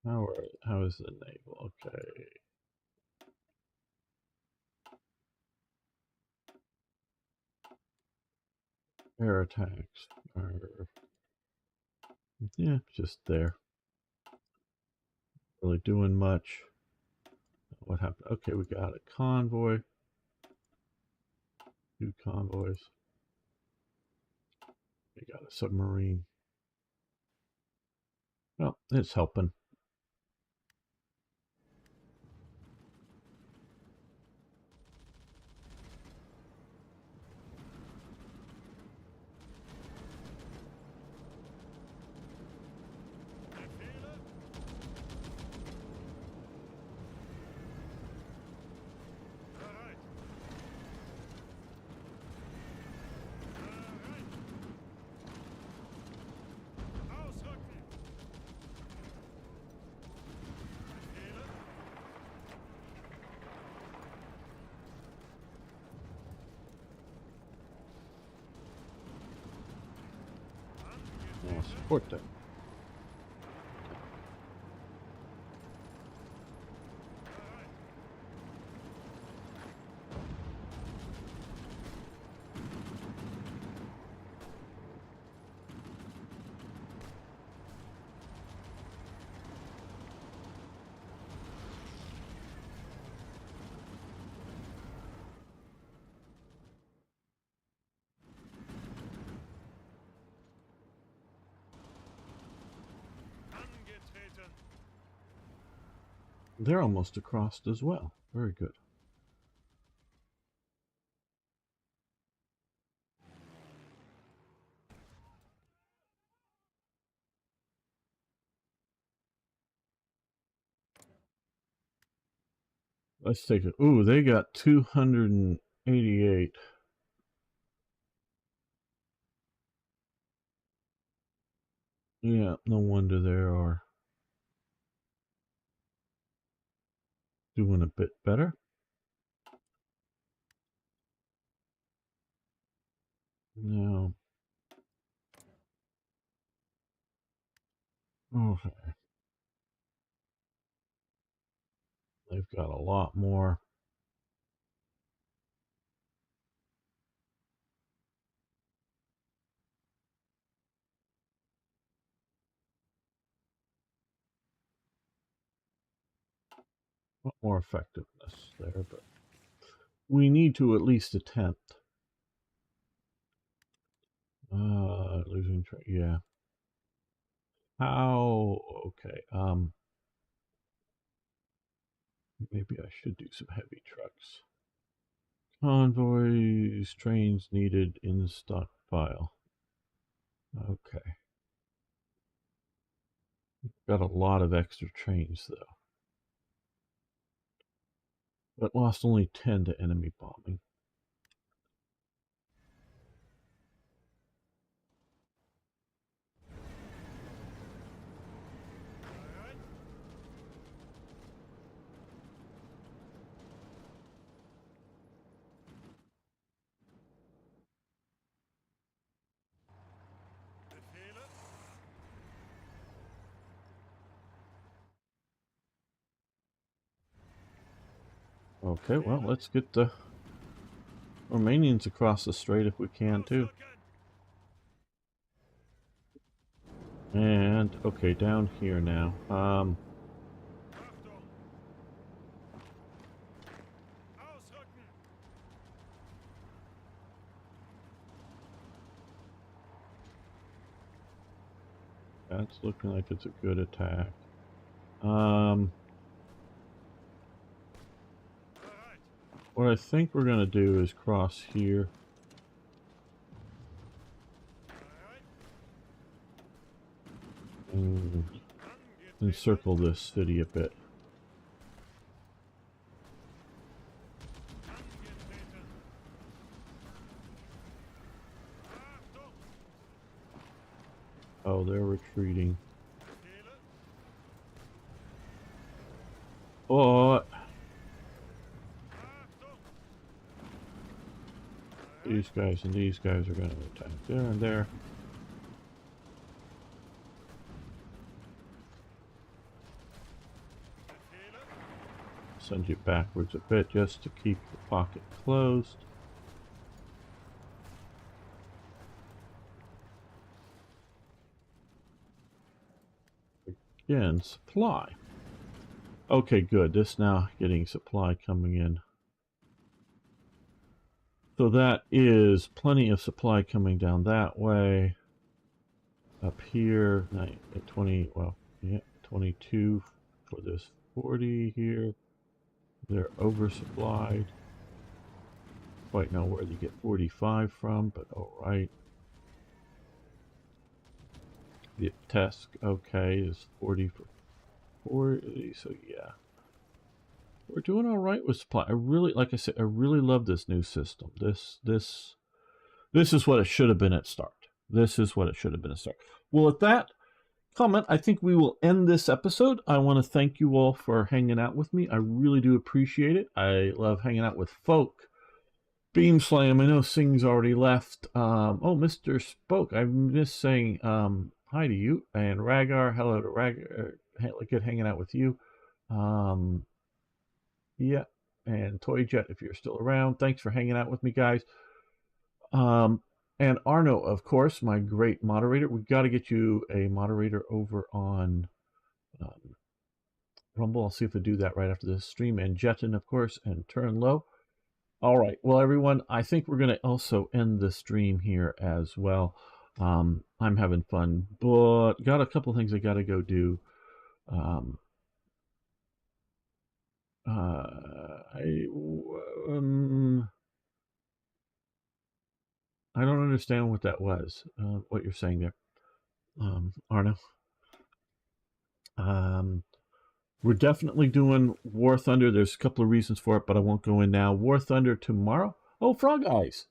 How is the naval? Okay. Air attacks are, yeah, just there. Really doing much. What happened? Okay, we got a convoy. 2 convoys. We got a submarine. Well, it's helping. Now support that. They're almost across as well. Very good. Let's take it. Ooh, they got 288. Yeah, no wonder they are doing a bit better. Now, okay. They've got a lot more. A lot more effectiveness there, but we need to at least attempt. Losing track. Yeah. How? Okay. Maybe I should do some heavy trucks. Convoys, trains needed in the stockpile. Okay. Got a lot of extra trains though. But lost only 10 to enemy bombing. Okay, well, let's get the Romanians across the strait if we can too. And okay, down here now. That's looking like it's a good attack. What I think we're gonna do is cross here. And encircle this city a bit. Oh, they're retreating. But these guys and these guys are going to attack there and there. Send you backwards a bit just to keep the pocket closed. Again, supply. Okay, good. This now getting supply coming in. So that is plenty of supply coming down that way. Up here, 20, well, yeah, 22 for this 40 here. They're oversupplied. Quite know where they get 45 from, but alright. The Tesk, okay, is 40 for 40, so yeah. We're doing alright with supply. I really, like I said, I really love this new system. This is what it should have been at start. This is what it should have been at start. Well, at that comment, I think we will end this episode. I want to thank you all for hanging out with me. I really do appreciate it. I love hanging out with folk. Beam Slam, I know Sing's already left. Oh, Mr. Spoke, I missed saying hi to you. And Ragar, hello to Ragar. Good hanging out with you. Yeah. And Toy Jet, if you're still around, thanks for hanging out with me, guys. And Arno, of course, my great moderator. We've got to get you a moderator over on Rumble. I'll see if I do that right after this stream. And Jetin, of course, and Turn Low. All right. Well, everyone, I think we're going to also end the stream here as well. I'm having fun, but got a couple things I got to go do. I don't understand what that was, what you're saying there, Arno. We're definitely doing War Thunder. There's a couple of reasons for it, but I won't go in now. War Thunder tomorrow. Oh, Frog Eyes.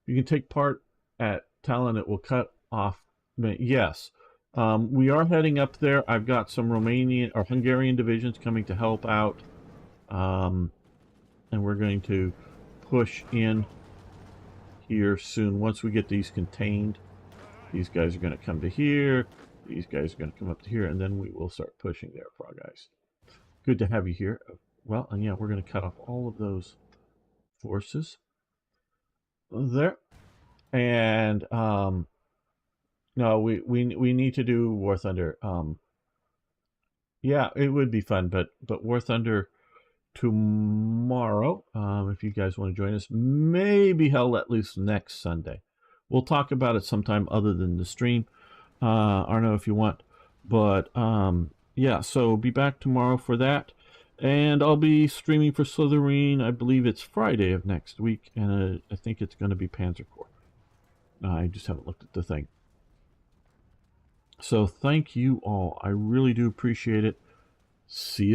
You can take part at Talon. It will cut off. Yes. We are heading up there. I've got some Romanian or Hungarian divisions coming to help out. And we're going to push in here soon. Once we get these contained, these guys are going to come to here. These guys are going to come up to here, and then we will start pushing there, Frog Eyes. Good to have you here. Well, and yeah, we're going to cut off all of those forces there. And no, we need to do War Thunder. Yeah, it would be fun, but War Thunder tomorrow. If you guys want to join us, maybe Hell Let Loose next Sunday. We'll talk about it sometime other than the stream. Arno, if you want. But yeah, so be back tomorrow for that. And I'll be streaming for Slytherin. I believe it's Friday of next week, and I think it's going to be Panzer Corps. I just haven't looked at the thing. So thank you all. I really do appreciate it. See you.